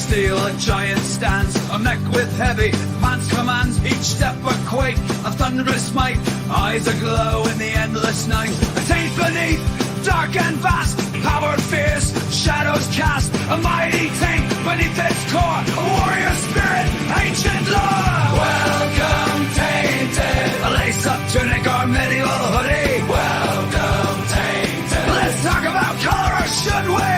steel, a giant stands, a mech with heavy man's commands, each step a quake, a thunderous might, eyes aglow in the endless night. A taint beneath, dark and vast, power fierce, shadows cast, a mighty taint beneath its core, a warrior spirit, ancient lore. Welcome, Tainted, a lace-up tunic or medieval hoodie. Welcome, Tainted, let's talk about color, or should we?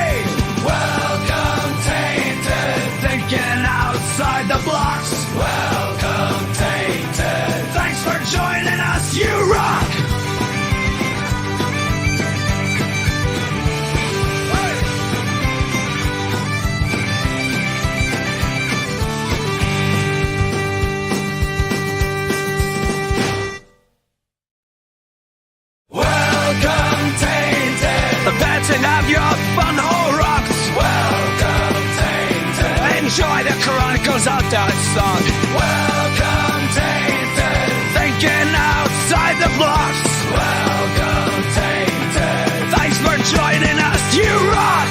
Welcome, Tainted, thinking outside the blocks. Welcome, Tainted, thanks for joining us, you rock! To have your fun hole rocks. Welcome, Tainted. Enjoy the Chronicles out there song. Welcome, Tainted. Thinking outside the blocks. Welcome, Tainted. Thanks for joining us, you rock!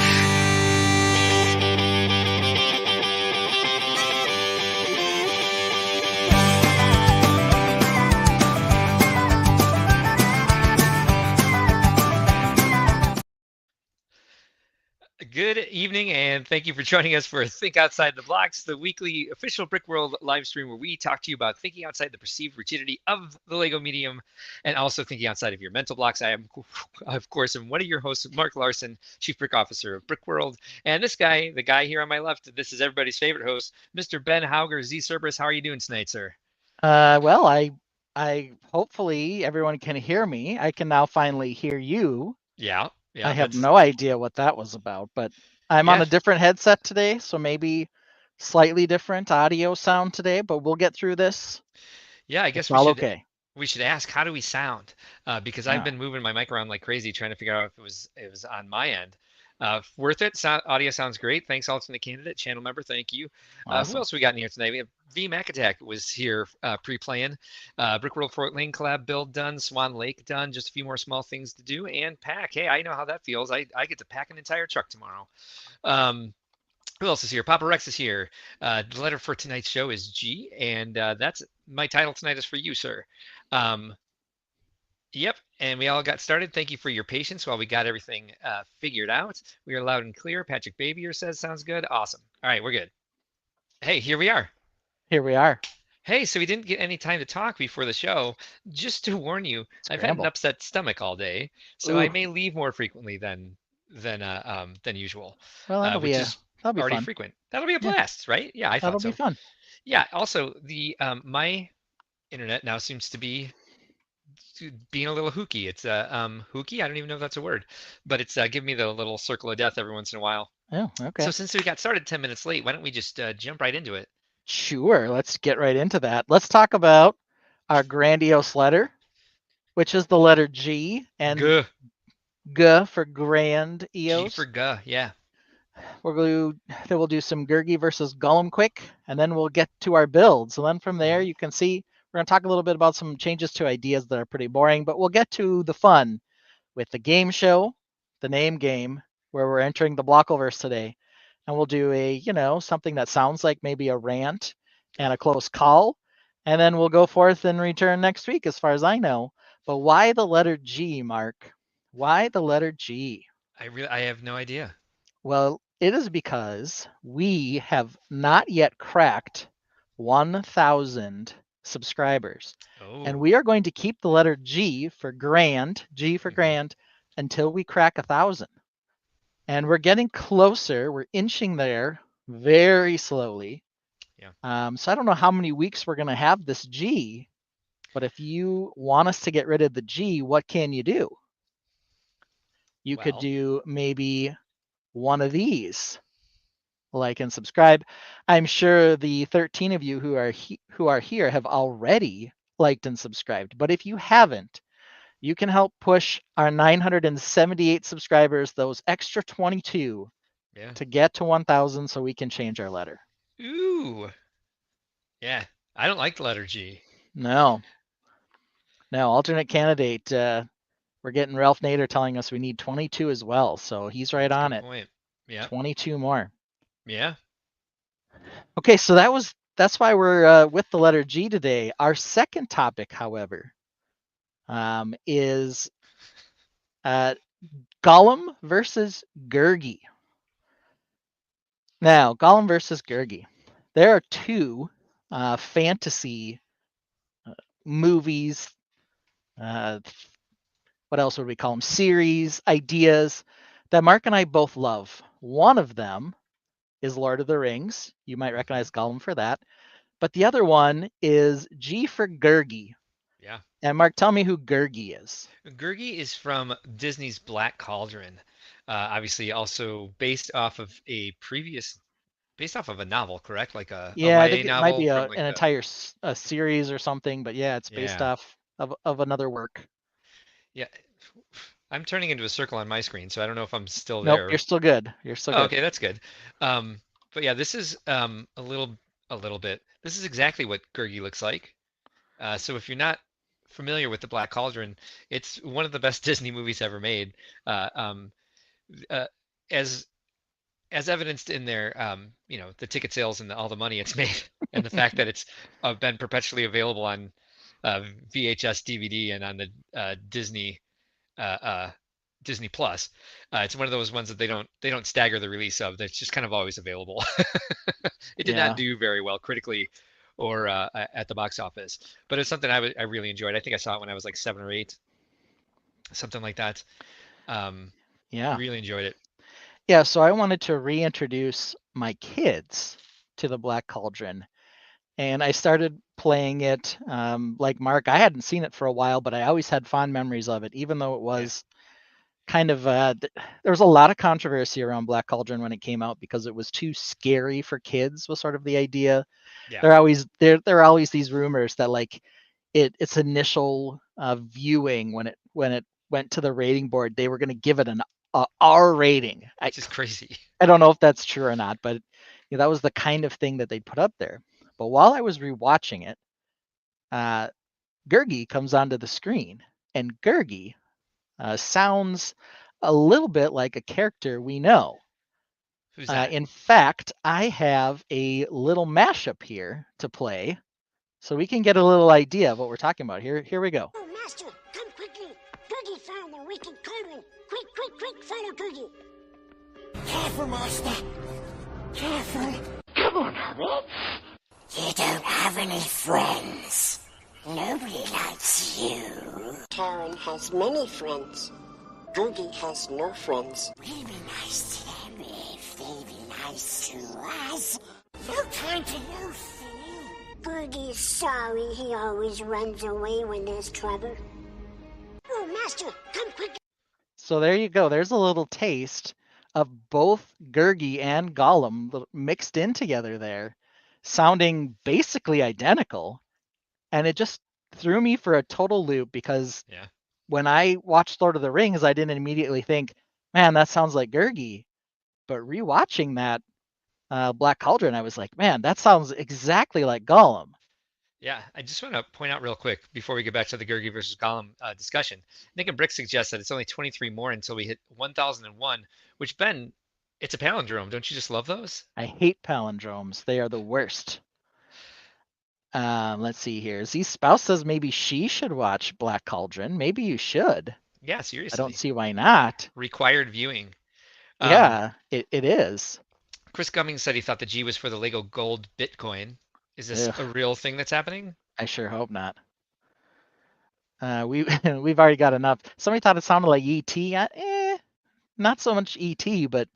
Good evening, and thank you for joining us for Think Outside the Blocks, the weekly official Brickworld live stream where we talk to you about thinking outside the perceived rigidity of the Lego medium and also thinking outside of your mental blocks. I am, of course, one of your hosts, Mark Larson, Chief Brick Officer of Brickworld. And this guy, the guy here on my left, this is everybody's favorite host, Mr. Ben Hauger, Z Cerberus. How are you doing tonight, sir? Well, I hopefully everyone can hear me. I can now finally hear you. Yeah. I have no idea what that was about, but I'm on a different headset today, so maybe slightly different audio sound today, but we'll get through this. Yeah, I guess we should ask, how do we sound? Because I've been moving my mic around like crazy trying to figure out if it was on my end. Worth it. Audio sounds great. Thanks, alternate candidate, channel member. Thank you. Awesome. Who else we got in here tonight? We have V Mac Attack was here pre-playing. Brickworld Fort Lane collab build done. Swan Lake done. Just a few more small things to do. And pack. Hey, I know how that feels. I get to pack an entire truck tomorrow. Who else is here? Papa Rex is here. The letter for tonight's show is G, and that's my title tonight is for you, sir. Yep, and we all got started. Thank you for your patience while we got everything figured out. We are loud and clear. Patrick Babier says, sounds good. Awesome. All right, we're good. Hey, here we are. Here we are. Hey, so we didn't get any time to talk before the show. Just to warn you, I've had an upset stomach all day, so I may leave more frequently than usual. Well, that'll be already fun. Frequent. That'll be a blast, right? Yeah, I thought so. That'll be fun. Yeah. Also, the my internet now seems to be being a little hooky. It's hooky. I don't even know if that's a word, but it's giving me the little circle of death every once in a while. Oh, okay. So since we got started 10 minutes late, why don't we just jump right into it? Sure. Let's get right into that. Let's talk about our grandiose letter, which is the letter G, and G for grand EOS. G for G, yeah. We'll do some Gurgi versus Gollum quick, and then we'll get to our builds. And then from there, you can see we're going to talk a little bit about some changes to ideas that are pretty boring, but we'll get to the fun with the game show, the name game, where we're entering the Blockoverse today. And we'll do something that sounds like maybe a rant and a close call. And then we'll go forth and return next week, as far as I know. But why the letter G, Mark? Why the letter G? I have no idea. Well, it is because we have not yet cracked 1,000 subscribers. Oh. And we are going to keep the letter G for grand, until we crack 1,000. And we're getting closer. We're inching there very slowly. Yeah. So I don't know how many weeks we're going to have this G, but if you want us to get rid of the G, what can you do? You could do maybe one of these. Like and subscribe. I'm sure the 13 of you who are here have already liked and subscribed. But if you haven't, you can help push our 978 subscribers, those extra 22, to get to 1,000 so we can change our letter. Ooh. Yeah. I don't like the letter G. No. Alternate candidate. We're getting Ralph Nader telling us we need 22 as well. So he's right on it. Point. Yeah. 22 more. Yeah. Okay, so that's why we're with the letter G today. Our second topic, however, is Gollum versus Gurgi. Now, Gollum versus Gurgi. There are two fantasy movies. What else would we call them? Series, ideas that Mark and I both love. One of them is Lord of the Rings. You might recognize Gollum for that. But the other one is G for Gurgi. Yeah. And Mark, tell me who Gurgi is. Gurgi is from Disney's Black Cauldron. Obviously, also based off of a novel, correct? Like a Yeah, I YA think it might novel be from an like the, entire series or something, but yeah, it's based yeah, off of another work. yeah. I'm turning into a circle on my screen, so I don't know if I'm still Nope, there. you're still good. You're still Oh, good. okay, that's good. Um, but yeah, this is a little bit. This is exactly what Gurgi looks like. So if you're not familiar with the Black Cauldron, it's one of the best Disney movies ever made. Uh, um, uh, as as evidenced in their the ticket sales and all the money it's made, and the fact that it's been perpetually available on VHS, DVD, and on the uh, uh, Disney Plus. It's one of those ones that they don't stagger the release of. That's just kind of always available. It did not Yeah. do very well critically or at the box office, but it's something I really enjoyed. I think I saw it when I was like 7 or 8, something like that. Um, Yeah. really enjoyed it. Yeah, so I wanted to reintroduce my kids to the Black Cauldron. And I started playing it. Like Mark, I hadn't seen it for a while, but I always had fond memories of it, even though it Yeah, was kind of there was a lot of controversy around Black Cauldron when it came out because it was too scary for kids was sort of the idea. yeah, There are always these rumors that like its initial viewing when it went to the rating board, they were going to give it an R rating. which is crazy. I don't know if that's true or not, but that was the kind of thing that they put up there. But while I was rewatching it, uh, Gurgi comes onto the screen, and Gurgi sounds a little bit like a character we know. Who's that? In fact, I have a little mashup here to play so we can get a little idea of what we're talking about. Here we go. Oh, Master, come quickly. Gurgi found the wicked cauldron. Quick, quick, quick, follow Gurgi. Careful, Master. Careful. Come on, Hobbit. You don't have any friends. Nobody likes you. Karen has many friends. Gurgi has no friends. We'll be nice to them if they be nice to us. No time to lose, fool. Gurgi's sorry he always runs away when there's trouble. Oh, Master, come quick. So there you go. There's a little taste of both Gurgi and Gollum mixed in together there, sounding basically identical. And it just threw me for a total loop because Yeah. when I watched Lord of the Rings, I didn't immediately think, man, that sounds like Gurgi. But rewatching that Black Cauldron, I was like, man, that sounds exactly like Gollum. Yeah, I just want to point out real quick before we get back to the Gurgi versus Gollum discussion. Nick and Brick suggest that it's only 23 more until we hit 1001, which Ben, it's a palindrome. Don't you just love those? I hate palindromes. They are the worst. Let's see here. Z Spouse says maybe she should watch Black Cauldron. Maybe you should. Yeah, I don't seriously. see why not. Required viewing. Um, Yeah, it is. Chris Cummings said he thought the G was for the Lego Gold Bitcoin. Is this Ugh, a real thing that's happening? I sure hope not. We've already got enough. Somebody thought it sounded like ET. Not so much ET, but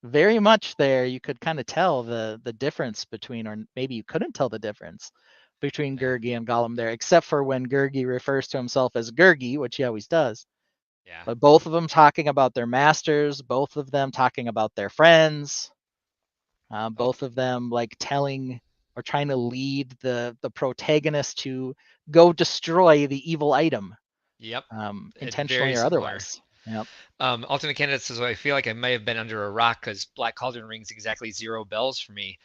very much there. You could kind of tell the difference between, or maybe you couldn't tell the difference between Yeah. Gurgi and Gollum there, except for when Gurgi refers to himself as Gurgi, which he always does. Yeah. But both of them talking about their masters, both of them talking about their friends, Oh, both of them like telling or trying to lead the protagonist to go destroy the evil item, yep. intentionally Very or similar. otherwise. Yep, Alternate candidate says, well, I feel like I may have been under a rock because Black Cauldron rings exactly 0 bells for me.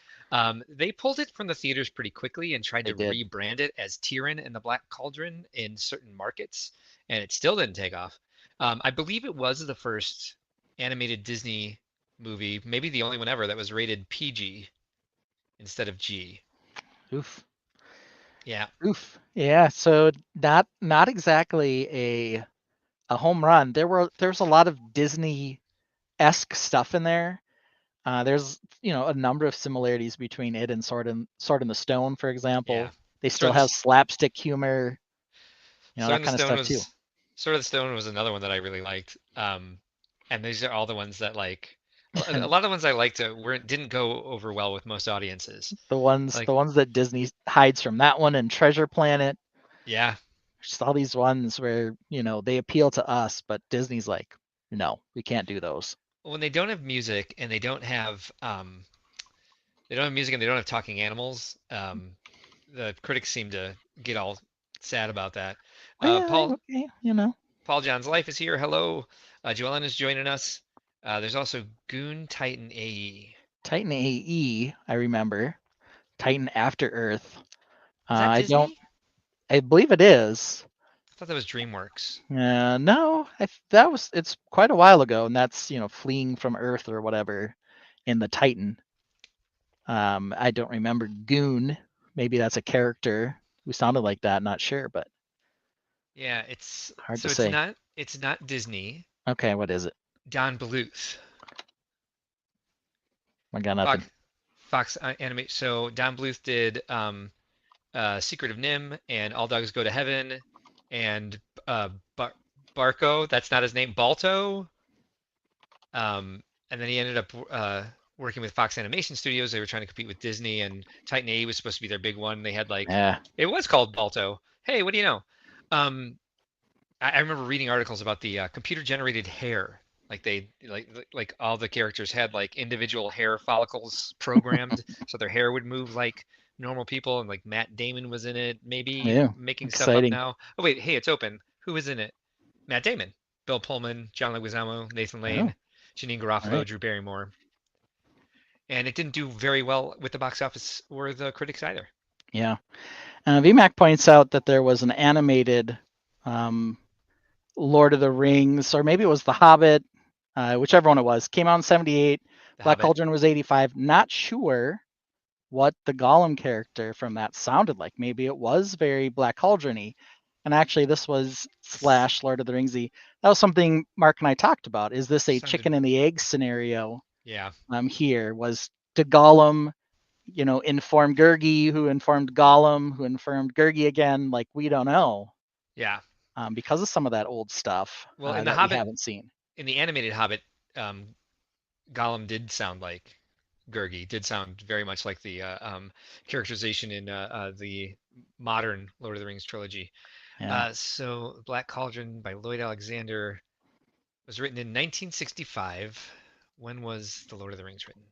They pulled it from the theaters pretty quickly and tried they to did. rebrand it as Tyrion and the Black Cauldron in certain markets, and it still didn't take off. I believe it was the first animated Disney movie, maybe the only one ever, that was rated PG. instead of G. Oof. Yeah. Oof. Yeah. So not exactly a home run. There's a lot of Disney-esque stuff in there. There's a number of similarities between it and Sword in the Stone, for Yeah. example. They Sword still of the have slapstick humor, Sword that in the kind of Stone stuff too. was Sword of the Stone was another one that I really liked. And these are all the ones that like a And lot of the ones I liked didn't go over well with most audiences. the ones Like, the ones that Disney hides from, that one and Treasure Planet, yeah, just all these ones where they appeal to us, but Disney's like, no, we can't do those. when they don't have music and they don't have music and they don't have talking animals, the critics seem to get all sad about that. Well, okay, Paul John's Life is here. Hello. Joellen is joining us. There's also Goon Titan AE. Titan AE, I remember. Titan After Earth. Is that I don't. Disney? I believe it is. I thought that was DreamWorks. No, that was. It's quite a while ago, and that's fleeing from Earth or whatever in the Titan. I don't remember Goon. Maybe that's a character who sounded like that. Not sure, but Yeah, hard to say. it's not Disney. Okay, what is it? Don Bluth. I got nothing. Fox Animate. So Don Bluth did Secret of Nim and All Dogs Go to Heaven and Barco. That's not his name. Balto. And then he ended up working with Fox Animation Studios. They were trying to compete with Disney, and Titan A was supposed to be their big one. They had Yeah. it was called Balto. Hey, what do you know? Um, I remember reading articles about the computer generated hair. Like they like all the characters had like individual hair follicles programmed so their hair would move like normal people, and like Matt Damon was in it. Maybe Yeah. making stuff up Exciting. now. Oh wait, hey, it's open. Who is in it? Matt Damon, Bill Pullman, John Leguizamo, Nathan Oh, Lane, Janine Garofalo, right. Drew Barrymore. And it didn't do very well with the box office or the critics either. Yeah. VMAC points out that there was an animated Lord of the Rings, or maybe it was The Hobbit, whichever one it was, came out in 78. The Black Hobbit. Cauldron was 85. Not sure what the Gollum character from that sounded like. Maybe it was very Black Cauldron-y. And actually, this was / Lord of the Ringsy. That was something Mark and I talked about. Is this a chicken and the egg scenario? Yeah. Here did Gollum, inform Gurgi, who informed Gollum, who informed Gurgi again? Like, we don't know. Yeah. Because of some of that old stuff Well, in the that Hobbit, we haven't seen. In the animated Hobbit, Gollum did sound like Gurgi, did sound very much like the characterization in the modern Lord of the Rings trilogy. Yeah. So Black Cauldron by Lloyd Alexander was written in 1965. When was The Lord of the Rings written?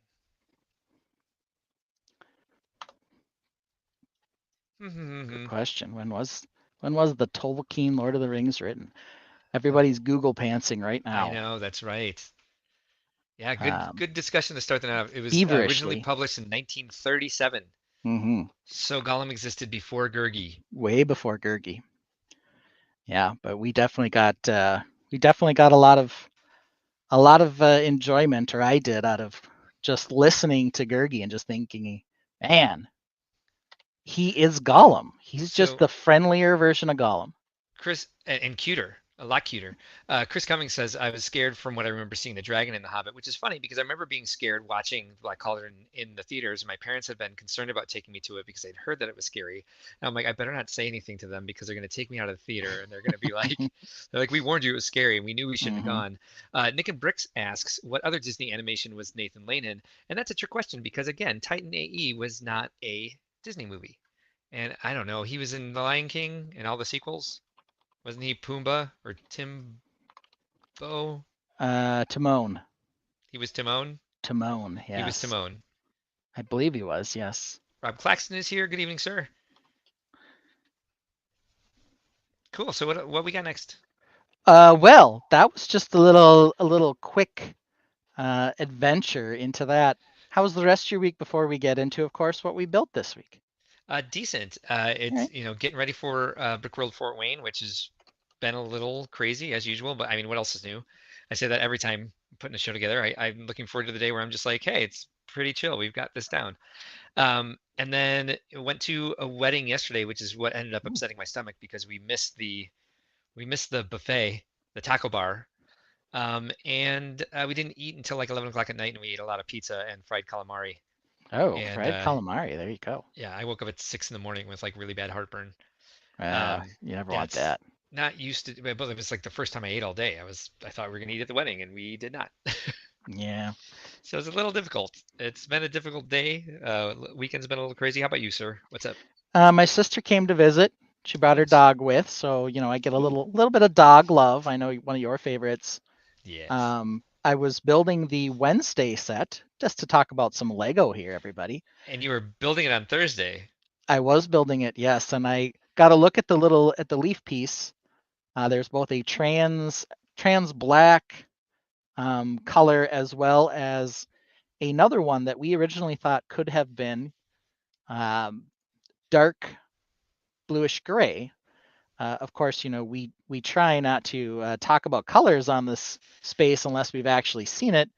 Good question. When was the Tolkien Lord of the Rings written? Everybody's Google pantsing right now. I know, that's right. Yeah, good discussion to start the night. It was originally published in 1937. Mm-hmm. So Gollum existed before Gurgi. Way before Gurgi. Yeah, but we definitely got a lot of enjoyment, or I did, out of just listening to Gurgi and just thinking, man, he is Gollum. He's just the friendlier version of Gollum. Chris, and cuter, a lot cuter. Chris Cummings says, I was scared from what I remember seeing the dragon in The Hobbit, which is funny because I remember being scared watching Black Cauldron in the theaters. My parents had been concerned about taking me to it because they'd heard that it was scary. And I'm like, I better not say anything to them because they're going to take me out of the theater and they're going to be like, they're like, we warned you it was scary and we knew we shouldn't have gone. Nick and Bricks asks, what other Disney animation was Nathan Lane in? And that's a trick question because, again, Titan AE was not a Disney movie. And I don't know, he was in The Lion King and all the sequels. Wasn't he Pumbaa or Timbo? Timon. He was Timon? Timon, yes. He was Timon. I believe he was, yes. Rob Claxton is here. Good evening, sir. Cool. So what we got next? Well, that was just a little quick adventure into that. How was the rest of your week before we get into, of course, what we built this week? Decent. It's getting ready for Brickworld Fort Wayne, which has been a little crazy as usual, but I mean, what else is new? I say that every time putting a show together. I'm looking forward to the day where I'm just like, hey, it's pretty chill. We've got this down. And then went to a wedding yesterday, which is what ended up upsetting my stomach because we missed the buffet, the taco bar. And we didn't eat until like 11 o'clock at night, and we ate a lot of pizza and fried calamari. Oh, And fried calamari. There you go. yeah, I woke up at 6 in the morning with like really bad heartburn. Um, You never yeah, want it's that. not used to, but it was like the first time I ate all day. I thought we were gonna eat at the wedding, and we did not. Yeah. So it's a little difficult. It's been a difficult day. Weekend's been a little crazy. How about you, sir? What's up? My sister came to visit. She brought her Nice. dog with, so I get a little bit of dog love. I know one of your favorites. Yes. I was building the Wednesday set just to talk about some Lego here, everybody. And you were building it on Thursday. I was building it, yes, and I got a look at the leaf piece. There's both a trans black color as well as another one that we originally thought could have been dark bluish gray. Of course, we try not to talk about colors on this space unless we've actually seen it.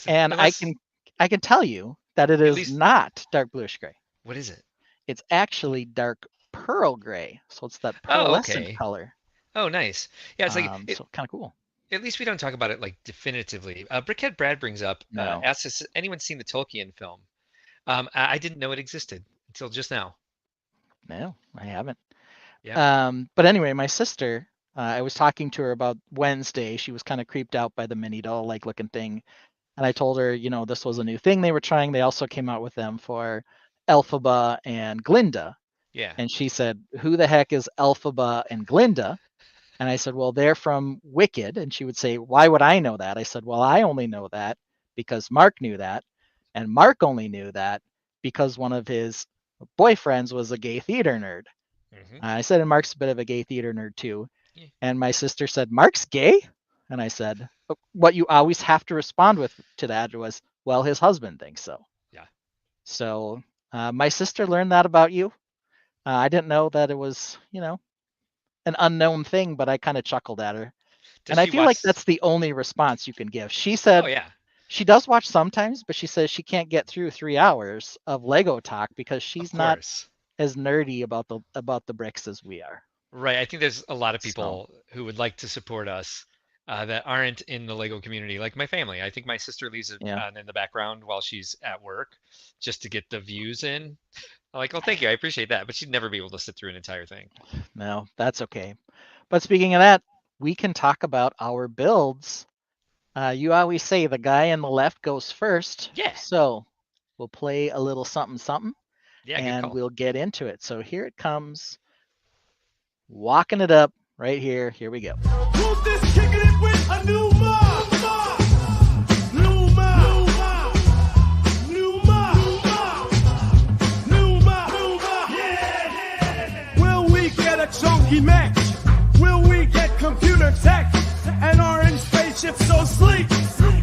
And I can tell you that it is not dark bluish gray. What is it? It's actually dark pearl gray. So it's that Oh, pearlescent okay. color. Oh, nice. Yeah, it's like so kind of cool. At least we don't talk about it like definitively. Brickhead Brad brings up, No. asks us, anyone seen the Tolkien film? I didn't know it existed until just now. No, I haven't. Yeah. But anyway, my sister, I was talking to her about Wednesday. She was kind of creeped out by the mini doll like looking thing. And I told her, this was a new thing they were trying. They also came out with them for Elphaba and Glinda. Yeah. And she said, who the heck is Elphaba and Glinda? And I said, well, they're from Wicked. And she would say, why would I know that? I said, well, I only know that because Mark knew that. And Mark only knew that because one of his boyfriends was a gay theater nerd. Mm-hmm. I said, and Mark's a bit of a gay theater nerd too. Yeah. And my sister said, Mark's gay? And I said, what you always have to respond with to that was, well, his husband thinks so. Yeah. So my sister learned that about you. I didn't know that it was, an unknown thing, but I kind of chuckled at her. And I feel like that's the only response you can give. She said, oh, yeah. She does watch sometimes, but she says she can't get through 3 hours of Lego talk because she's not as nerdy about the bricks as we are. Right. I think there's a lot of people who would like to support us that aren't in the Lego community, like my family. I think my sister leaves it on in the background while she's at work just to get the views in. I'm like, oh, thank you. I appreciate that. But she'd never be able to sit through an entire thing. No, that's okay. But speaking of that, we can talk about our builds. You always say the guy on the left goes first. Yeah. So we'll play a little something, something. Yeah, and we'll get into it. So here it comes. Walking it up right here. Here we go. Who's this kicking it with a new mob? New mob. New mob. New mob. Yeah. Will we get a chunky match? Will we get computer tech? An orange spaceship so sleek?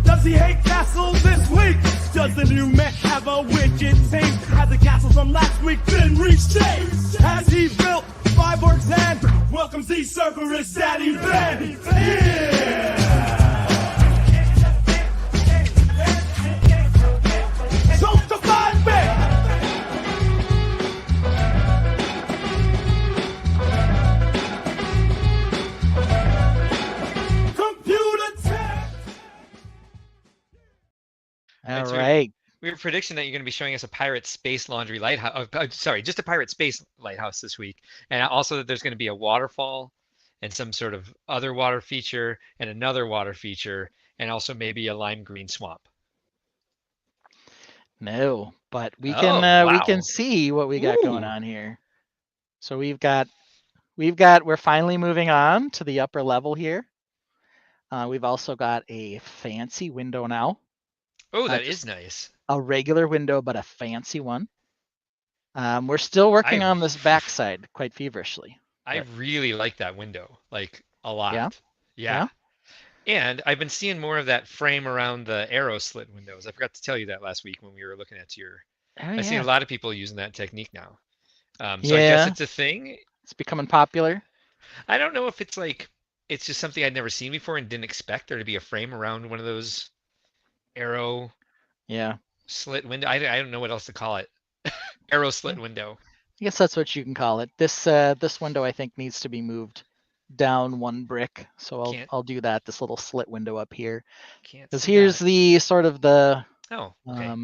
Does he hate castles this week? Does the new mech have a wicked team? Has the castle from last week been reshaped? Has he built 5 orcs and welcomes the Cerberus Daddy Ben? Yeah! Don't define me! All right. We have a prediction that you're going to be showing us a pirate space laundry lighthouse. Sorry, just a pirate space lighthouse this week. And also that there's going to be a waterfall and some sort of other water feature and another water feature and also maybe a lime green swamp. No, but we can see what we got going on here. So we're finally moving on to the upper level here. We've also got a fancy window now. Oh, that is nice. A regular window, but a fancy one. We're still working on this backside quite feverishly. I really like that window, like a lot. Yeah. And I've been seeing more of that frame around the arrow slit windows. I forgot to tell you that last week when we were looking at I see a lot of people using that technique now. So I guess it's a thing. It's becoming popular. I don't know if it's it's just something I'd never seen before and didn't expect there to be a frame around one of those arrow slit window. I don't know what else to call it. arrow slit window. I guess that's what you can call it. This window I think needs to be moved down one brick. So Can't I'll do that. This little slit window up here. Because see here's that. the sort of the Oh, okay.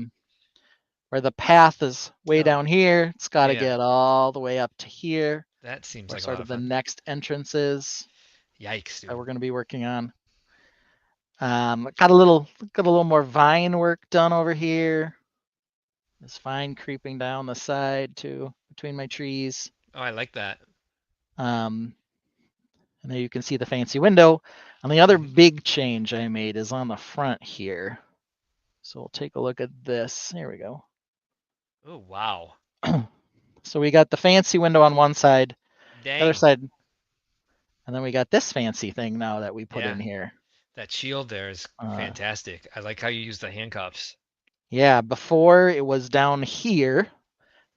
where the path is way Oh. down here. It's got to Yeah. get all the way up to here. That seems Where like a sort lot of of the fun. next entrance is Yikes, that dude. we're going to be working on. Got a little more vine work done over here. This vine creeping down the side too, between my trees. Oh, I like that. And there you can see the fancy window. And the other big change I made is on the front here. So we'll take a look at this. Here we go. Oh, wow. So we got the fancy window on one side, Dang. the other side, and then we got this fancy thing now that we put in here. That shield there is fantastic. I like how you use the handcuffs. Yeah, before it was down here,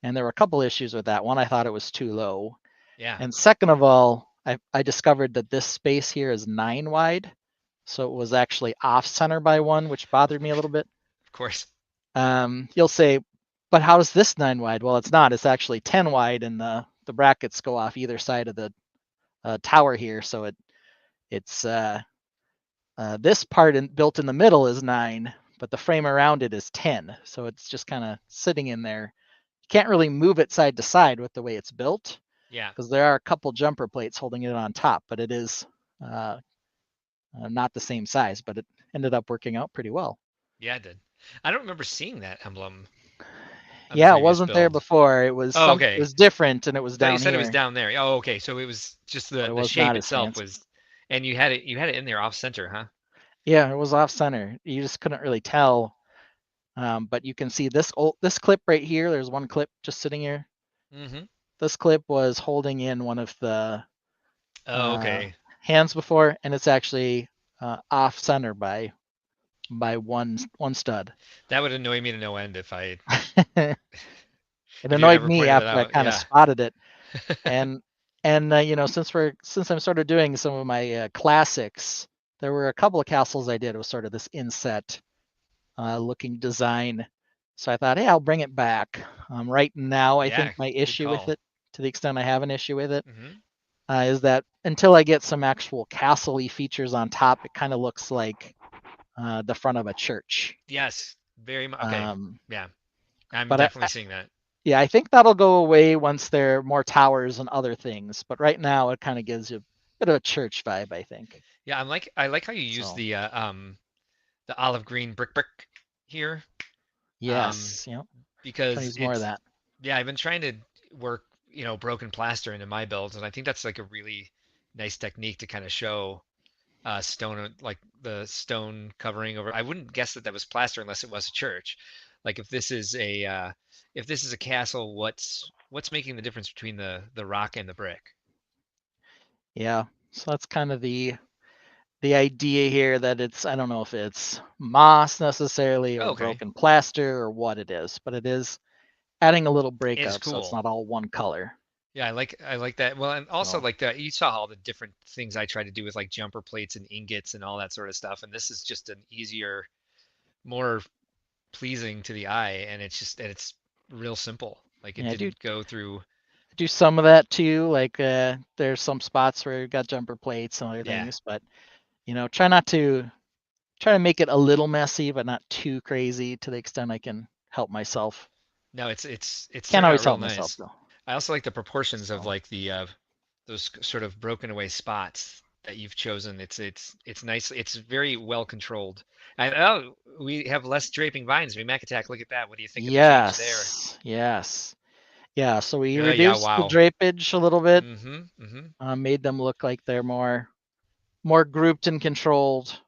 and there were a couple issues with that. One, I thought it was too low. Yeah. And second of all, I discovered that this space here is 9 wide. So it was actually off center by 1, which bothered me a little bit. Of course. You'll say, but how is this 9 wide? Well, it's not. It's actually 10 wide, and the brackets go off either side of the tower here. So it's this part built in the middle is 9, but the frame around it is 10. So it's just kind of sitting in there. You can't really move it side to side with the way it's built. Yeah. Because there are a couple jumper plates holding it on top, but it is not the same size, but it ended up working out pretty well. Yeah, it did. I don't remember seeing that emblem. Yeah, it wasn't there before. It was okay. It was different, and it was down here. You said it was down there. Oh, okay. So it was just the shape itself was, and you had it in there off center, huh? Yeah, it was off center. You just couldn't really tell. But you can see this clip right here. There's one clip just sitting here. Mm-hmm. This clip was holding in one of the hands before, and it's actually off center by one stud. That would annoy me to no end if I. It annoyed me after I kind of spotted it, and since I'm sort of doing some of my classics, there were a couple of castles I did. It was sort of this inset looking design. So I thought, hey, I'll bring it back. Right now, I think my issue with it, to the extent I have an issue with it, is that until I get some actual castle-y features on top, it kind of looks like the front of a church. Yes, very much. Okay. Yeah, I'm definitely seeing that. Yeah, I think that'll go away once there are more towers and other things. But right now, it kind of gives you a bit of a church vibe, I think. Yeah, I like how you use the olive green brick here. Yes, because use more of that. Yeah, I've been trying to work, broken plaster into my builds, and I think that's like a really nice technique to kind of show stone, like the stone covering over. I wouldn't guess that was plaster unless it was a church. Like if this is a castle, what's making the difference between the rock and the brick? Yeah, so that's kind of the idea here, that it's, I don't know if it's moss necessarily or broken plaster or what it is, but it is adding a little breakup, so it's not all one color. Yeah, I like that. Well, and also like that, you saw all the different things I tried to do with like jumper plates and ingots and all that sort of stuff, and this is just an easier, more pleasing to the eye, and it's real simple. Like it didn't go through. Do some of that too, like there's some spots where you've got jumper plates and other things, but try to make it a little messy, but not too crazy, to the extent I can help myself. No, it's can't always help myself though. I also like the proportions of like the those sort of broken away spots that you've chosen. It's nice. It's very well controlled. And we have less draping vines. Mac Attack, look at that. What do you think of the change there? Yes. Yeah, so we reduced the drapage a little bit. Made them look like they're more grouped and controlled.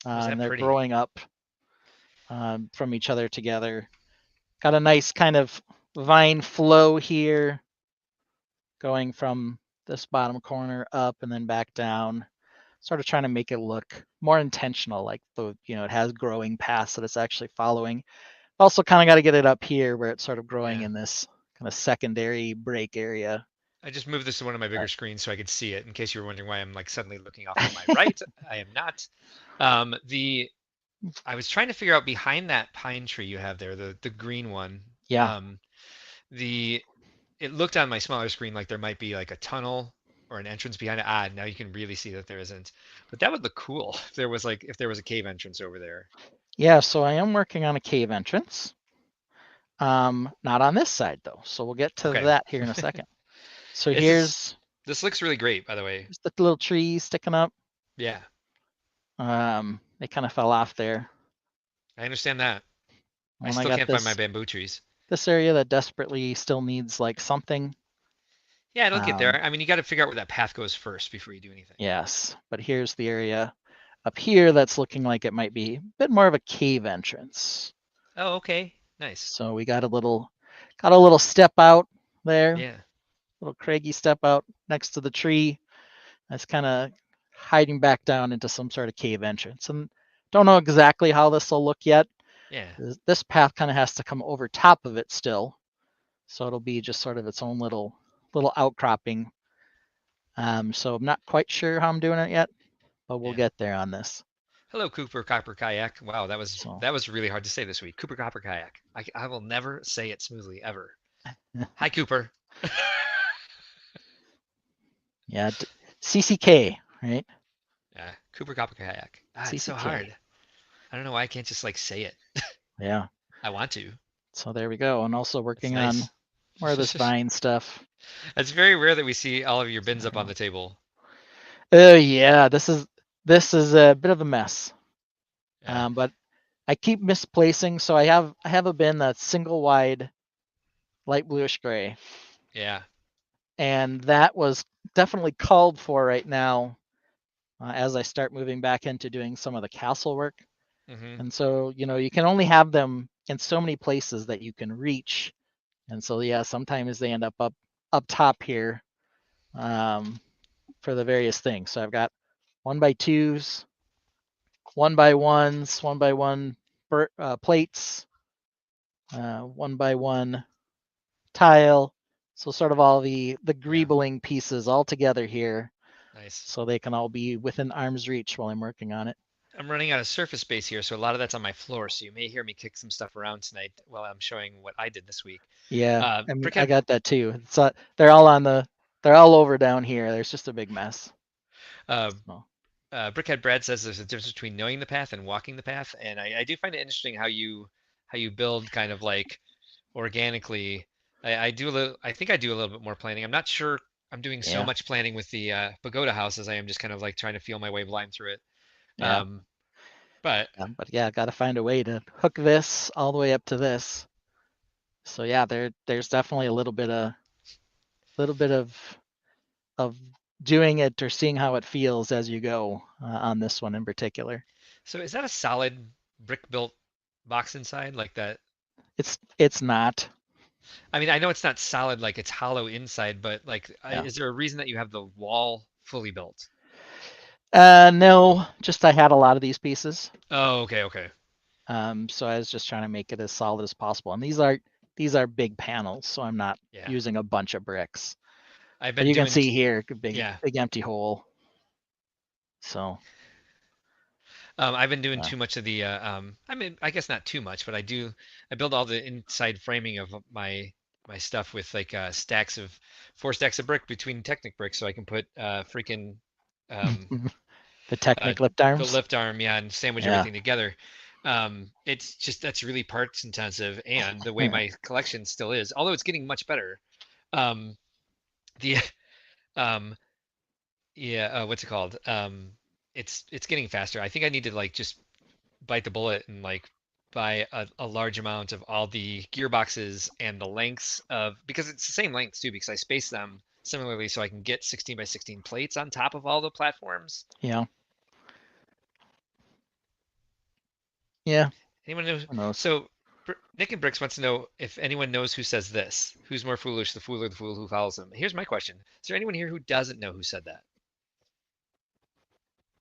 And they're growing up from each other together. Got a nice kind of vine flow here, going from this bottom corner up and then back down. Sort of trying to make it look more intentional, like it has growing paths that it's actually following. Also kind of got to get it up here where it's sort of growing in this kind of secondary break area. I just moved this to one of my bigger screens so I could see it, in case you were wondering why I'm like suddenly looking off to my right. I am not. I was trying to figure out behind that pine tree you have there, the green one. Yeah. it looked on my smaller screen like there might be like a tunnel or an entrance behind it. Ah, now you can really see that there isn't. But that would look cool if there was a cave entrance over there. Yeah, so I am working on a cave entrance. Not on this side though. So we'll get to Okay. that here in a second. So This looks really great, by the way. here's the little tree sticking up. Yeah, They kind of fell off there. I understand that. I And I still got can't find my bamboo trees. this area that desperately still needs like something. Yeah, it'll get there. I mean, you got to figure out where that path goes first before you do anything. Yes, but here's the area up here that's looking like it might be a bit more of a cave entrance. Oh, okay. Nice. So we got a little step out there. Yeah. Little craggy step out next to the tree. That's kind of hiding back down into some sort of cave entrance. And don't know exactly how this will look yet. Yeah. This path kind of has to come over top of it still. So it'll be just sort of its own little outcropping. So I'm not quite sure how I'm doing it yet, but we'll get there on this. Hello, Cooper Copper Kayak. Wow, that was really hard to say this week. Cooper Copper Kayak. I will never say it smoothly ever. Hi, Cooper. Yeah, CCK, right? Yeah, Cooper Copper Kayak. It's so CCK. hard. I don't know why I can't just like say it. Yeah. I want to. So there we go. And also working That's on nice. more of this vine stuff. It's very rare that we see all of your bins up on the table. Oh yeah, this is a bit of a mess. Yeah. But I keep misplacing. So I have a bin that's single wide, light bluish gray. Yeah. And that was definitely called for right now as I start moving back into doing some of the castle work. Mm-hmm. And so, you can only have them in so many places that you can reach. And so, yeah, sometimes they end up top here for the various things. So I've got 1x2s, 1x1s, 1x1 plates, 1x1 tile. So sort of all the greebling pieces all together here. Nice. So they can all be within arm's reach while I'm working on it. I'm running out of surface space here, so a lot of that's on my floor. So you may hear me kick some stuff around tonight while I'm showing what I did this week. Yeah, I got that too. So they're all over down here. There's just a big mess. Brickhead Brad says there's a difference between knowing the path and walking the path, and I do find it interesting how you build kind of like organically. I think I do a little bit more planning. I'm not sure I'm doing so much planning with the pagoda house as I am just kind of like trying to feel my way blind through it. Yeah. But yeah, got to find a way to hook this all the way up to this. So yeah, there's definitely a little bit of doing it or seeing how it feels as you go on this one in particular. So is that a solid brick built box inside like that? It's not. I mean, I know it's not solid, like it's hollow inside, but like, is there a reason that you have the wall fully built? No, just I had a lot of these pieces. Oh, okay. So I was just trying to make it as solid as possible, and these are big panels, so I'm not using a bunch of bricks. But you can see here, big empty hole. So. I've been doing too much of the, I mean, I guess not too much, but I build all the inside framing of my stuff with like 4 stacks of brick between Technic bricks, so I can put freaking the Technic lift arms. The lift arm, and sandwich everything together. It's just that's really parts intensive, and the way my collection still is, although it's getting much better. What's it called? It's getting faster. I think I need to like just bite the bullet and like buy a large amount of all the gearboxes and the lengths of, because it's the same lengths too, because I space them similarly so I can get 16 by 16 plates on top of all the platforms. Yeah. Anyone knows? So Nick and Bricks wants to know if anyone knows who says this. Who's more foolish, the fool or the fool who follows him? Here's my question. Is there anyone here who doesn't know who said that?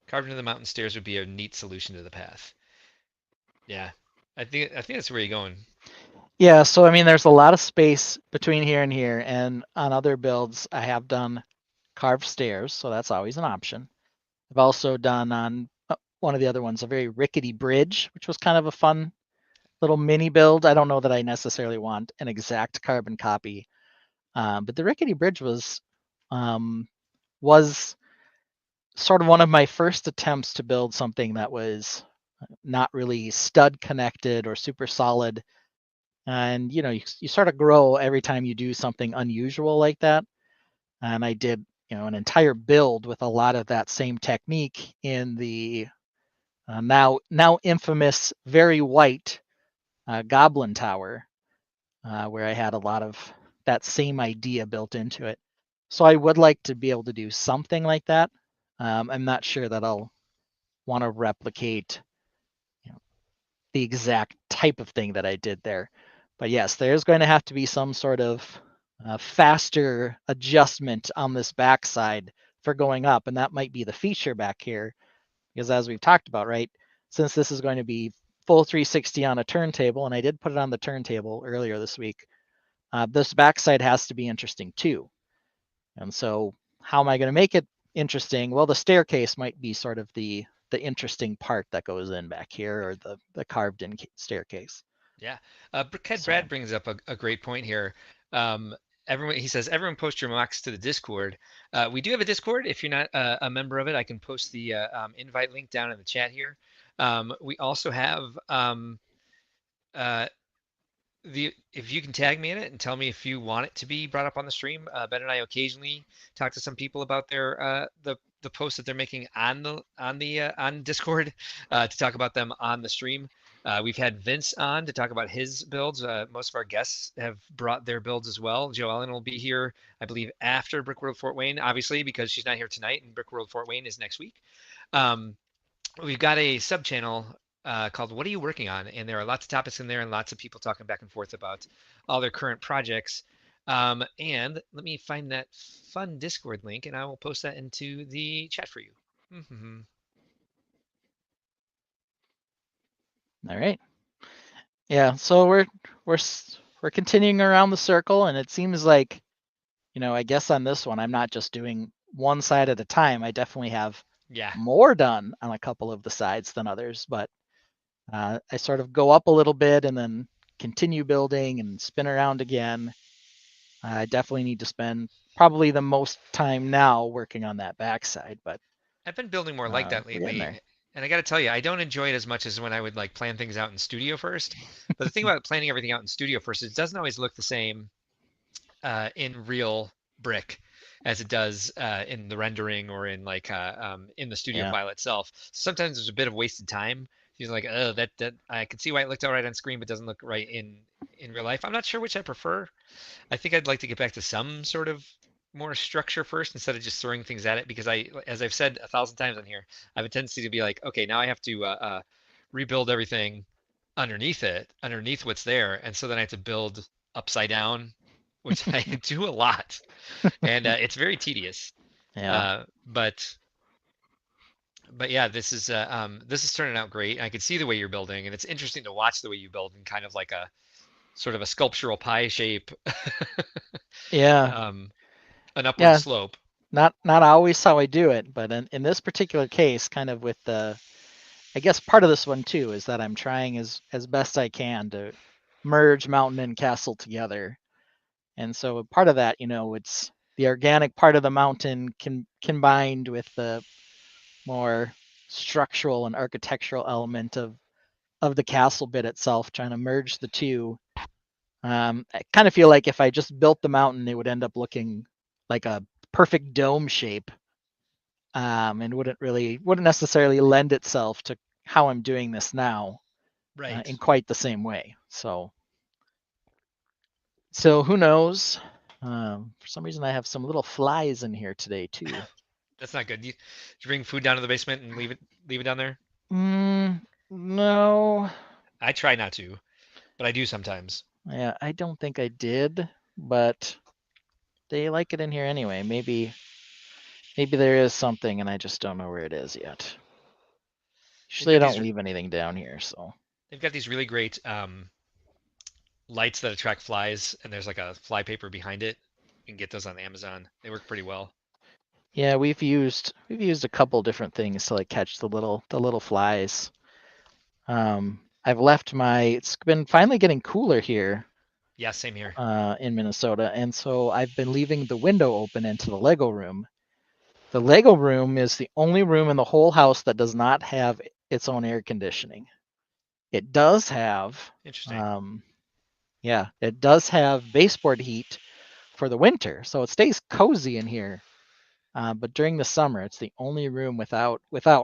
Carved into the mountain stairs would be a neat solution to the path. Yeah, I think that's where you're going. Yeah, so I mean, there's a lot of space between here and here, and on other builds, I have done carved stairs, so that's always an option. I've also done on one of the other ones a very rickety bridge, which was kind of a fun little mini build. I don't know that I necessarily want an exact carbon copy, but the rickety bridge was sort of one of my first attempts to build something that was not really stud connected or super solid. And you sort of grow every time you do something unusual like that. And I did an entire build with a lot of that same technique in the now infamous very white Goblin Tower, where I had a lot of that same idea built into it. So I would like to be able to do something like that. I'm not sure that I'll want to replicate the exact type of thing that I did there. But yes, there's going to have to be some sort of faster adjustment on this backside for going up. And that might be the feature back here. Because as we've talked about, right, since this is going to be full 360 on a turntable, and I did put it on the turntable earlier this week, this backside has to be interesting too. And so how am I going to make it interesting? Well, the staircase might be sort of the interesting part that goes in back here, or the carved in staircase. Yeah. Brickhead Brad brings up a great point here. He says, everyone post your MOCs to the Discord. We do have a Discord. If you're not a member of it, I can post the invite link down in the chat here. We also have if you can tag me in it and tell me if you want it to be brought up on the stream. Ben and I occasionally talk to some people about their the posts that they're making on Discord to talk about them on the stream. We've had Vince on to talk about his builds. Most of our guests have brought their builds as well. Joe Ellen will be here, I believe, after Brickworld Fort Wayne, obviously, because she's not here tonight, and Brickworld Fort Wayne is next week. We've got a sub channel called What Are You Working On? And there are lots of topics in there and lots of people talking back and forth about all their current projects. And let me find that fun Discord link and I will post that into the chat for you. Mm-hmm. All right. Yeah, so we're continuing around the circle, and it seems like, I guess on this one, I'm not just doing one side at a time. I definitely have more done on a couple of the sides than others, but I sort of go up a little bit and then continue building and spin around again. I definitely need to spend probably the most time now working on that backside, but I've been building more like that lately. And I got to tell you, I don't enjoy it as much as when I would like plan things out in studio first. But the thing about planning everything out in studio first, it doesn't always look the same in real brick as it does in the rendering or in like in the studio file itself. Sometimes there's a bit of wasted time. He's like, oh, that I can see why it looked all right on screen, but doesn't look right in real life. I'm not sure which I prefer. I think I'd like to get back to some sort of more structure first instead of just throwing things at it, because as I've said 1,000 times on here, I have a tendency to be like, okay, now I have to rebuild everything underneath what's there, and so then I have to build upside down, which I do a lot, and it's very tedious. Yeah. But yeah, this is turning out great. I can see the way you're building, and it's interesting to watch the way you build in kind of like a sort of a sculptural pie shape. Yeah. An upward slope. Not always how I do it, but in this particular case, kind of with I guess part of this one too is that I'm trying as best I can to merge mountain and castle together. And so part of that, it's the organic part of the mountain combined with the more structural and architectural element of the castle bit itself, trying to merge the two. I kind of feel like if I just built the mountain, it would end up looking like a perfect dome shape, and wouldn't necessarily lend itself to how I'm doing this now, right? In quite the same way. So who knows? For some reason, I have some little flies in here today too. That's not good. Did you bring food down to the basement and leave it down there? No. I try not to, but I do sometimes. Yeah, I don't think I did, but they like it in here anyway. Maybe there is something and I just don't know where it is yet. Usually I don't leave anything down here, so. They've got these really great lights that attract flies, and there's like a fly paper behind it. You can get those on Amazon. They work pretty well. Yeah, we've used a couple different things to like catch the little flies. I've left it's been finally getting cooler here Yeah, same here. in Minnesota, and so I've been leaving the window open into the Lego room. The Lego room is the only room in the whole house that does not have its own air conditioning. It does have, Interesting. yeah, it does have baseboard heat for the winter, so it stays cozy in here. But during the summer, it's the only room without.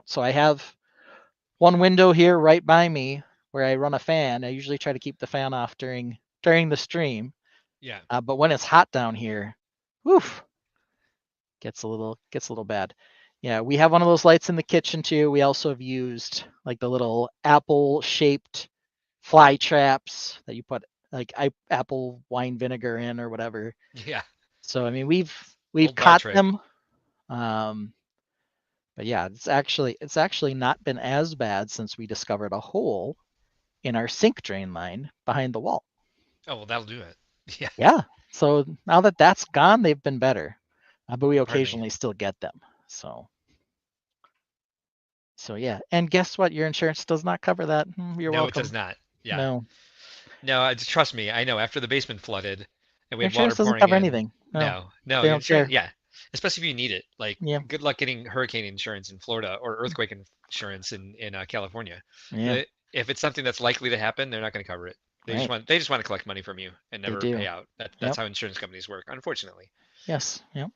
So I have one window here right by me where I run a fan. I usually try to keep the fan off during the stream. Yeah. But when it's hot down here, woof, gets a little bad. Yeah, we have one of those lights in the kitchen too. We also have used like the little apple shaped fly traps that you put like apple wine vinegar in or whatever. Yeah. So I mean we've Old bar caught trick. them. But yeah, it's actually not been as bad since we discovered a hole in our sink drain line behind the wall. Oh, well, that'll do it. Yeah. Yeah. So now that that's gone, they've been better. But we Pardon me. occasionally still get them. So yeah. And guess what? Your insurance does not cover that. You're No, it welcome. does not. Yeah. No. No, trust me. I know. After the basement flooded and we Your had water insurance doesn't pouring cover in. anything. No. No, They your don't care. insurance. Yeah, especially if you need it. Like, Yeah. good luck getting hurricane insurance in Florida or earthquake insurance in California. Yeah. If it's something that's likely to happen, they're not going to cover it. They Right. just want to collect money from you and They never do. pay out. That's Yep. how insurance companies work, unfortunately. Yes. Yep.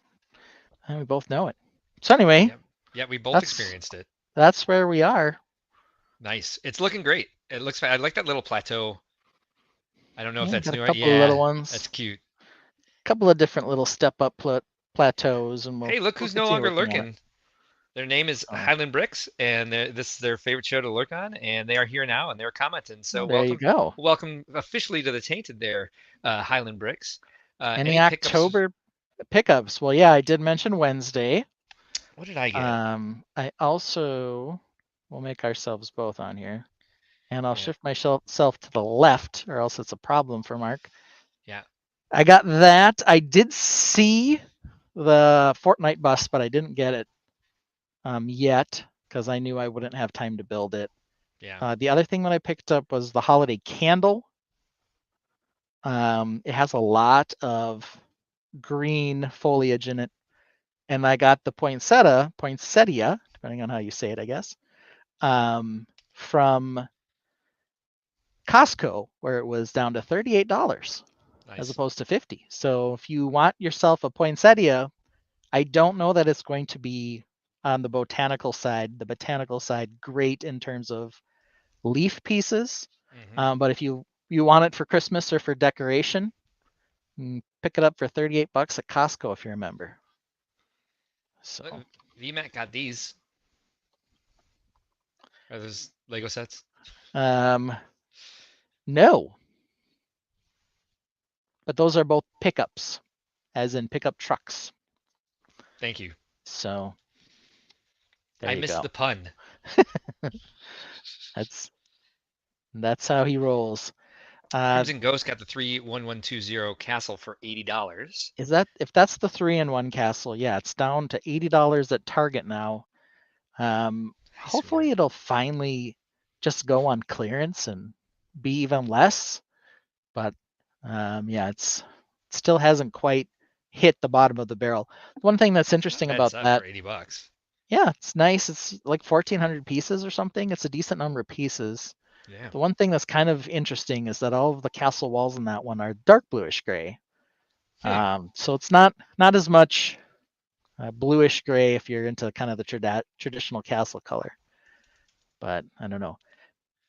And we both know it. So anyway. Yep. Yeah, we both experienced it. That's where we are. Nice. It's looking great. It looks. I like that little plateau. I don't know if Yeah, that's got a new. couple of Yeah, little ones. that's cute. Couple of different little step up plateaus, and Hey, look we'll who's no continue longer working on it. lurking. Their name is Oh. Highland Bricks, and this is their favorite show to lurk on, and they are here now, and they're commenting. So There you go. welcome officially to the Tainted there, Highland Bricks. Any pickups? October pickups? Well, yeah, I did mention Wednesday. What did I get? I also will make ourselves both on here, and I'll Yeah. shift myself to the left, or else it's a problem for Mark. Yeah. I got that. I did see the Fortnite bus, but I didn't get it yet because I knew I wouldn't have time to build it. Yeah. The other thing that I picked up was the holiday candle. It has a lot of green foliage in it, and I got the poinsettia, depending on how you say it, I guess, from Costco, where it was down to $38 as opposed to $50. So if you want yourself a poinsettia, I don't know that it's going to be on the botanical side. The botanical side, great in terms of leaf pieces, but if you want it for Christmas or for decoration, pick it up for $38 at Costco if you're a member. So VMAC got these. Are those Lego sets? No. But those are both pickups, as in pickup trucks. Thank you. So I missed the pun. That's how he rolls. Crimson Ghost got the 31120 castle for $80. If that's the 3-in-1 castle? Yeah, it's down to $80 at Target now. Hopefully it'll finally just go on clearance and be even less. But yeah, it still hasn't quite hit the bottom of the barrel. One thing that's interesting about that for $80. Yeah, it's nice. It's like 1,400 pieces or something. It's a decent number of pieces. Yeah. The one thing that's kind of interesting is that all of the castle walls in that one are dark bluish gray. So it's not as much bluish gray if you're into kind of the traditional castle color. But I don't know.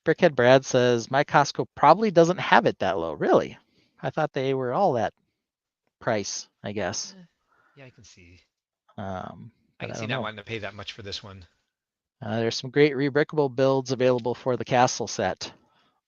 Brickhead Brad says my Costco probably doesn't have it that low. Really? I thought they were all that price, I guess. Yeah, I can see. I can see not wanting to pay that much for this one. There's some great rebrickable builds available for the castle set.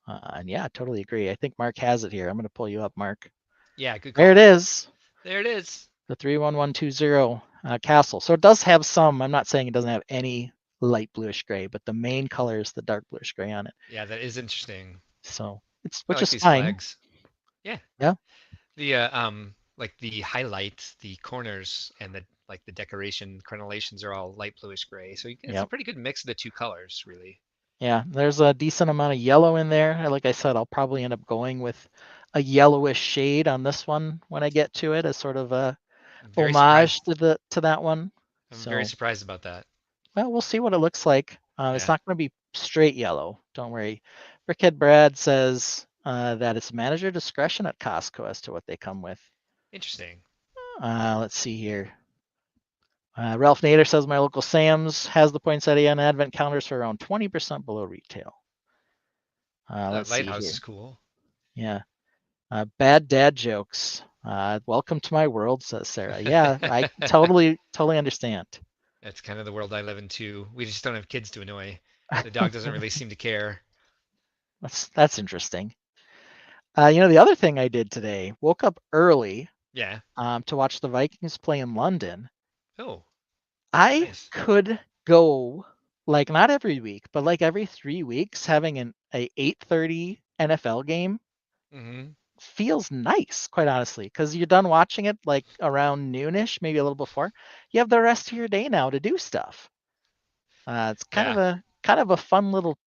And yeah, totally agree. I think Mark has it here. I'm going to pull you up, Mark. Yeah, good call. There it is. There it is. The 31120 castle. So it does have some. I'm not saying it doesn't have any light bluish gray, but the main color is the dark bluish gray on it. Yeah, that is interesting. So which is fine. Flags. Yeah. Yeah. The like the highlight, the corners, and the decoration crenellations are all light bluish gray. So it's a pretty good mix of the two colors, really. Yeah, there's a decent amount of yellow in there. Like I said, I'll probably end up going with a yellowish shade on this one when I get to it as sort of a I'm very homage surprised. to that one. I'm very So, surprised about that. well, we'll see what it looks like. It's Yeah. not going to be straight yellow. Don't worry. Brickhead Brad says that it's manager discretion at Costco as to what they come with. Interesting. Let's see here. Ralph Nader says my local Sam's has the poinsettia and advent counters for around 20% below retail. That Let's see lighthouse here. is cool. Yeah. Bad dad jokes. Welcome to my world, says Sarah. Yeah, I totally understand. That's kind of the world I live in too. We just don't have kids to annoy. The dog doesn't really seem to care. That's interesting. The other thing I did today, woke up early Yeah. to watch the Vikings play in London. Oh, I nice. could go like not every week, but like every 3 weeks having a 8:30 NFL game Mm-hmm. feels nice, quite honestly, because you're done watching it like around noonish, maybe a little before. You have the rest of your day now to do stuff. It's Yeah. kind of a fun little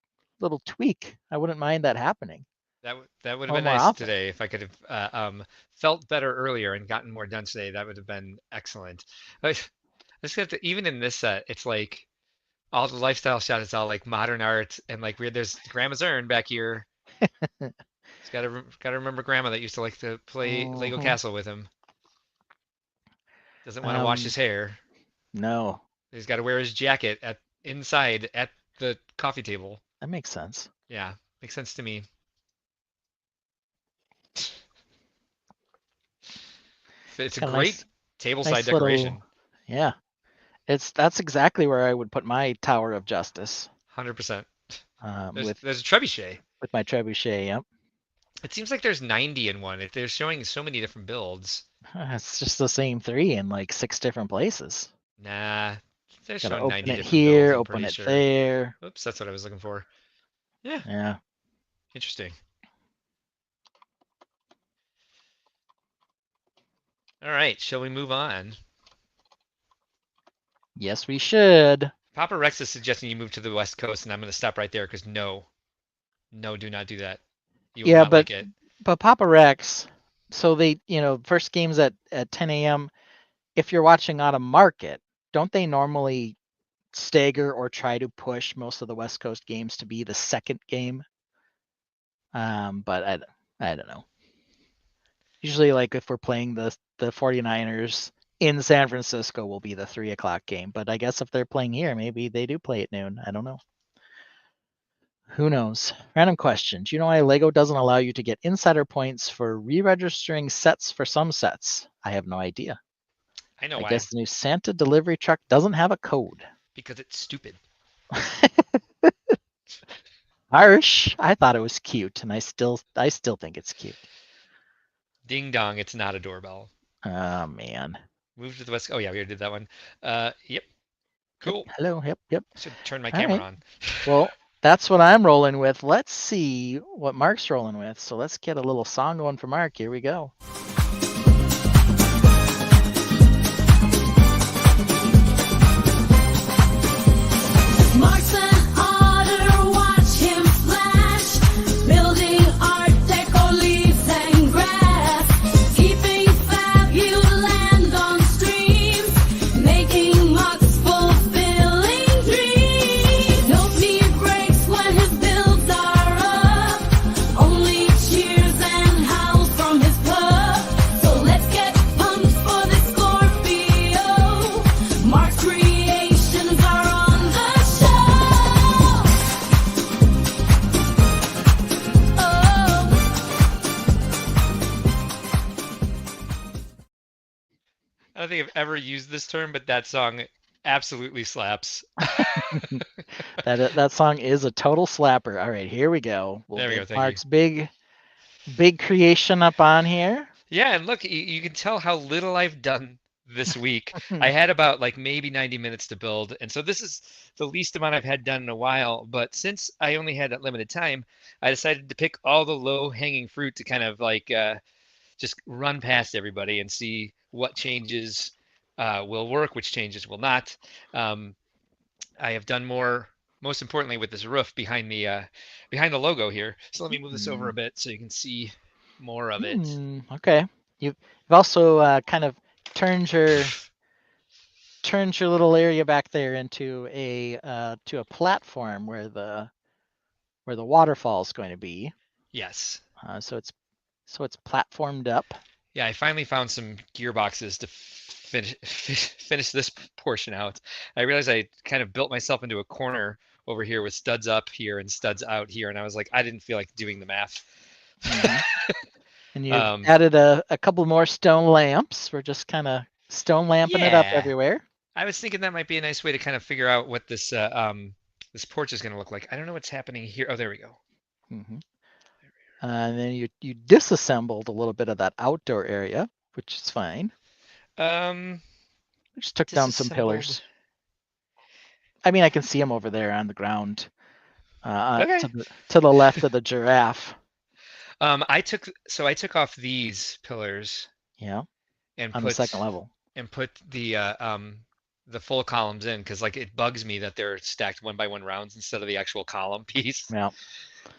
tweak. I wouldn't mind that happening That would a have little been more nice often. today if I could have felt better earlier and gotten more done today. That would have been excellent. I just have to, even in this set, it's like all the lifestyle shot is all like modern art and like weird. There's Grandma's urn back here. It's gotta remember Grandma that used to like to play Lego Mhm. Castle with him. Doesn't want to wash Um, his hair. no, He's got to wear his jacket at inside at the coffee table. that makes sense. Yeah, makes sense to me. It's a Got a great tableside nice little, decoration. yeah. That's exactly where I would put my Tower of Justice. 100%. Um, There's with there's a trebuchet. with my trebuchet. Yep. It seems like there's 90 in one. If they're showing so many different builds. It's just the same 3 in like 6 different places. Nah, they're Got to showing open 90 it different builds, here, I'm open pretty it sure. there. Oops, that's what I was looking for. Yeah, Yeah. interesting. All right, shall we move on? Yes, we should. Papa Rex is suggesting you move to the West Coast, and I'm going to stop right there because no, do not do that. You will Yeah, not like it. but Papa Rex. So they, first games at 10 a.m. If you're watching on a market, don't they normally stagger or try to push most of the West Coast games to be the second game? But I don't know. Usually, like if we're playing the 49ers in San Francisco, will be the 3 o'clock game. But I guess if they're playing here, maybe they do play at noon. I don't know. Who knows? Random question. Do you know why Lego doesn't allow you to get insider points for re-registering sets for some sets? I have no idea. I know I why. guess the new Santa delivery truck doesn't have a code. Because it's stupid. Harsh. I thought it was cute, and I still think it's cute. Ding dong, it's not a doorbell. Oh man. Move to the West. Oh yeah, we already did that one. Yep. Yep. Cool. Hello. Yep. Should turn my All camera right. on. Well, that's what I'm rolling with. Let's see what Mark's rolling with. So let's get a little song going for Mark. Here we go. Mark's an otter, watch him flash, building art deco, leaves and grass, keeping fab, you land on streams, making mugs, fulfilling dreams. No fear breaks when his builds are up, only cheers and howls from his pub. So let's get pumped for this Scorpio. Mark's creations are on the show. I don't think I've ever used this term, but that song absolutely slaps. That song is a total slapper. All right, here we go. We'll There we go. get Thank you. Mark's big creation up on here. Yeah, and look, you can tell how little I've done this week. I had about like maybe 90 minutes to build, and so this is the least amount I've had done in a while. But since I only had that limited time, I decided to pick all the low-hanging fruit to kind of like just run past everybody and see what changes will work, which changes will not. I have done more most importantly with this roof behind the logo here. So let me move this over a bit so you can see more of it. Okay. You've also kind of turned your little area back there into a platform where the waterfall is going to be. Yes. So it's platformed up. Yeah, I finally found some gearboxes to finish this portion out. I realized I kind of built myself into a corner over here with studs up here and studs out here, and I was like, I didn't feel like doing the math. And you added a couple more stone lamps. We're just kind of stone lamping it up Yeah. everywhere. I was thinking that might be a nice way to kind of figure out what this this porch is going to look like. I don't know what's happening here. Oh, there we go. And then you disassembled a little bit of that outdoor area, which is fine. We just took down some pillars. I mean, I can see them over there on the ground, Okay. to the left of the giraffe. I took off these pillars. Yeah. And on the second level. And put the full columns in because like it bugs me that they're stacked 1 by 1 rounds instead of the actual column piece. Yeah.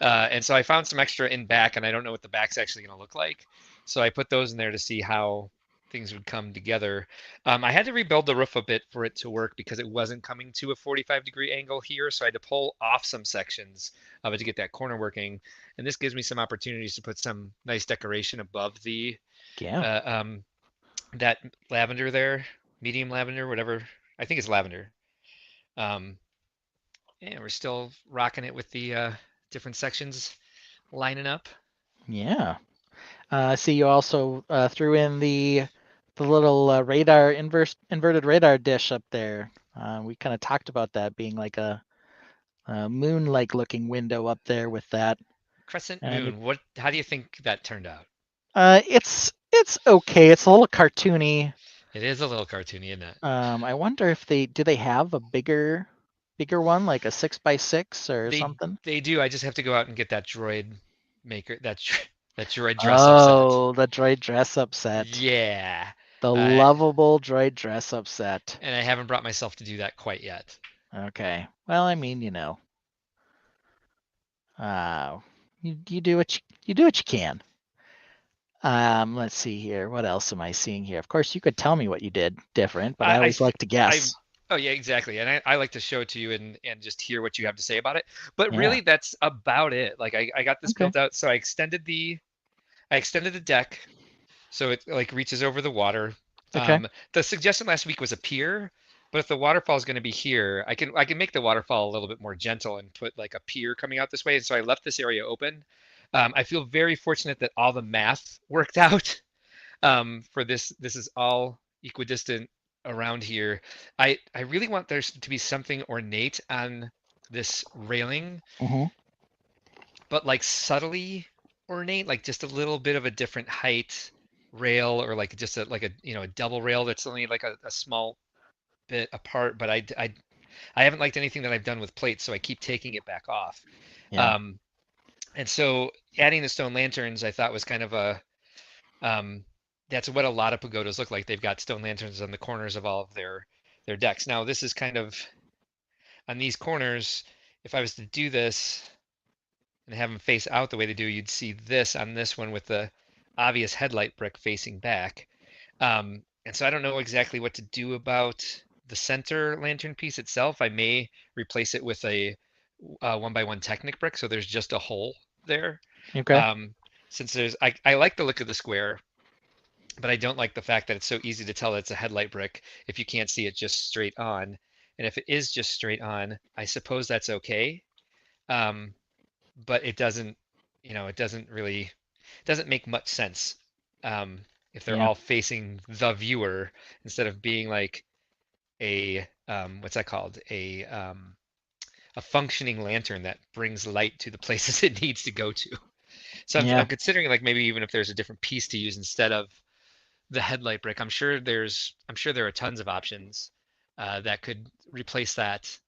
And so I found some extra in back, and I don't know what the back's actually going to look like. So I put those in there to see how things would come together. I had to rebuild the roof a bit for it to work because it wasn't coming to a 45-degree angle here. So I had to pull off some sections of it to get that corner working. And this gives me some opportunities to put some nice decoration above the that lavender there, medium lavender, whatever. I think it's lavender. And we're still rocking it with the different sections lining up. Yeah. I see you also threw in the little radar inverted radar dish up there. We kind of talked about that being like a moon-like looking window up there with that crescent moon. How do you think that turned out? It's okay. It's a little cartoony. It is a little cartoony, isn't it? I wonder if they have a bigger one, like a 6x6 or something. They do. I just have to go out and get that droid maker, that droid dress up set. Oh, the droid dress up set. Yeah. The lovable droid dress up set. And I haven't brought myself to do that quite yet. Okay. Well, I mean, you do what you can. Let's see here. What else am I seeing here? Of course, you could tell me what you did different, but I always like to guess. Oh yeah, exactly. And I like to show it to you and just hear what you have to say about it. But really, that's about it. Like I got this built out, so I extended the deck, so it like reaches over the water. Okay. The suggestion last week was a pier, but if the waterfall is going to be here, I can make the waterfall a little bit more gentle and put like a pier coming out this way. And so I left this area open. I feel very fortunate that all the math worked out for this. This is all equidistant around here. I really want there to be something ornate on this railing, but like subtly ornate, like just a little bit of a different height rail, or like just a double rail that's only like a small bit apart. But I haven't liked anything that I've done with plates, so I keep taking it back off. Yeah. And so adding the stone lanterns, I thought was kind of a, that's what a lot of pagodas look like. They've got stone lanterns on the corners of all of their decks. Now this is kind of, on these corners, if I was to do this and have them face out the way they do, you'd see this on this one with the obvious headlight brick facing back. And so I don't know exactly what to do about the center lantern piece itself. I may replace it with a 1 by 1 Technic brick, so there's just a hole there. Okay. Since I like the look of the square, but I don't like the fact that it's so easy to tell that it's a headlight brick if you can't see it just straight on. And if it is just straight on, I suppose that's okay. But it doesn't, it doesn't make much sense if they're all facing the viewer instead of being like a what's that called, a functioning lantern that brings light to the places it needs to go to. So I'm considering like maybe even if there's a different piece to use instead of the headlight brick. I'm sure there are tons of options that could replace that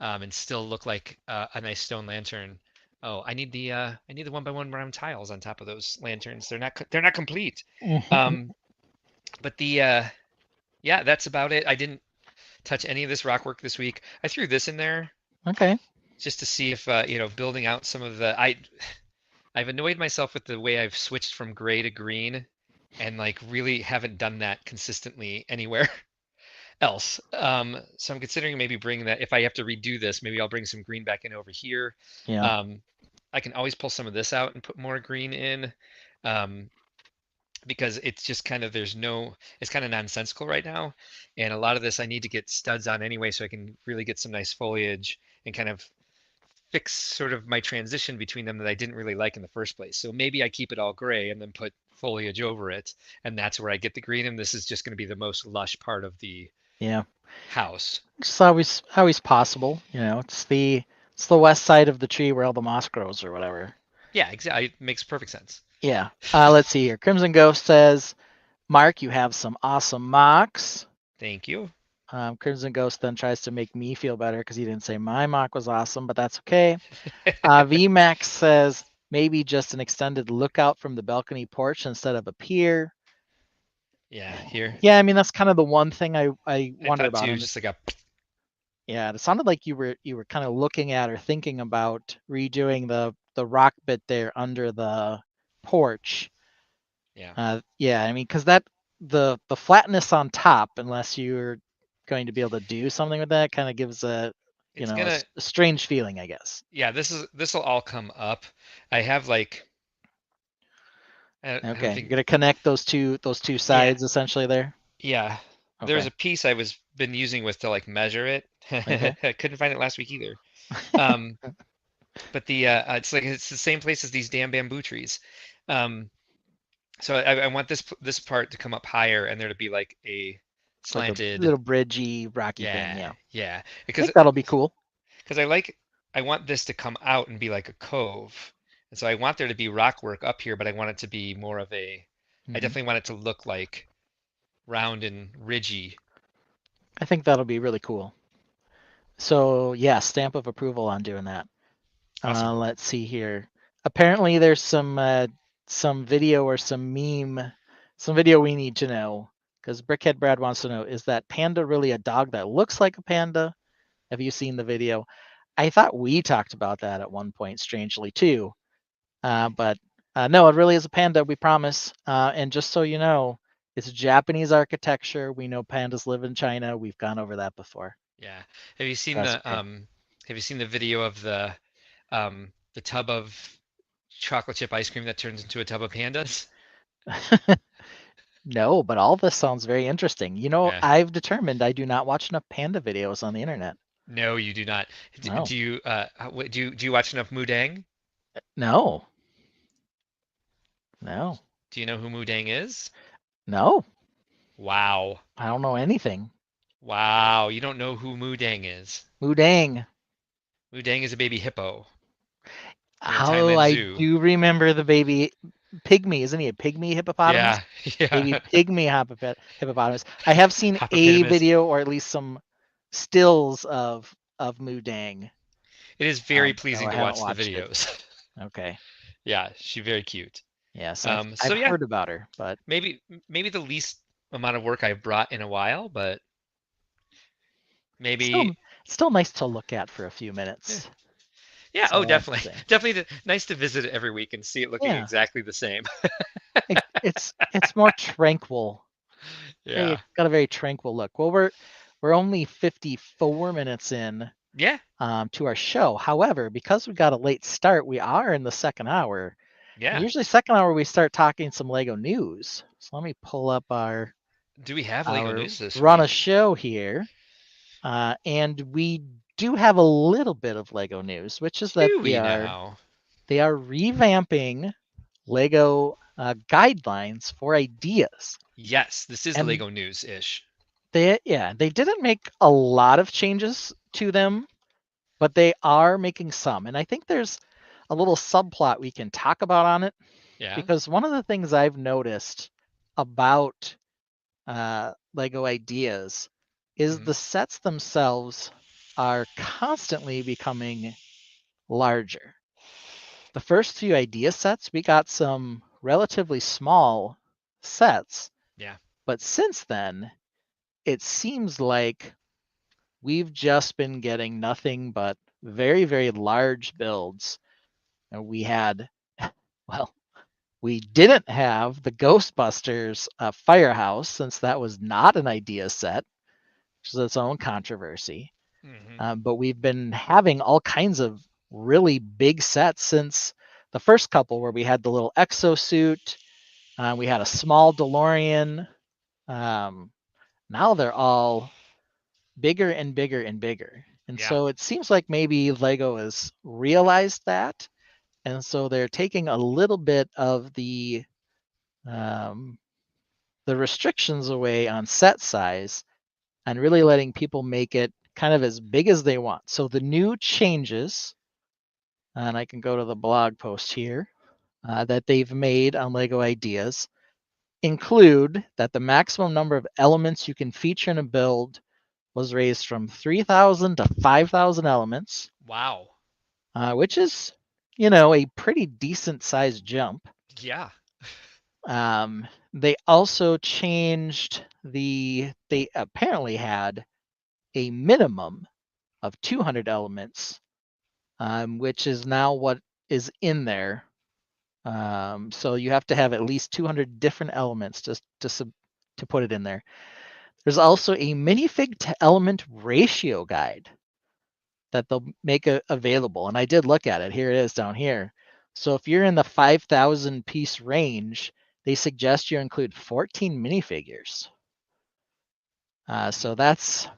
and still look like a nice stone lantern. Oh, I need the 1 by 1 round tiles on top of those lanterns. They're not complete. But that's about it. I didn't touch any of this rock work this week. I threw this in there. Okay. just to see if building out some of the I've annoyed myself with the way I've switched from gray to green, and like really haven't done that consistently anywhere else. So I'm considering maybe bringing that, if I have to redo this, maybe I'll bring some green back in over here. Yeah. I can always pull some of this out and put more green in. Um, because it's just kind of it's kind of nonsensical right now, and a lot of this I need to get studs on anyway, so I can really get some nice foliage and kind of fix sort of my transition between them that I didn't really like in the first place. So maybe I keep it all gray and then put foliage over it, and that's where I get the green, and this is just going to be the most lush part of the Yeah. house. It's always possible. It's the west side of the tree where all the moss grows or whatever. Yeah, exactly. It makes perfect sense. Yeah. Let's see here. Crimson Ghost says, Mark, you have some awesome MOCs. Thank you. Crimson Ghost then tries to make me feel better because he didn't say my mock was awesome, but that's okay. VMAX says, maybe just an extended lookout from the balcony porch instead of a pier. Yeah, here. Yeah, I mean, that's kind of the one thing I I wonder thought about. too, just like a Yeah, it sounded like you were kind of looking at or thinking about redoing the rock bit there under the porch. yeah. Yeah, I mean, because the flatness on top, unless you're going to be able to do something with that, kind of gives a It's a gonna strange feeling, I guess. Yeah, this will all come up. I have like I don't Okay, you're think gonna connect those two sides essentially there. yeah. There's Okay. a piece I was been using with to like measure it. Okay. I couldn't find it last week either. Um, but it's the same place as these damn bamboo trees. Um, so I want this part to come up higher and there to be like a It's like a slanted, little bridgey, rocky thing. yeah, Yeah, yeah. I Because think that'll be cool. I want this to come out and be like a cove. And so I want there to be rock work up here, but I want it to be more of I Mhm. definitely want it to look like round and ridgy. I think that'll be really cool. So yeah, stamp of approval on doing that. Awesome. Let's see here. Apparently, there's some video or some video we need to know, because Brickhead Brad wants to know: is that panda really a dog that looks like a panda? Have you seen the video? I thought we talked about that at one point, strangely too. But no, it really is a panda. We promise. And just so you know, it's Japanese architecture. We know pandas live in China. We've gone over that before. Yeah. Have you seen That's the okay. have you seen the video of the tub of chocolate chip ice cream that turns into a tub of pandas? No, but all this sounds very interesting. Yeah. I've determined I do not watch enough panda videos on the internet. No, you do not. No. Do you do you watch enough Mudang? No. No. Do you know who Mudang is? No. Wow. I don't know anything. Wow, you don't know who Mudang is. Mudang. Mudang is a baby hippo from the Oh, Thailand I Zoo. do remember the baby pygmy. Isn't he a pygmy hippopotamus? Yeah, Baby yeah. pygmy hippopotamus. I have seen a Hippopotamus. video or at least some stills of Mudang. It is very No, pleasing I to haven't watch the watched it. videos. Okay. Yeah, she's very cute. Yes, I've So yeah, heard about her, but maybe the least amount of work I've brought in a while, but still maybe still nice to look at for a few minutes. yeah. That's Oh, all I have to definitely, say. definitely nice to visit it every week and see it looking Yeah. exactly the same. It's more tranquil. Yeah, It's got a very tranquil look. Well, we're only 54 minutes in yeah, to our show. However, because we got a late start, we are in the second hour. yeah. Usually second hour we start talking some Lego news. So let me pull up our Do we have Lego news this run a week? show here. And we do have a little bit of Lego news, which is that Do we now? they are revamping Lego guidelines for ideas. Yes, this is And Lego news-ish. they didn't make a lot of changes to them, but they are making some. And I think there's a little subplot we can talk about on it, Yeah. because one of the things I've noticed about Lego ideas is Mhm. the sets themselves are constantly becoming larger. The first few idea sets, we got some relatively small sets. Yeah. But since then, it seems like we've just been getting nothing but very, very large builds. And we had, well, we didn't have the Ghostbusters firehouse, since that was not an idea set, which is its own controversy. But we've been having all kinds of really big sets since the first couple, where we had the little exosuit, we had a small DeLorean. Now they're all bigger and bigger and bigger. And Yeah. so it seems like maybe Lego has realized that. And so they're taking a little bit of the restrictions away on set size and really letting people make it kind of as big as they want. So the new changes, and I can go to the blog post here, that they've made on Lego Ideas include that the maximum number of elements you can feature in a build was raised from 3,000 to 5,000 elements. Wow. Which is, a pretty decent sized jump. Yeah. They also changed they apparently had a minimum of 200 elements, which is now what is in there. So you have to have at least 200 different elements to put it in there. There's also a minifig to element ratio guide that they'll make available. And I did look at it. Here it is down here. So if you're in the 5,000 piece range, they suggest you include 14 minifigures. So that's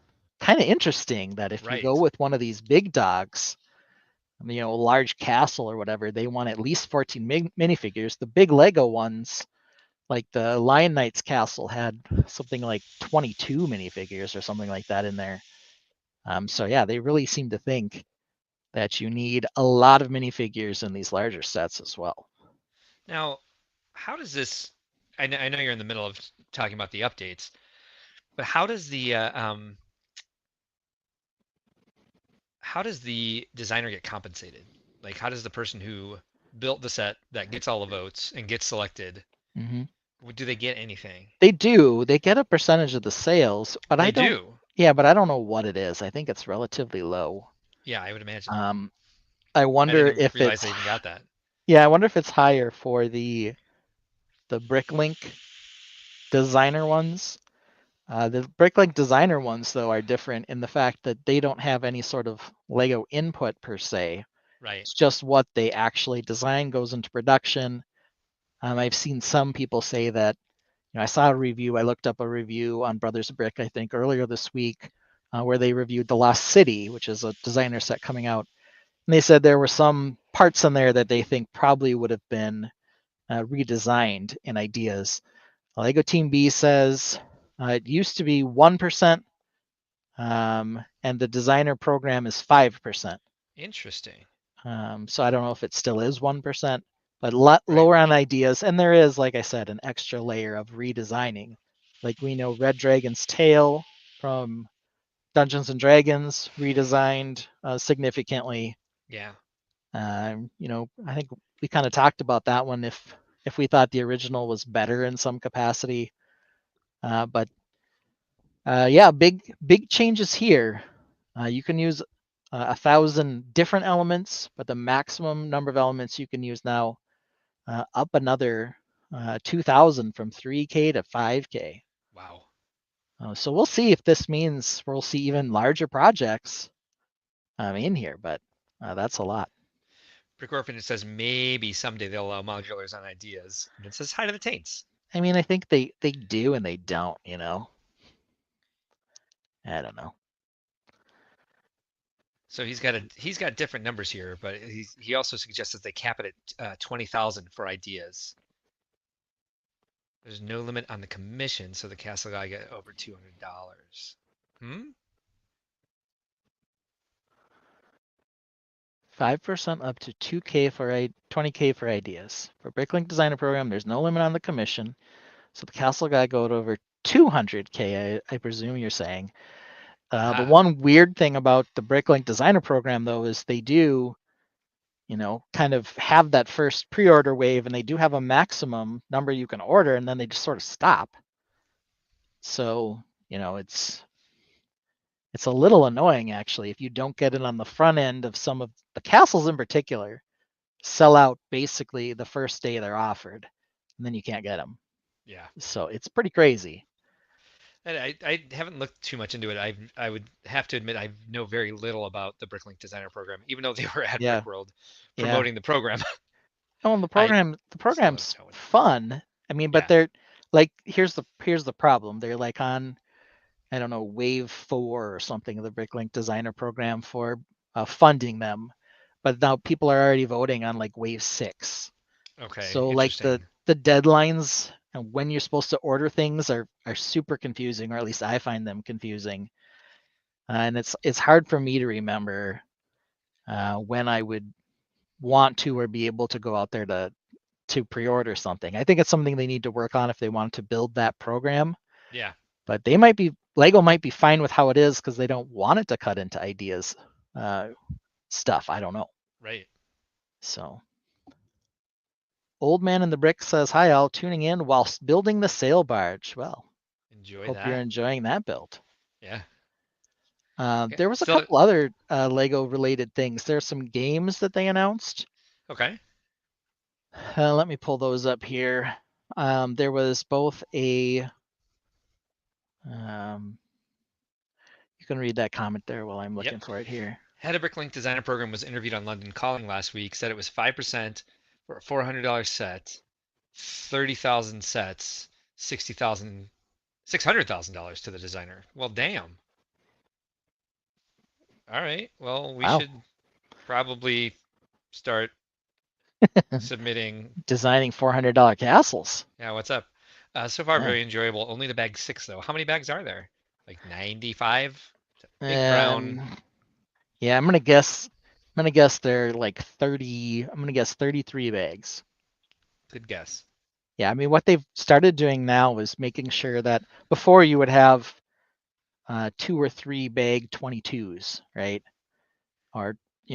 kind of interesting, that if you go with one of these big dogs, a large castle or whatever, they want at least 14 minifigures. The big Lego ones, like the Lion Knight's castle, had something like 22 minifigures or something like that in there. So yeah, they really seem to think that you need a lot of minifigures in these larger sets as well. Now, how does this? I know you're in the middle of talking about the updates, but how does the designer get compensated? Like, how does the person who built the set that gets all the votes and gets selected, do they get anything? They do. They get a percentage of the sales, but They do. Yeah, but I don't know what it is. I think it's relatively low. Yeah, I would imagine. I wonder didn't if realize they even got that. Yeah, I wonder if it's higher for the Bricklink designer ones. The Bricklink designer ones, though, are different in the fact that they don't have any sort of Lego input per se. Right. It's just what they actually design goes into production. I've seen some people say that, I saw a review, I looked up a review on Brothers Brick, I think earlier this week, where they reviewed The Lost City, which is a designer set coming out. And they said there were some parts in there that they think probably would have been redesigned in ideas. Lego Team B says it used to be 1%, and the designer program is 5%. Interesting. So I don't know if it still is 1%, but lower on ideas. And there is, like I said, an extra layer of redesigning. Like we know Red Dragon's tail from Dungeons and Dragons redesigned significantly. Yeah. I think we kind of talked about that one if we thought the original was better in some capacity. But yeah, big changes here. You can use 1,000 different elements, but the maximum number of elements you can use now up another 2,000 from 3K to 5K. Wow. So we'll see if this means we'll see even larger projects in here, but that's a lot. Brick Orphan, it says maybe someday they'll allow modulars on ideas. And it says hi to the Taints. I mean, I think they do and they don't, I don't know. So he's got different numbers here, but he also suggests that they cap it at 20,000 for ideas. There's no limit on the commission, so the castle guy got over $200. 5% up to 2K for 20K for ideas. For Bricklink Designer Program, there's no limit on the commission, so the castle guy got over 200K. I presume you're saying. The one weird thing about the Bricklink Designer Program, though, is they do, kind of have that first pre-order wave, and they do have a maximum number you can order, and then they just sort of stop. So, it's it's a little annoying actually if you don't get it on the front end of some of the castles in particular. Sell out basically the first day they're offered, and then you can't get them. Yeah. So it's pretty crazy. And I haven't looked too much into it. I would have to admit I know very little about the Bricklink Designer Program, even though they were at Yeah. Brickworld Yeah. promoting the program. Oh, and the I program's don't know. fun. I mean, but Yeah. they're like, here's the problem. They're like on, I don't know, wave 4 or something of the Bricklink Designer Program for funding them, but now people are already voting on like wave 6. Okay. So like Interesting. the deadlines and when you're supposed to order things are super confusing, or at least I find them confusing. And it's hard for me to remember when I would want to or be able to go out there to pre-order something. I think it's something they need to work on if they want to build that program. Yeah. But Lego might be fine with how it is because they don't want it to cut into ideas stuff. I don't know. Right. So Old Man in the Brick says, hi all, tuning in whilst building the sail barge. Well, Enjoy hope that. you're enjoying that build. Yeah. There was a Still- couple other Lego related things. There's some games that they announced. Okay. Let me pull those up here. There was both a you can read that comment there while I'm looking for it here. Head of Bricklink Designer Program was interviewed on London Calling last week. Said it was 5% for a $400 set, 30,000 sets, $600,000 to the designer. Well, damn. All right. Well, we Wow. should probably start submitting. Designing $400 castles. Yeah, what's up? So far, Yeah. very enjoyable. Only the bag 6 though. How many bags are there? Like 95? Big brown. Yeah, I'm gonna guess they're like 30. I'm gonna guess 33 bags. Good guess. Yeah, I mean what they've started doing now is making sure that before you would have 2 or 3 bag 22s, right? Or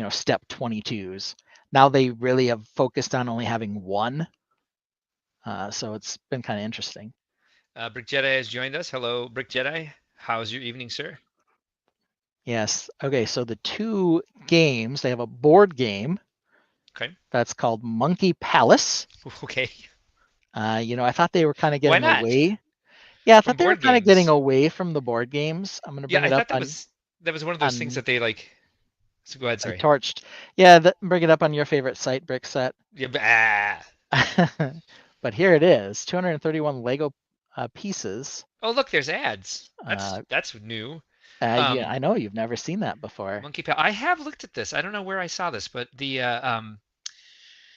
step 22s. Now they really have focused on only having one. So it's been kind of interesting. Brick Jedi has joined us. Hello, Brick Jedi. How's your evening, sir? Yes. Okay, so the 2 games, they have a board game. Okay. That's called Monkey Palace. Okay. I thought they were kind of Why getting not? away. Yeah, I From thought they were board kind of getting games. away from the board games. I'm gonna Yeah, bring I it up thought on that was one of those things on- that they like. So go ahead, I sorry. torched. Yeah, bring it up on your favorite site, Brickset. Yeah. But here it is, 231 Lego pieces. Oh, look, there's ads. Uh, That's new. Yeah, I know you've never seen that before. Monkey Pal. I have looked at this. I don't know where I saw this, but the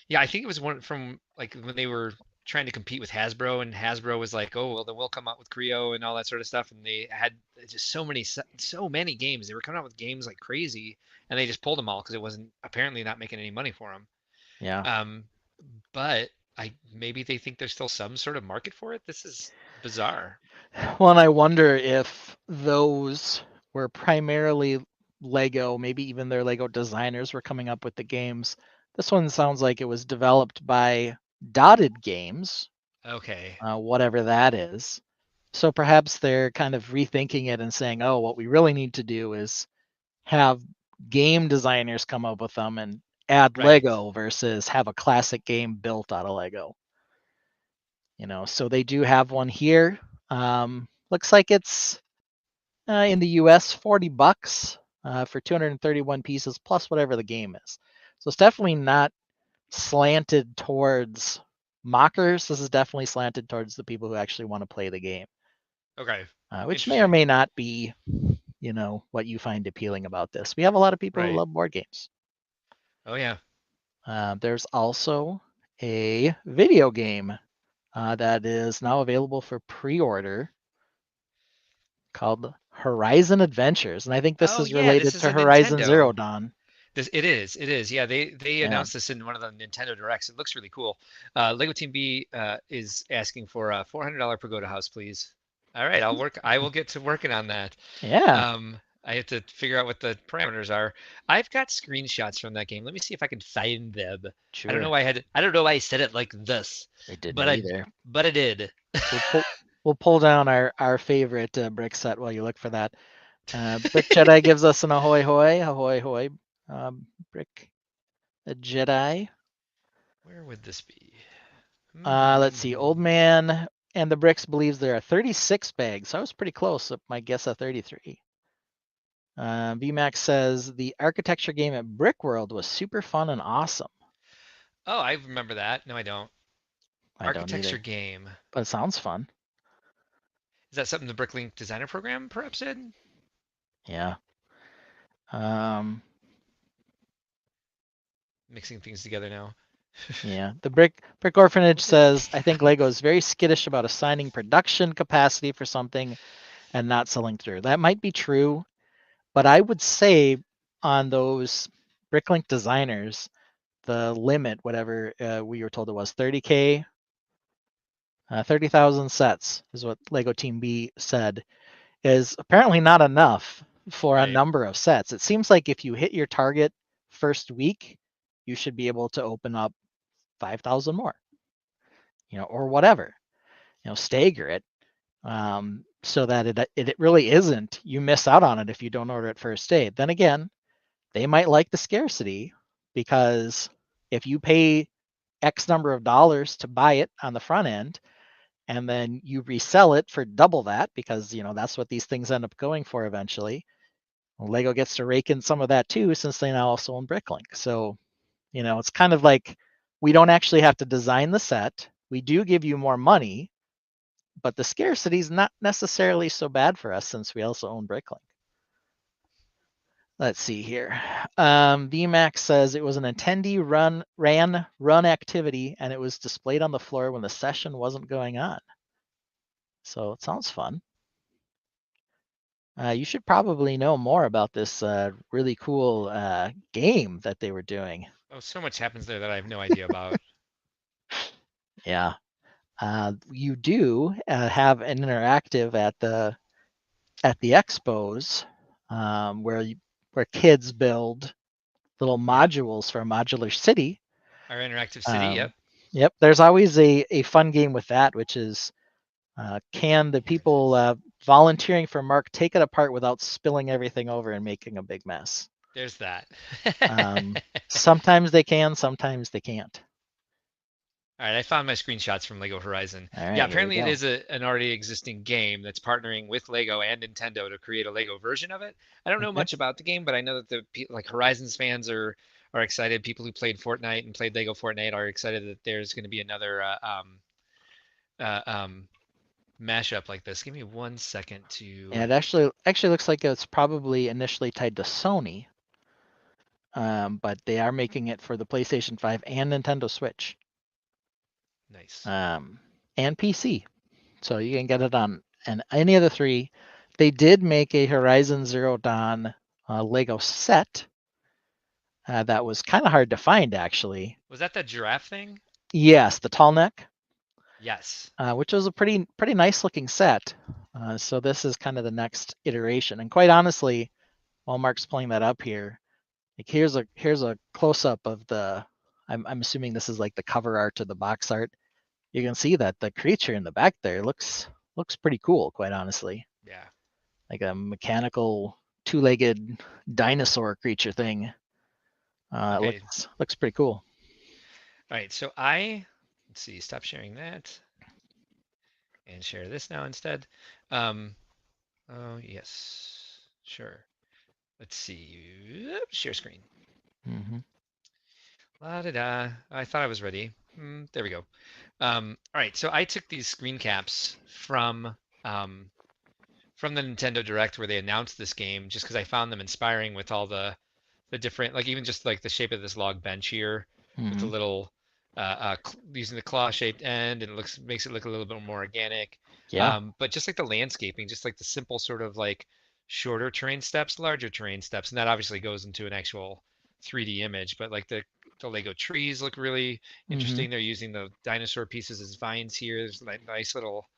yeah, I think it was one from like when they were trying to compete with Hasbro, and Hasbro was like, oh well, then we'll come out with Creo and all that sort of stuff, and they had just so many games. They were coming out with games like crazy, and they just pulled them all because it wasn't apparently not making any money for them. Yeah. But maybe they think there's still some sort of market for it. This is bizarre. Well, and I wonder if those were primarily Lego, maybe even their Lego designers were coming up with the games. This one sounds like it was developed by Dotted Games, Okay. whatever that is. So perhaps they're kind of rethinking it and saying, oh, what we really need to do is have game designers come up with them and add Right. Lego versus have a classic game built out of Lego. So they do have one here. Looks like it's in the US $40 for 231 pieces plus whatever the game is. So it's definitely not slanted towards mockers. This is definitely slanted towards the people who actually want to play the game. Okay. Which may or may not be, what you find appealing about this. We have a lot of people who love board games. Oh yeah. There's also a video game that is now available for pre-order called Horizon Adventures, and I think this is related to Horizon Zero Dawn. It is. Yeah, they announced this in one of the Nintendo Directs. It looks really cool. Lego Team B is asking for a $400 Pagoda house, please. All right, I will get to working on that. Yeah. I have to figure out what the parameters are. I've got screenshots from that game. Let me see if I can find them. Sure. I don't know why I said it like this. I didn't but either. But I did. We'll pull down our favorite brick set while you look for that. Brick Jedi gives us an ahoy hoy, Brick the Jedi. Where would this be? Let's see, Old Man and the Bricks believes there are 36 bags. So I was pretty close. My guess at 33. VMAX says the architecture game at Brickworld was super fun and awesome. Oh, I remember that. No, I don't. I don't Architecture either, game. but it sounds fun. Is that something the Bricklink designer program perhaps did? Yeah. Mixing things together now. Yeah. The Brick Orphanage says, I think Lego is very skittish about assigning production capacity for something and not selling through. That might be true, but I would say on those Bricklink designers, the limit, whatever we were told it was, 30K, 30,000 sets is what Lego Team B said, is apparently not enough for a Right. number of sets. It seems like if you hit your target first week, you should be able to open up 5,000 more, or whatever, stagger it, so that it really isn't, you miss out on it if you don't order it first day. Then again, they might like the scarcity, because if you pay X number of dollars to buy it on the front end, and then you resell it for double that, because that's what these things end up going for eventually. Well, Lego gets to rake in some of that too, since they now also own Bricklink. So, it's kind of like, we don't actually have to design the set. We do give you more money, but the scarcity is not necessarily so bad for us, since we also own Bricklink. Let's see here. VMAX says it was an attendee run activity, and it was displayed on the floor when the session wasn't going on. So it sounds fun. You should probably know more about this really cool game that they were doing. Oh, so much happens there that I have no idea about. Yeah. You do have an interactive at the expos, where kids build little modules for a modular city. Our interactive city, yep. Yep. There's always a fun game with that, which is, can the people volunteering for Mark take it apart without spilling everything over and making a big mess? There's that. Sometimes they can, sometimes they can't. All right, I found my screenshots from Lego Horizon. All right, Yeah, here we apparently it go. is an already existing game that's partnering with Lego and Nintendo to create a Lego version of it. I don't know Okay. much about the game, but I know that like Horizons fans are excited. People who played Fortnite and played Lego Fortnite are excited that there's going to be another mashup like this. Give me 1 second to. Yeah, it actually looks like it's probably initially tied to Sony, but they are making it for the PlayStation 5 and Nintendo Switch. Nice. And PC. So you can get it on any of the three. They did make a Horizon Zero Dawn Lego set that was kind of hard to find, actually. Was that the giraffe thing? Yes, the tall neck. Yes. Which was a pretty nice looking set. So this is kind of the next iteration. And quite honestly, while Mark's pulling that up here, like here's a close up of the. I'm assuming this is like the cover art to the box art. You can see that the creature in the back there looks pretty cool, quite honestly. Yeah. Like a mechanical two-legged dinosaur creature thing. Okay. Looks pretty cool. All right, so let's see, stop sharing that and share this now instead. Oh yes, sure. Let's see, share screen. Mm-hmm. La da da. I thought I was ready. There we go. All right, so I took these screen caps from the Nintendo Direct where they announced this game, just because I found them inspiring with all the different, like even just like the shape of this log bench here with the little using the claw-shaped end, and it makes it look a little bit more organic. Yeah. But just like the landscaping, just like the simple sort of like shorter terrain steps, larger terrain steps, and that obviously goes into an actual 3D image. But like the Lego trees look really interesting. They're using the dinosaur pieces as vines here. There's like nice little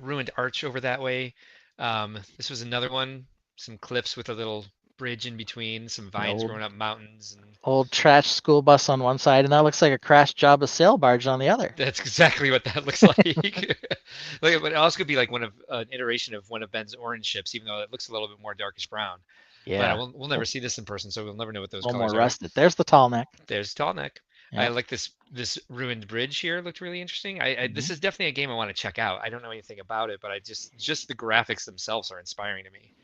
ruined arch over that way. This was another one, some cliffs with a little bridge in between, some vines old- growing up mountains, and Old trash school bus on one side, and that looks like a crashed Java sail barge on the other. that's exactly what that looks like. Like, but it also could be like an iteration of one of Ben's orange ships, even though it looks a little bit more darkish brown. But Yeah, we'll never see this in person, so we'll never know what a those little more colors are. rusted. There's the tall neck. There's tall neck. I Yeah. like this ruined bridge here. Looked really interesting. This Mhm. is definitely a game I want to check out. I don't know anything about it, but I just the graphics themselves are inspiring to me.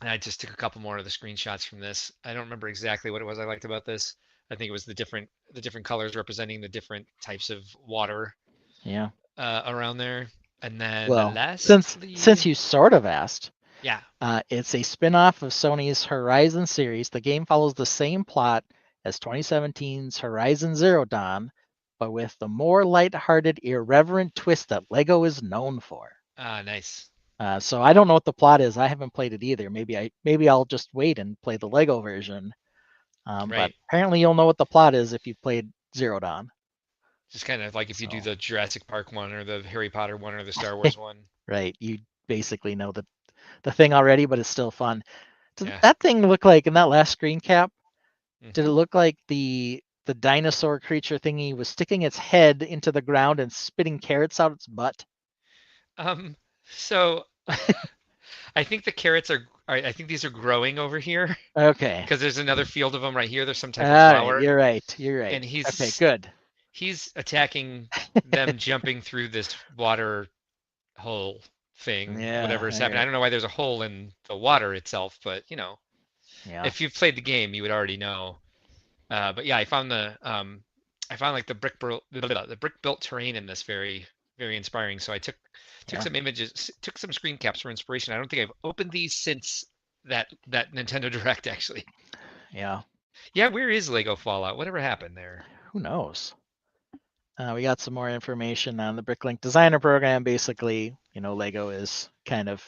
And I just took a couple more of the screenshots from this. I don't remember exactly what it was I liked about this. I think it was the different colors representing the different types of water Yeah. around there. And then Well, lastly, since you sort of asked, yeah. it's a spin-off of Sony's Horizon series. The game follows the same plot as 2017's Horizon Zero Dawn, but with the more light-hearted, irreverent twist that LEGO is known for. Nice. So I don't know what the plot is. I haven't played it either. Maybe I'll just wait and play the LEGO version. But Right. apparently you'll know what the plot is if you've played Zero Dawn. Just kind of like if you do So- the Jurassic Park one or the Harry Potter one or the Star Wars one. Right. You basically know the thing already, but it's still fun. Does Yeah. that thing look like in that last screen cap? Did it Mhm. look like the dinosaur creature thingy was sticking its head into the ground and spitting carrots out its butt? So I think the carrots I think these are growing over here Okay. because there's another field of them right here. There's some type of All flower. right. You're right. You're right. And Okay. Good. he's attacking them jumping through this water hole thing, Yeah, whatever is all happening. I right. don't know why there's a hole in the water itself, but Yeah. if you've played the game, you would already know. But yeah, I found like the brick built terrain in this very, very inspiring. So I took Yeah. some images, took some screen caps for inspiration. I don't think I've opened these since that Nintendo Direct actually. Yeah. Yeah, where is Lego Fallout? Whatever happened there? Who knows? We got some more information on the Bricklink Designer Program. Basically, Lego is kind of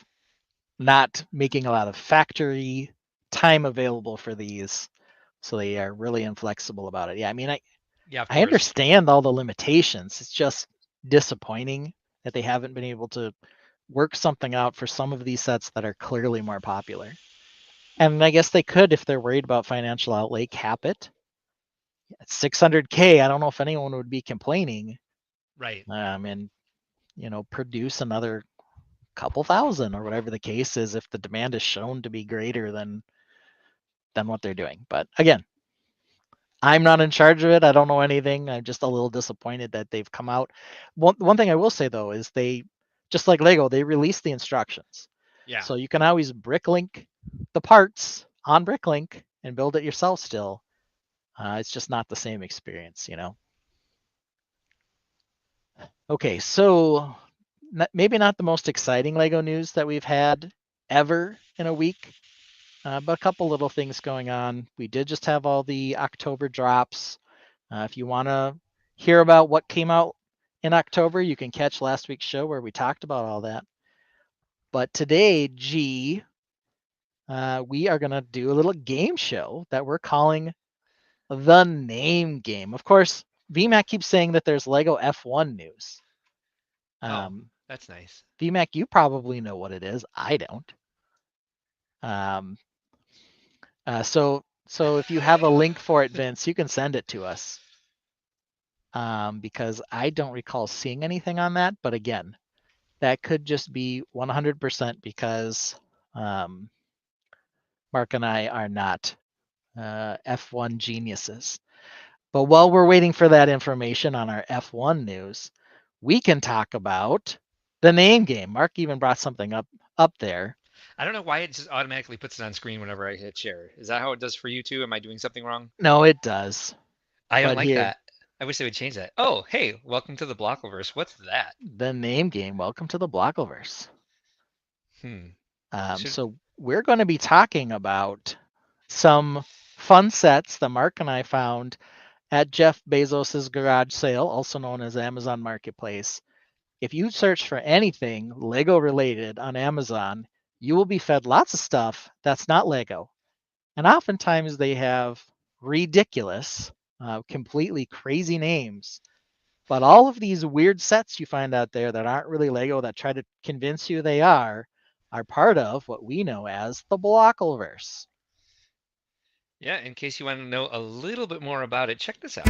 not making a lot of factory time available for these, so they are really inflexible about it. Yeah, I mean, Yeah, of I course. understand all the limitations. It's just disappointing that they haven't been able to work something out for some of these sets that are clearly more popular. And I guess they could, if they're worried about financial outlay, cap it at 600K. I don't know if anyone would be complaining. Right. And produce another couple thousand or whatever the case is if the demand is shown to be greater than what they're doing. But again, I'm not in charge of it. I don't know anything. I'm just a little disappointed that they've come out. One thing I will say though is they, just like Lego, they release the instructions. Yeah. So you can always bricklink the parts on Bricklink and build it yourself still. It's just not the same experience, Okay, so maybe not the most exciting Lego news that we've had ever in a week, but a couple little things going on. We did just have all the October drops. If you want to hear about what came out in October, you can catch last week's show where we talked about all that. But today, we are going to do a little game show that we're calling the Name Game. Of course, VMAC keeps saying that there's Lego F1 news. That's nice. VMAC, you probably know what it is. I don't. So if you have a link for it, Vince, you can send it to us. Because I don't recall seeing anything on that. But again, that could just be 100% because Mark and I are not F1 geniuses. But while we're waiting for that information on our F1 news, we can talk about the Name Game. Mark even brought something up there. I don't know why it just automatically puts it on screen whenever I hit share. Is that how it does for you too? Am I doing something wrong? No, it does. I don't But like here- that. I wish they would change that. Oh, hey, welcome to the Blockleverse. What's that? The Name Game. Welcome to the Blockleverse. Should- So we're going to be talking about some fun sets that Mark and I found at Jeff Bezos's garage sale, also known as Amazon Marketplace. If you search for anything Lego related on Amazon, you will be fed lots of stuff that's not Lego. And oftentimes they have ridiculous, completely crazy names. But all of these weird sets you find out there that aren't really Lego, that try to convince you they are are part of what we know as the Blockleverse. Yeah, in case you want to know a little bit more about it, check this out.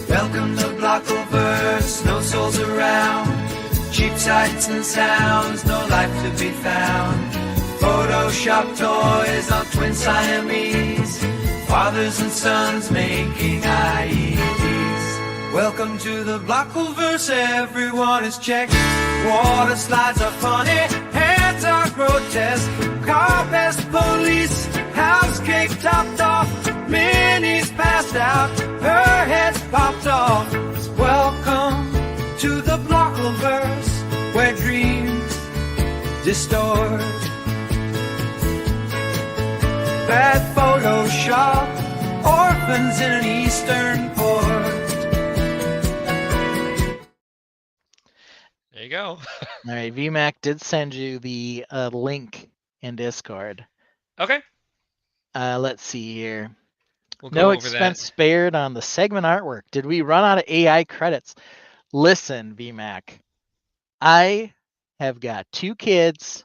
Welcome to Blockleverse, no souls around. Cheap sights and sounds, no life to be found. Photoshop toys on twin Siamese. Fathers and sons making IEDs. Welcome to the Blockleverse, everyone is checked. Water slides are funny, hands are grotesque. Car pest police, house cake topped off. Minnie's passed out, her head's popped off. Welcome to the Blockleverse, where dreams distort. Bad Photoshop, orphans in an eastern port. There you go. All right, VMAC did send you the link in Discord. Okay. Let's see here. We'll go No over expense that. spared on the segment artwork. Did we run out of AI credits? Listen, VMAC, I have got 2 kids,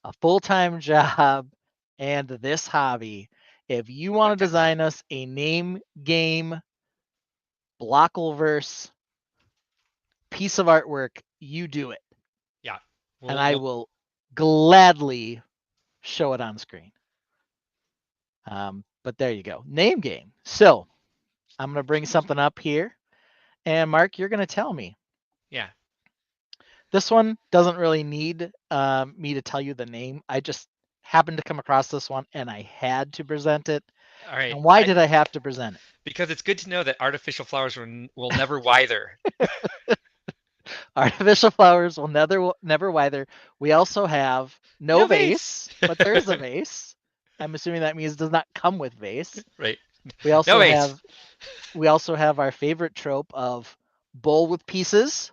a full-time job, and this hobby. If you want to design us a name game Blockleverse piece of artwork, you do it. Yeah. And I will gladly show it on screen. But there you go. Name game. So I'm going to bring something up here. And Mark, you're going to tell me. Yeah. This one doesn't really need me to tell you the name. I just happened to come across this one and I had to present it. All right. And why did I have to present it? Because it's good to know that artificial flowers will never wither. Artificial flowers will never wither. We also have no vase, but there's a vase. I'm assuming that means it does not come with vase. Right. We also No vase. have our favorite trope of bowl with pieces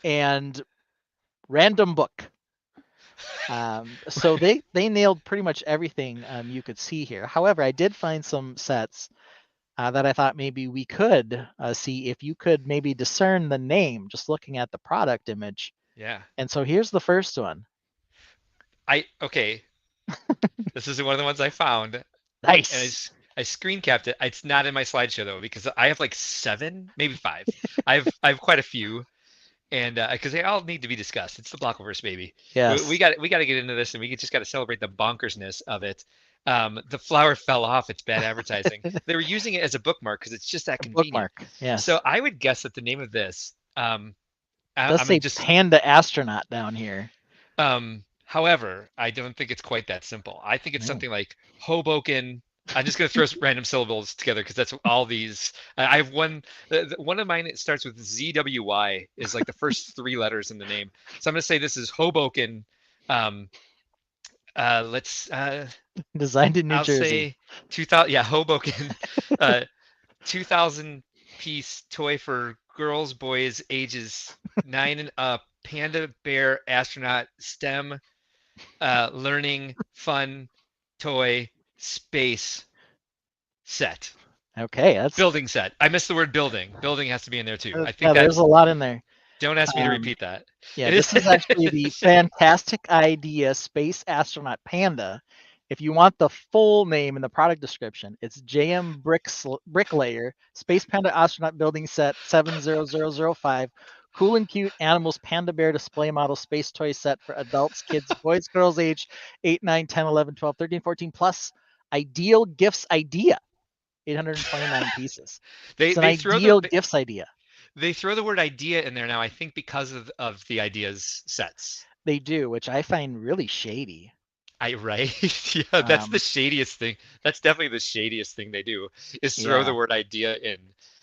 and random book. So they nailed pretty much everything you could see here. However, I did find some sets that I thought maybe we could see if you could maybe discern the name just looking at the product image. Yeah. And so here's the first one. Okay. This is one of the ones I found. Nice. And I screen capped it. It's not in my slideshow though, because I have like 7, maybe 5. I have quite a few. And because they all need to be discussed. It's the Blockleverse, baby. Yes. We got to get into this, and we just got to celebrate the bonkersness of it. The flower fell off. It's bad advertising. They were using it as a bookmark because it's just that convenient. Bookmark. Yes. So I would guess that the name of this, Let's say Panda Astronaut down here. However, I don't think it's quite that simple. I think it's something like Hoboken. I'm just going to throw some random syllables together because that's all these. I have one. One of mine, it starts with ZWY, is like the first 3 letters in the name. So I'm going to say this is Hoboken. Let's designed in New I'll Jersey. say 2000. Yeah, Hoboken. 2,000 piece toy for girls, boys, ages 9 and up. Panda, bear, astronaut, STEM, learning, fun, toy, space set. Okay, that's Building set. I missed the word building. Building has to be in there too. I think yeah, there's a lot in there. Don't ask me to repeat that. Yeah, this is actually the Fantastic Idea Space Astronaut Panda. If you want the full name in the product description, it's JM Bricklayer Space Panda Astronaut Building Set 70005. Cool and cute animals panda bear display model space toy set for adults, kids, boys, girls age 8, 9, 10, 11, 12, 13, 14 plus. Ideal gifts idea. 829 pieces. It's an ideal gifts idea. They throw the word idea in there now, I think because of the ideas sets. They do, which I find really shady. Right? Yeah, that's the shadiest thing. That's definitely the shadiest thing they do is throw the word idea in.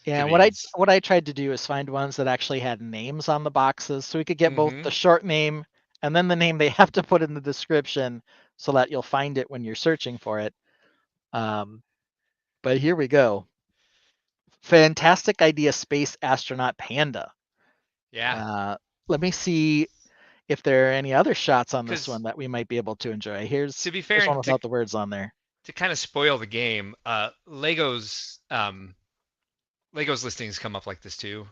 Yeah, what I tried to do is find ones that actually had names on the boxes so we could get both the short name and then the name they have to put in the description so that you'll find it when you're searching for it. But here we go. Fantastic Idea Space Astronaut Panda. Yeah. Let me see if there are any other shots on this one that we might be able to enjoy. Here's to be fair, one without the words on there. To kind of spoil the game, Lego's listings come up like this too.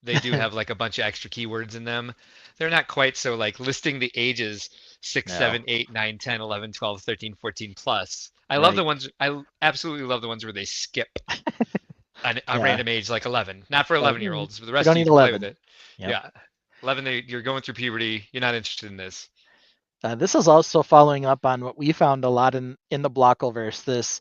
They do have like a bunch of extra keywords in them. They're not quite so like listing the ages 6, No. 7, 8, 9, 10, 11, 12, 13, 14 plus. I love Right. the ones, I absolutely love the ones where they skip a Yeah. random age like 11. Not for Like, 11-year-olds, but the we rest don't of you need can play with 11. it. Yep. Yeah. 11, you're going through puberty. You're not interested in this. This is also following up on what we found a lot in the Blockoverse, this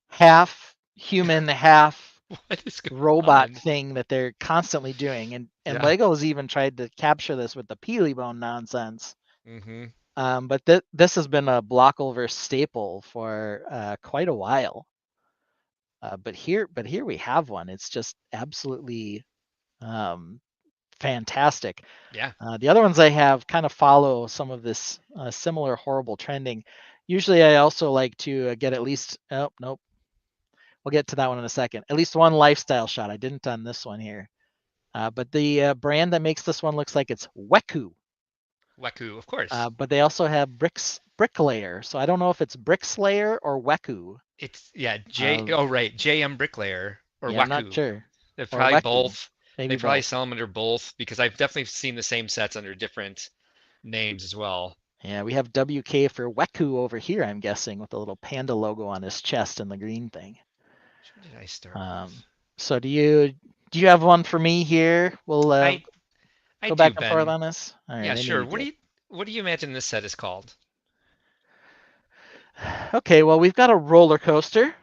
half human, half What is going robot on? thing that they're constantly doing. And Yeah. Lego's even tried to capture this with the Peely Bone nonsense. Mm-hmm. But this has been a Blockoverse staple for quite a while. But here we have one. It's just absolutely fantastic. Yeah. The other ones I have kind of follow some of this similar horrible trending. Usually I also like to get at least, oh, nope. We'll get to that one in a second. At least one lifestyle shot. I didn't on this one here. But the brand that makes this one looks like it's Weku. Weku, of course. But they also have Bricklayer. So I don't know if it's Brickslayer or Weku. It's, yeah, right, JM Bricklayer or Yeah, I'm not Waku. sure. They're Or probably Weku. both. Maybe They probably both. sell them under both because I've definitely seen the same sets under different names as well. Yeah, we have WK for Weku over here, I'm guessing, with a little panda logo on his chest and the green thing. Which one did I start with? So do you have one for me here? We'll I go do, back and forth Ben. on this. All right, Yeah, I knew sure. you did. What do you imagine this set is called? Okay, well we've got a roller coaster,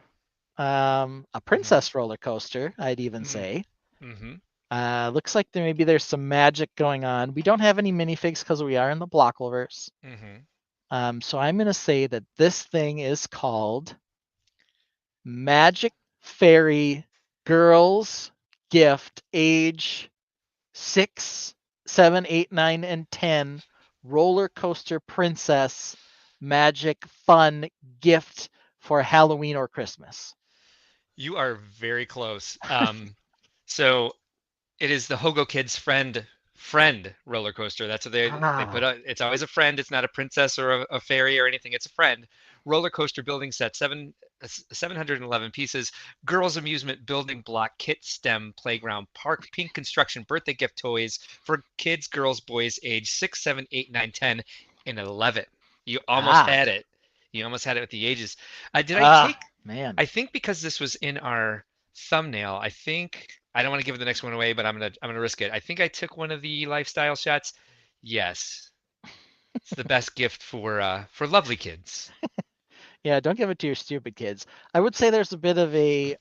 a princess Mm-hmm. roller coaster, I'd even say. Mm-hmm. Looks like there's some magic going on. We don't have any minifigs because we are in the Blockleverse. Mm-hmm. So I'm gonna say that this thing is called Magic Fairy Girls Gift Age 6, 7, 8, 9, and 10 Roller Coaster Princess Magic Fun Gift for Halloween or Christmas. You are very close. So it is the Hogo Kids friend roller coaster. That's what they put Ah, on. It's always a friend. It's not a princess or a fairy or anything. It's a friend. Roller coaster building set, 711 pieces. Girls amusement building block kit stem playground park pink construction birthday gift toys for kids, girls, boys age 6, 7, 8, 9, 10, and 11. You almost ah, had it. You almost had it with the ages. Did I take? man. I think because this was in our thumbnail, I don't want to give the next one away, but I'm gonna risk it. I think I took one of the lifestyle shots. Yes, it's the best gift for lovely kids. Yeah, don't give it to your stupid kids. I would say there's a bit of a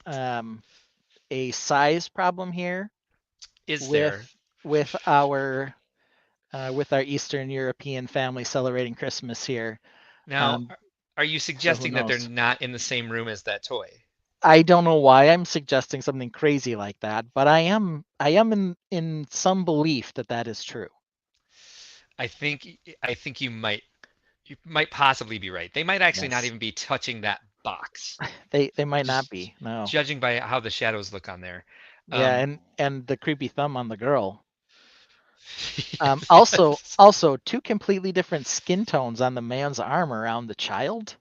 size problem here Is with there? our with our Eastern European family celebrating Christmas here. Now, are you So who suggesting that they're knows? not in the same room as that toy? I don't know why I'm suggesting something crazy like that, but I am in some belief that that is true. I think you might possibly be right. They might actually not Yes. even be touching that box, They might not just be. No. judging by how the shadows look on there. Yeah, Um, and the creepy thumb on the girl. Also yes. also two completely different skin tones on the man's arm around the child.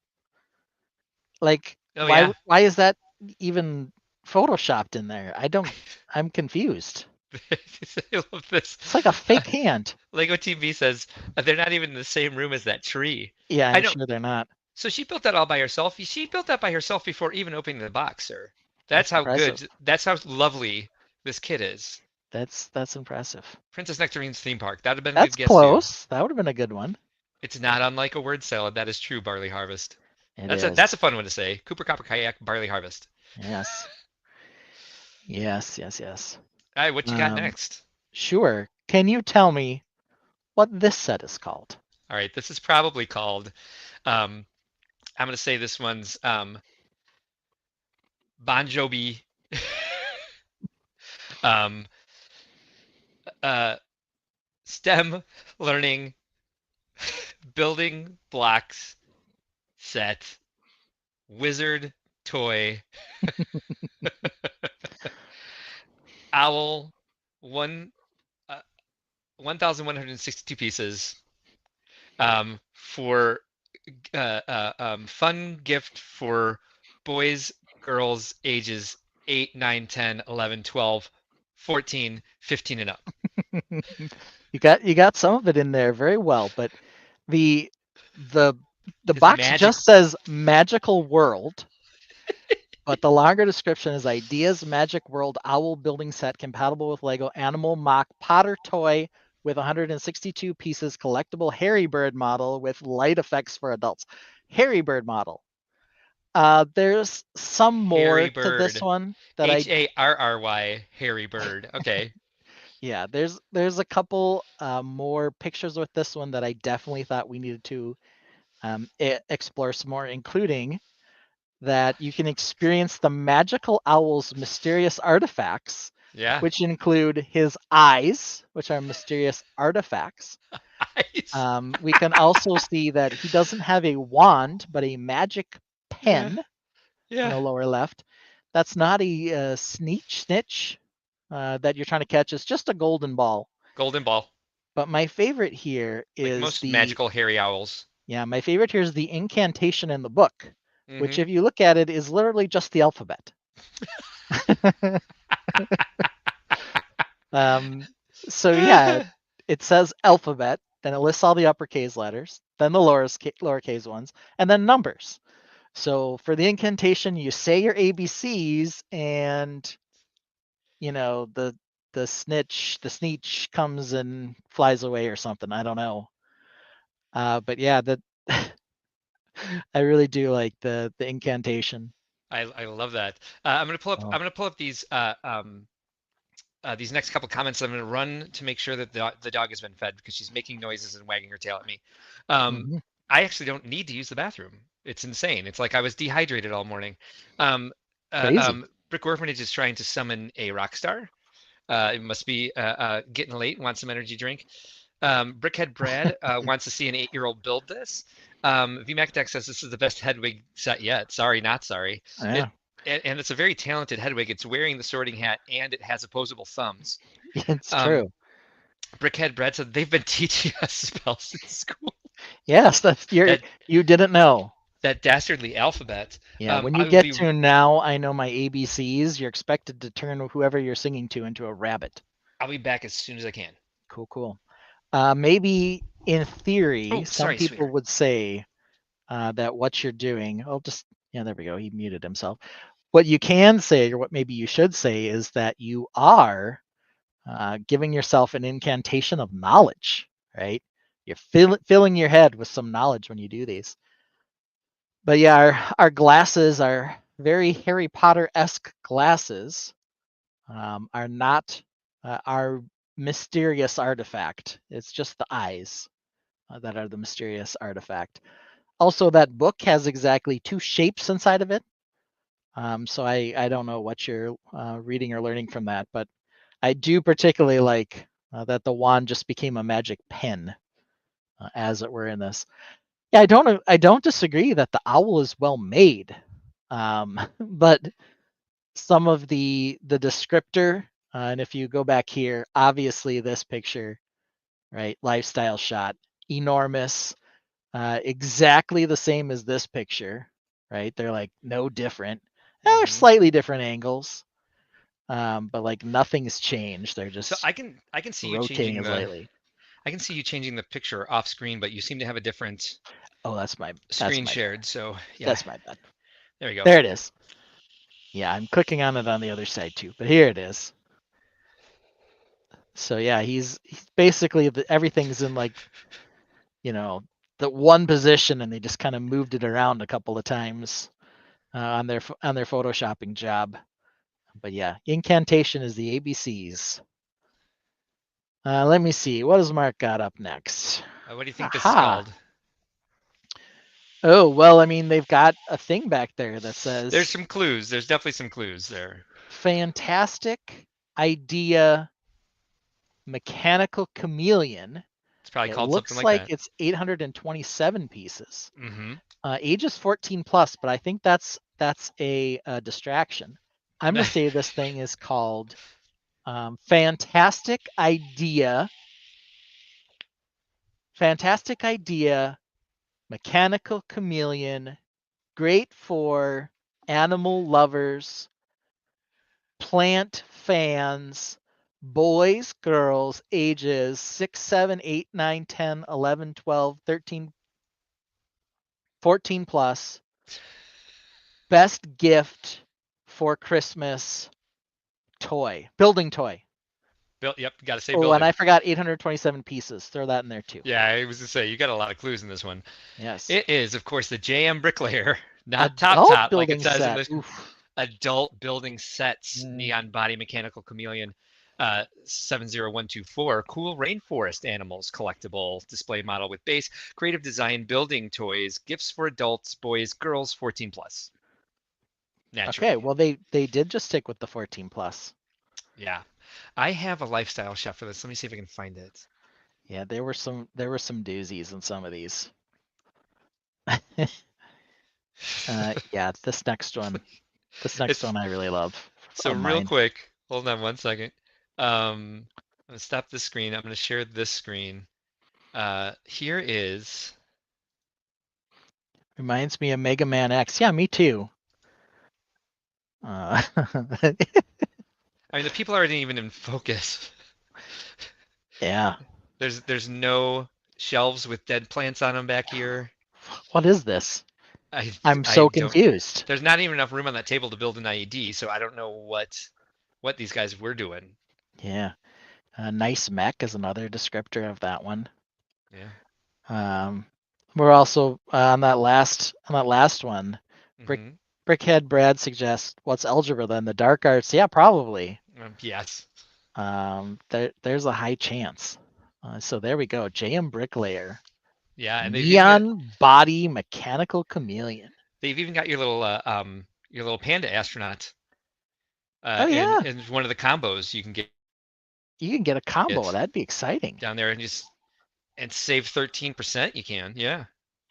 Like Oh yeah. why is that even photoshopped in there? I'm confused. I love this. It's like a fake hand. Lego TV says they're not even in the same room as that tree. Yeah, I I'm don't. sure they're not. So she built that all by herself. She built that by herself before even opening the box, sir. That's That's how impressive. good. That's how lovely this kid is. That's impressive. Princess Nectarine's theme park. That'd have been a That's good guess too. close. That would have been a good one. It's not unlike a word salad. That is true. Barley Harvest. It That's is. a fun one to say. Cooper Copper Kayak Barley Harvest. Yes. Yes. All right, what you got Um, next? Sure. Can you tell me what this set is called? All right, this is probably called. I'm gonna say this one's Bon Jovi. um, STEM learning building blocks set wizard toy owl one 1,162 pieces for fun gift for boys girls ages 8 9 10 11 12 14, 15 and up. You got some of it in there very well, but the the His box magic- just says magical world, but the longer description is ideas magic world owl building set compatible with Lego animal mock Potter toy with 162 pieces collectible Harry Bird model with light effects for adults. Harry Bird model. There's some more Harry to this Bird. one that Harry, Harry Bird. Okay. yeah, there's a couple more pictures with this one that I definitely thought we needed to explore some more, including that you can experience the magical owl's mysterious artifacts, Yeah. which include his eyes, which are mysterious artifacts. Nice. We can also see that he doesn't have a wand, but a magic pen in Yeah. the lower left. That's not a snitch that you're trying to catch. It's just a golden ball. Golden ball. But my favorite here Like is most the magical hairy owls. yeah, my favorite here is the incantation in the book, which Mhm. if you look at it is literally just the alphabet. So yeah, it says alphabet, then it lists all the uppercase letters, then the lowercase ones, and then numbers. So for the incantation, you say your ABCs, and you know the sneech comes and flies away or something. I don't know. But yeah, that I really do like the incantation. I love that. I'm gonna pull up. Oh. I'm gonna pull up these next couple comments. I'm gonna run to make sure that the dog has been fed because she's making noises and wagging her tail at me. Mhm. I actually don't need to use the bathroom. It's insane. It's like I was dehydrated all morning. Crazy. Brick Orphanage is trying to summon a rock star. It must be getting late. Wants some energy drink. Brickhead Brad wants to see an 8-year-old build this. VMAC Deck says this is the best Hedwig set yet. Sorry, not sorry. Yeah. And it's a very talented Hedwig. It's wearing the sorting hat and it has opposable thumbs. It's true. Brickhead Brad said they've been teaching us spells in school. Yes, you didn't know. That dastardly alphabet. Yeah, when I you would get be- to now I know my ABCs, you're expected to turn whoever you're singing to into a rabbit. I'll be back as soon as I can. Cool. Maybe in theory, Oh, some sorry, people sweetheart. would say that what you're doing, yeah, there we go. He muted himself. What you can say, or what maybe you should say, is that you are giving yourself an incantation of knowledge, right? You're filling your head with some knowledge when you do these. But yeah, our glasses, our very Harry Potter-esque glasses, are not our mysterious artifact. It's just the eyes that are the mysterious artifact. Also, that book has exactly 2 shapes inside of it. So I don't know what you're reading or learning from that, but I do particularly like that the wand just became a magic pen, as it were in this. Yeah, I don't disagree that the owl is well made, but some of the descriptor, and if you go back here, obviously this picture, right, lifestyle shot, enormous, exactly the same as this picture, right? They're like no different. They're Mhm. slightly different angles, but like nothing's changed. They're just So I can see you rotating changing as lately. I can see you changing the picture off screen, but you seem to have a different Oh, that's my screen bad. shared. So yeah, That's my bad. there we go. There it is. Yeah, I'm clicking on it on the other side too, but here it is. So yeah, he's basically everything's in like, you know, the one position, and they just kind of moved it around a couple of times on their photoshopping job. But yeah, incantation is the ABCs. Let me see. What has Mark got up next? What do you think this is Aha. called? Oh, well, I mean, they've got a thing back there that says There's some clues. There's definitely some clues there. fantastic idea mechanical chameleon. It's probably It called looks something like that. it's 827 pieces. Mm-hmm. Ages 14 plus, but I think that's a distraction. I'm gonna say this thing is called fantastic idea mechanical chameleon, great for animal lovers, plant fans, boys, girls, ages 6, 7, 8, 9, 10, 11, 12, 13, 14 plus. Best gift for Christmas toy, building toy. Yep, got to say Oh, builder. and I forgot 827 pieces. Throw that in there too. Yeah, I was to say you got a lot of clues in this one. Yes. It is, of course, the JM Bricklayer, not Adult top like building it says in set. this. Oof. Adult building sets, Mm. neon body mechanical chameleon, 70124. Cool rainforest animals collectible display model with base. Creative design building toys. Gifts for adults, boys, girls, 14 plus. Naturally. Okay, well they did just stick with the 14 plus. Yeah. I have a lifestyle shot for this. Let me see if I can find it. Yeah, there were some doozies in some of these. Yeah, this next one I really love. So of real mine. quick, hold on one second. I'm gonna stop this screen. I'm gonna share this screen. Here is. Reminds me of Mega Man X. Yeah, me too. I mean, the people aren't even in focus. Yeah. There's no shelves with dead plants on them back here. What is this? I I'm I so don't. confused. There's not even enough room on that table to build an IED, so I don't know what these guys were doing. Yeah. Nice mech is another descriptor of that one. Yeah. We're also on that last one. Mhm. Brickhead Brad suggests, what's algebra then? The dark arts? Yeah, probably. Yes. There's a high chance. So there we go. JM Bricklayer. Yeah, and they've even got, Neon body mechanical chameleon. they've even got your little panda astronaut. Oh yeah. And one of the combos you can get You can get a combo. Yes. That'd be exciting. down there and save 13%. You can, yeah.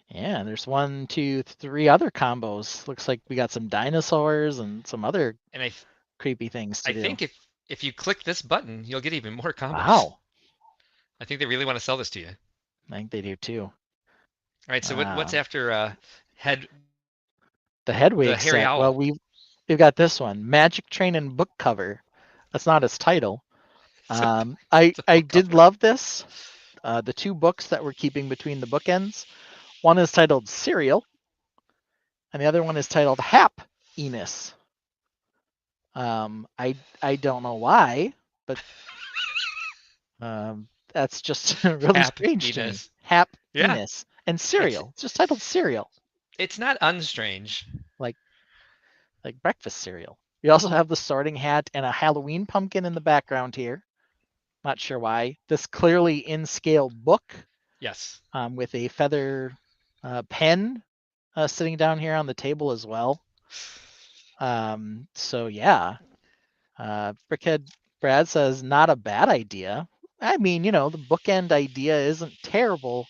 Yeah, there's 1, 2, 3 other combos. Looks like we got some dinosaurs and some other And creepy things to I do. think if you click this button, you'll get even more combos. Wow. I think they really want to sell this to you. I think they do too. All right, so what's after head? The Hedwig The Hairy set. Owl. Well, we've got this one, Magic Train and book cover. That's not its title. I did love this. The 2 books that we're keeping between the bookends. One is titled Serial, and the other one is titled Happiness. I don't know why, but that's just really strange to me. Happiness and Serial. It's just titled Serial. It's not unstrange. Like breakfast cereal. We also have the Sorting Hat and a Halloween pumpkin in the background here. Not sure why. This clearly in scale book. Yes. With a feather pen sitting down here on the table as well. So yeah. Brickhead Brad says not a bad idea. I mean, the bookend idea isn't terrible.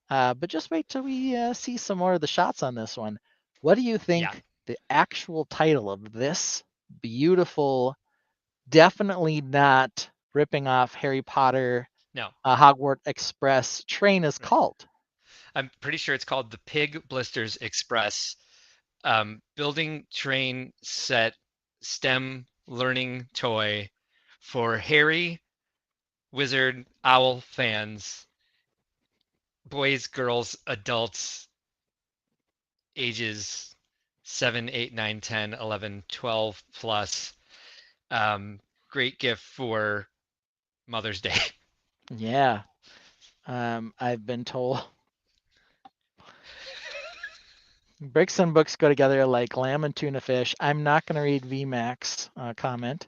But just wait till we see some more of the shots on this one. What do you think the actual title of this beautiful, definitely not ripping off Harry Potter, Hogwarts Express train is called? I'm pretty sure it's called the Pig Blisters Express building train set STEM learning toy for Harry, Wizard, Owl fans, boys, girls, adults, ages 7, 8, 9, 10, 11, 12 plus. Great gift for Mother's Day. Yeah. I've been told bricks and books go together like lamb and tuna fish. I'm not going to read VMAX comment.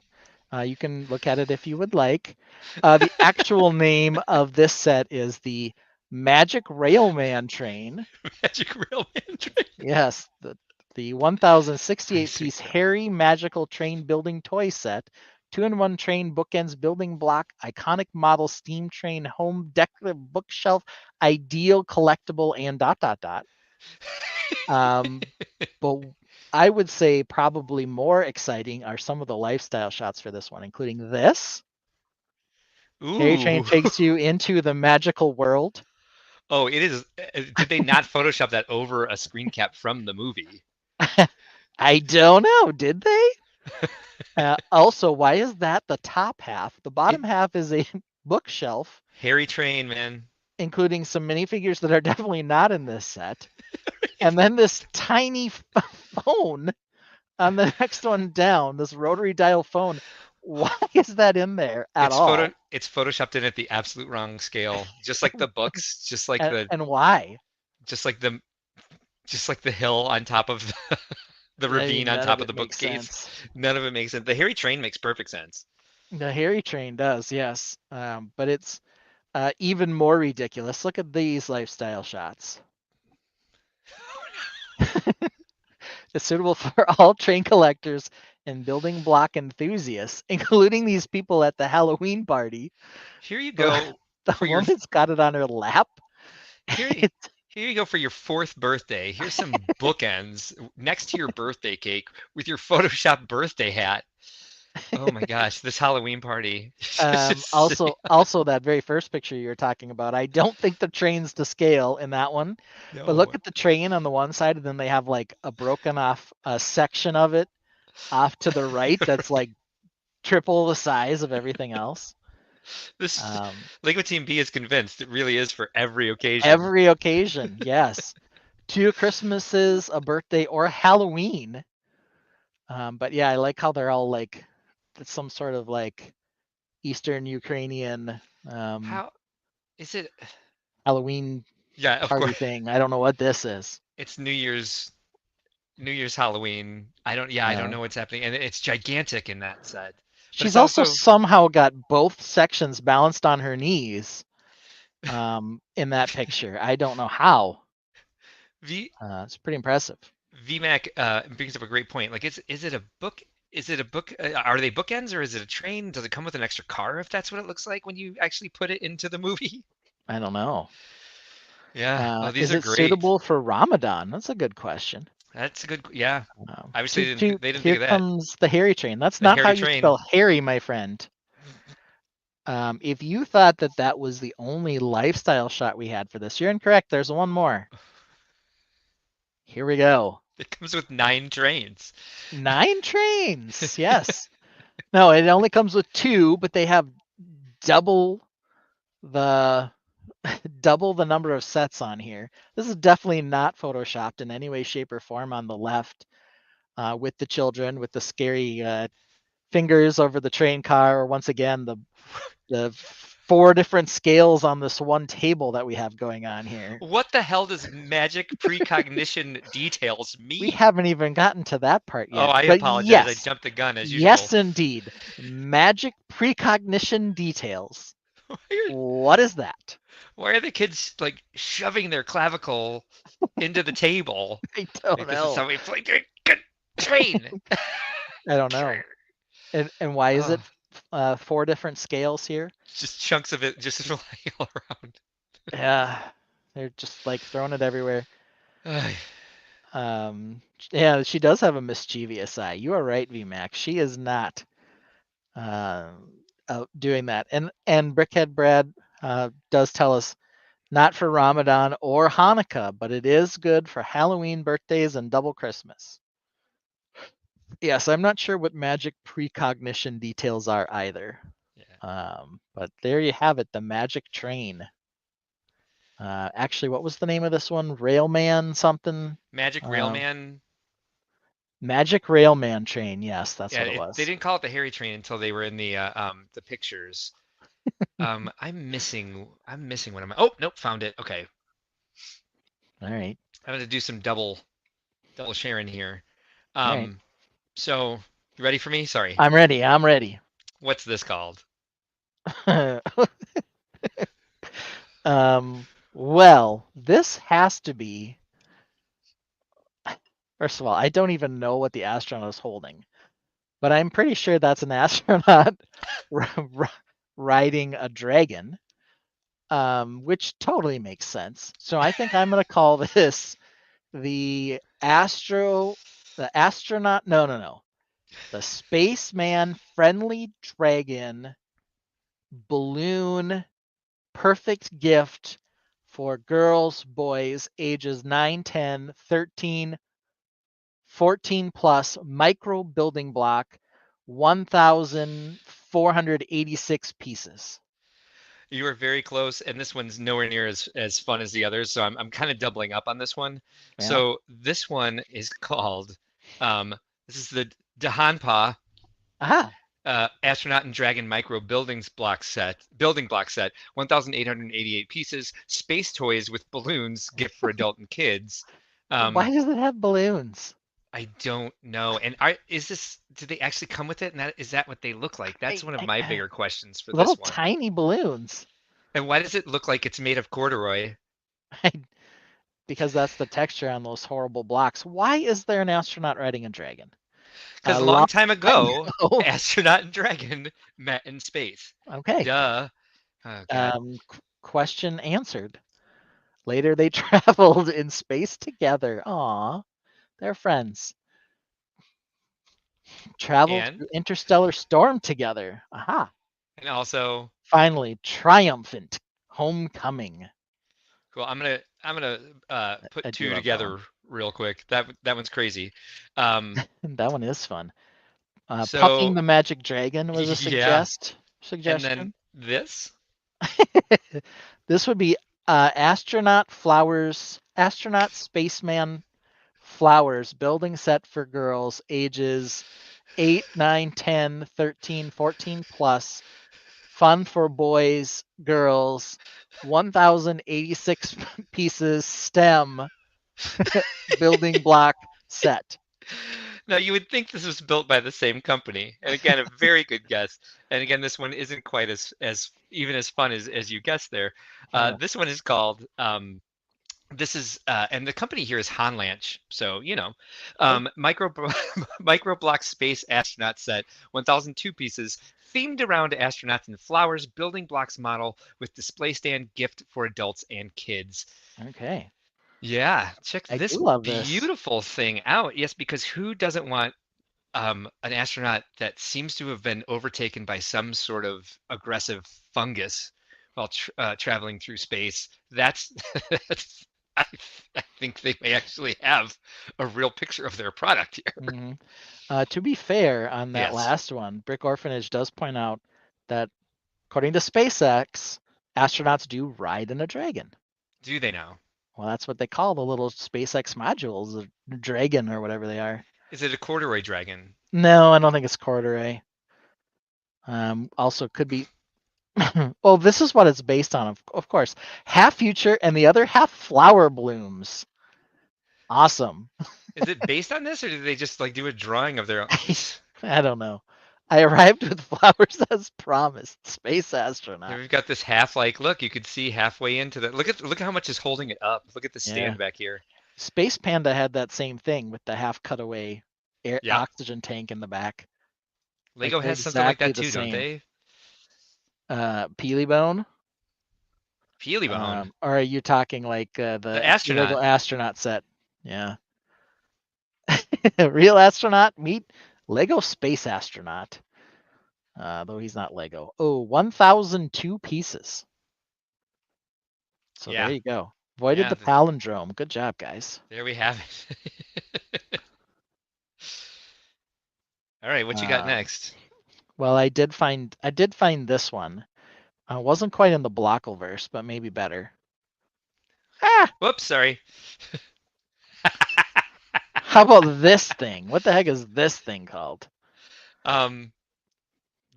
You can look at it if you would like. The actual name of this set is the Magic Railman Train. Magic Railman Train. Yes, the 1068 piece Harry Magical Train building toy set. 2-in-1 train, bookends, building block, iconic model, steam train, home decorative bookshelf, ideal collectible, and ... But I would say probably more exciting are some of the lifestyle shots for this one, including this. Ooh. Harry Train takes you into the magical world. Oh, it is. Did they not Photoshop that over a screen cap from the movie? I don't know. Did they? Also, why is that the top half? The bottom half is a bookshelf, Harry Train, man. including some minifigures that are definitely not in this set. And then this tiny phone on the next one down, this rotary dial phone. Why is that in there at all? It's photoshopped in at the absolute wrong scale, just like the books, And why? just like the just like the hill on top of the I mean, ravine on none top of of it the makes bookcase. sense. None of it makes sense. The Harry Train makes perfect sense. The Harry Train does, yes. But it's even more ridiculous. Look at these lifestyle shots. It's suitable for all train collectors and building block enthusiasts, including these people at the Halloween party. Here you The, go the for your woman's got it on her lap. here It's- here you go for your 4th birthday. Here's some bookends next to your birthday cake with your Photoshop birthday hat. Oh my gosh, this Halloween party. also that very first picture you were talking about, I don't think the train's to scale in that one. But look No. at the train on the one side, and then they have like a broken off section of it off to the right that's like triple the size of everything else. This Um, Lego Team B is convinced it really is for every occasion. every occasion, yes. 2 Christmases, a birthday, or Halloween. But yeah, I like how they're all like some sort of like Eastern Ukrainian How is it? Halloween Yeah, of party course. thing. I don't know what this is. It's New Year's Halloween. I don't know what's happening. And it's gigantic in that set. But She's it's also also somehow got both sections balanced on her knees in that picture. I don't know how. V It's pretty impressive. VMAC brings up a great point. Like, is it a book? Is it a book? Are they bookends or is it a train? Does it come with an extra car if that's what it looks like when you actually put it into the movie? I don't know. Yeah. Oh, these Is are it great. suitable for Ramadan? That's a good question. That's a good. Yeah. Obviously, they didn't Here think of that. comes the Harry train. That's The not how Harry you train. spell Harry, my friend. If you thought that was the only lifestyle shot we had for this, you're incorrect. There's one more. Here we go. It comes with 9 trains. 9 trains. Yes. No, it only comes with 2, but they have double the number of sets on here. This is definitely not photoshopped in any way, shape, or form on the left with the children, with the scary fingers over the train car, or once again, the 4 different scales on this one table that we have going on here. What the hell does magic precognition details mean? We haven't even gotten to that part yet. Oh, I but apologize. Yes, I jumped the gun as usual. yes, indeed. Magic precognition details. What is that? Why are the kids like shoving their clavicle into the table? I don't Like, know. this is how we play train. I don't know. And why is Oh. it 4 different scales here? Just chunks of it just flying all around. Yeah, they're just like throwing it everywhere. Ay. Yeah, she does have a mischievous eye. You are right, VMAX. She is not doing that. And Brickhead Brad does tell us not for Ramadan or Hanukkah, but it is good for Halloween, birthdays, and double Christmas. Yes, I'm not sure what magic precognition details are either. Yeah. But there you have it, the magic train. Actually, what was the name of this one? Railman something? Magic Railman. Magic Railman train. Yes, that's what it was. They didn't call it the Harry train until they were in the pictures. I'm missing one of my. Oh, nope, found it. Okay. All right. I'm gonna do some double sharing here. All right. So you ready for me? Sorry. I'm ready. I'm ready. What's this called? Well, this has to be. First of all, I don't even know what the astronaut is holding, but I'm pretty sure that's an astronaut riding a dragon, which totally makes sense. So I think I'm going to call this the astronaut. No. The spaceman friendly dragon balloon perfect gift for girls, boys, ages 9, 10, 13, 14 plus micro building block, 1,486 pieces. You were very close, and this one's nowhere near as fun as the others, so I'm kind of doubling up on this one. Yeah. So this one is called, this is the Dahanpa Aha. Astronaut and Dragon Micro building block set, 1,888 pieces, space toys with balloons, gift for adult and kids. Why does it have balloons? I don't know. And do they actually come with it? And is that what they look like? That's one of my bigger questions for Little this one. tiny balloons. And why does it look like it's made of corduroy? Because that's the texture on those horrible blocks. Why is there an astronaut riding a dragon? Because a long time ago, astronaut and dragon met in space. Okay. Duh. Oh, God. Question answered. Later, they traveled in space together. Aw, they're friends. Traveled through interstellar storm together. Aha. And also, finally, triumphant homecoming. Cool. I'm gonna put two together real quick. That one's crazy. That one is fun. Puffing the Magic Dragon was a suggestion. And then this? This would be astronaut spaceman flowers building set for girls ages 8, 9, 10, 13, 14 plus. Fun for boys, girls, 1,086 pieces STEM building block set. Now, you would think this was built by the same company. And again, a very good guess. And again, this one isn't quite as even as fun as you guessed there. This one is called, and the company here is Hanlanch. So, micro block space astronaut set, 1,002 pieces, themed around astronauts and flowers, building blocks model with display stand, gift for adults and kids. Okay. Yeah, check this beautiful thing out. Yes, because who doesn't want an astronaut that seems to have been overtaken by some sort of aggressive fungus while traveling through space? That's I think they may actually have a real picture of their product here. Mm-hmm. To be fair on that last one, Brick Orphanage does point out that according to SpaceX, astronauts do ride in a dragon. Do they now? Well, that's what they call the little SpaceX modules, the dragon or whatever they are. Is it a corduroy dragon? No, I don't think it's corduroy. Also could be. Well, this is what it's based on, of course. Half future and the other half flower blooms. Awesome. Is it based on this, or did they just do a drawing of their own? I don't know. I arrived with flowers as promised. Space astronaut. And we've got this half, look, you could see halfway into the. Look how much is holding it up. Look at the stand back here. Space Panda had that same thing with the half cutaway oxygen tank in the back. Lego has something like that too, don't they? Peelybone. Peelybone. Or are you talking the astronaut. Lego astronaut set? Yeah. Real astronaut meet Lego space astronaut. Though he's not Lego. Oh, 1,002 pieces. So there you go. Avoided the palindrome. Good job, guys. There we have it. All right, what you got next? Well, I did find this one. Wasn't quite in the Blockleverse, but maybe better. Whoops, sorry. How about this thing? What the heck is this thing called?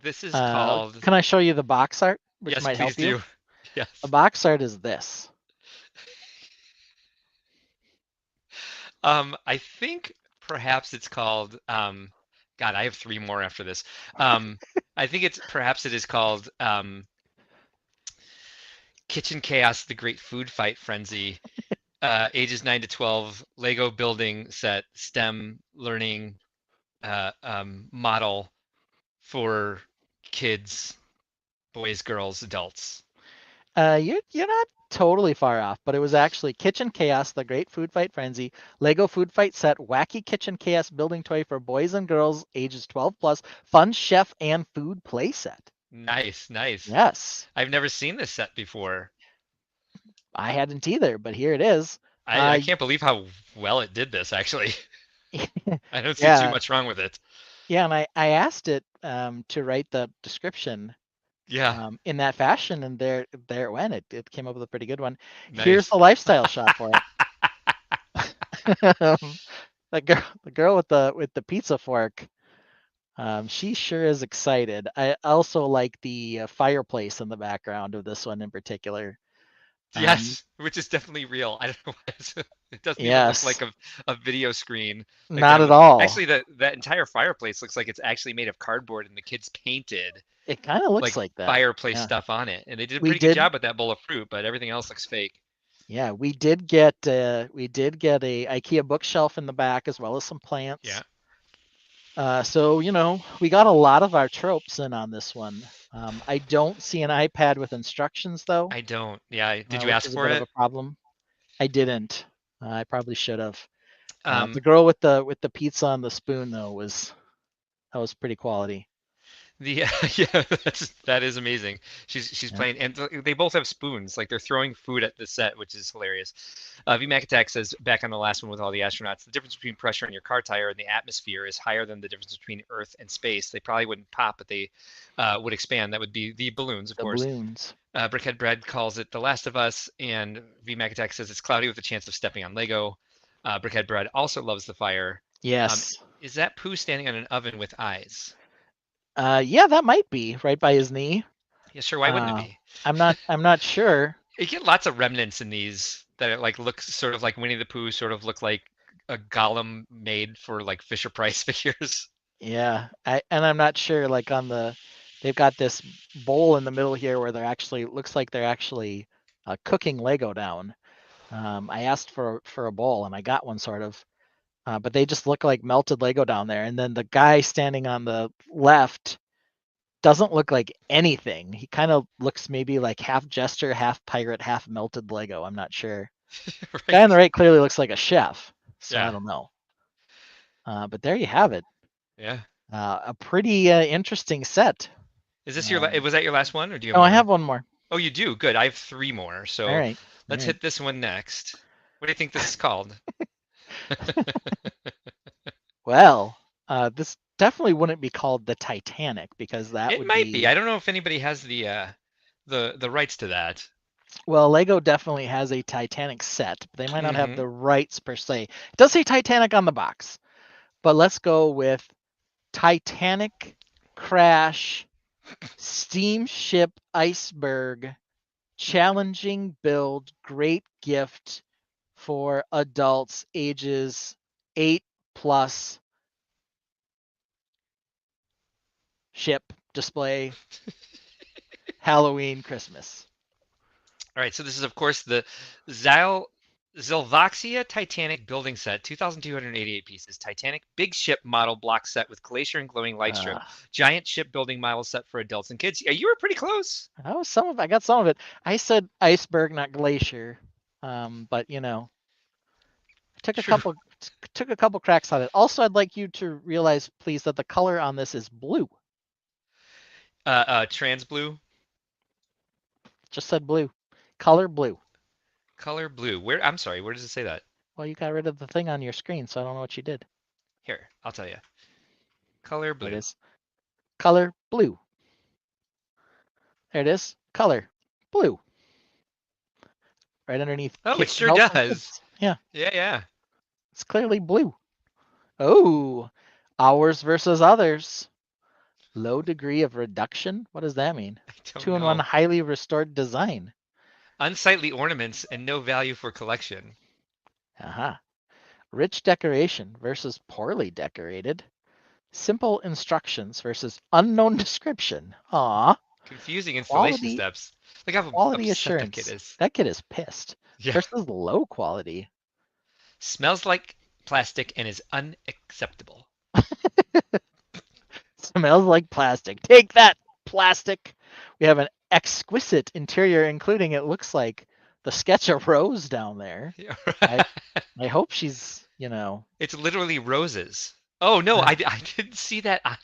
This is called. Can I show you the box art, which yes, might help please you? do. Yes. The box art is this. I think perhaps it's called. God, I have three more after this. I think perhaps it is called Kitchen Chaos: The Great Food Fight Frenzy. Ages 9 to 12, Lego building set, STEM learning model for kids, boys, girls, adults. You're not totally far off, but it was actually Kitchen Chaos: The Great Food Fight Frenzy, Lego Food Fight Set, Wacky Kitchen Chaos building toy for boys and girls ages 12 plus, fun chef and food play set. Nice, nice. Yes. I've never seen this set before. I hadn't either, but here it is. I can't believe how well it did this, actually. I don't see too Yeah. much wrong with it. Yeah, and I asked it to write the description Yeah, in that fashion, and there it went. It came up with a pretty good one. Here's nice. the lifestyle shot for it. The girl with the pizza fork, she sure is excited. I also like the fireplace in the background of this one in particular. Yes, which is definitely real. I don't know why it doesn't even look like Yes, a video screen like not that at would. all. Actually, that entire fireplace looks like it's actually made of cardboard, and the kids painted It kind of looks like like that. fireplace Yeah, stuff on it, and they did a we pretty good did. job with that bowl of fruit, but everything else looks fake. Yeah, we did get a IKEA bookshelf in the back as well as some Yeah. plants. So we got a lot of our tropes in on this one. I don't see an iPad with instructions though, I don't. Yeah. Did you which ask is a for bit of a it? problem. I didn't. I probably should have. The Um, girl with the pizza on the spoon though was pretty quality. The yeah, that is amazing. She's Yeah. playing, and they both have spoons. Like they're throwing food at the set, which is hilarious. VMAC Attack says back on the last one with all the astronauts, the difference between pressure in your car tire and the atmosphere is higher than the difference between Earth and space. They probably wouldn't pop, but they would expand. That would be the balloons, of The course. balloons. Brickhead Bread calls it The Last of Us, and VMAC Attack says it's cloudy with a chance of stepping on Lego. Brickhead Bread also loves the fire. Yes. Is that Pooh standing on an oven with eyes? Yeah, that might be right by his knee. Yeah, sure. Why wouldn't it be? I'm not sure. You get lots of remnants in these that are like look sort of like Winnie the Pooh, sort of look like a golem made for like Fisher Price figures. Yeah, I'm not sure. Like they've got this bowl in the middle here where looks like they're actually cooking Lego down. I asked for a bowl and I got one sort of, but they just look like melted Lego down there. And then the guy standing on the left doesn't look like anything. He kind of looks maybe like half jester, half pirate, half melted Lego. I'm not sure. Guy on the right clearly looks like a chef, so I Yeah. don't know. But there you have it. Yeah. A pretty interesting set. Is this was that your last one, or do you have Oh, more? I have one more. Oh, you do? Good. I have three more. So All right. let's hit this one next. What do you think this is called? Well, this definitely wouldn't be called the Titanic because that It would might be. I don't know if anybody has the rights to that. Well, Lego definitely has a Titanic set, but they might not have Mhm. the rights per se. It does say Titanic on the box, but let's go with Titanic Crash Steamship Iceberg Challenging Build Great Gift for adults ages 8+. Ship display Halloween Christmas. All right, so this is of course the Zilvoxia Titanic building set, 2,288 pieces. Titanic big ship model block set with glacier and glowing light strip. Giant ship building model set for adults and kids. Yeah, you were pretty close. I got some of it. I said iceberg, not glacier. But I took a couple cracks on it. Also, I'd like you to realize, please, that the color on this is blue. Trans blue. Just said blue. Color blue. Color blue. Where? I'm sorry. Where does it say that? Well, you got rid of the thing on your screen, so I don't know what you did. Here, I'll tell you. Color blue. There it is. Color blue. There it is. Color blue. Right underneath. Oh, it sure Help and does. Kids. Yeah. Yeah. It's clearly blue. Oh, ours versus others. Low degree of reduction? What does that mean? I don't 2-in-1 know. highly restored design. Unsightly ornaments and no value for collection. Aha. Rich decoration versus poorly decorated. Simple instructions versus unknown description. Aw. Confusing installation Quality- steps. Look how Quality upset that assurance. kid is. That kid is pissed. Yeah. Versus low quality. Smells like plastic and is unacceptable. Smells like plastic. Take that, plastic. We have an exquisite interior, including it looks like the sketch of Rose down there. Yeah, I hope she's, It's literally roses. Oh no, I didn't see that on.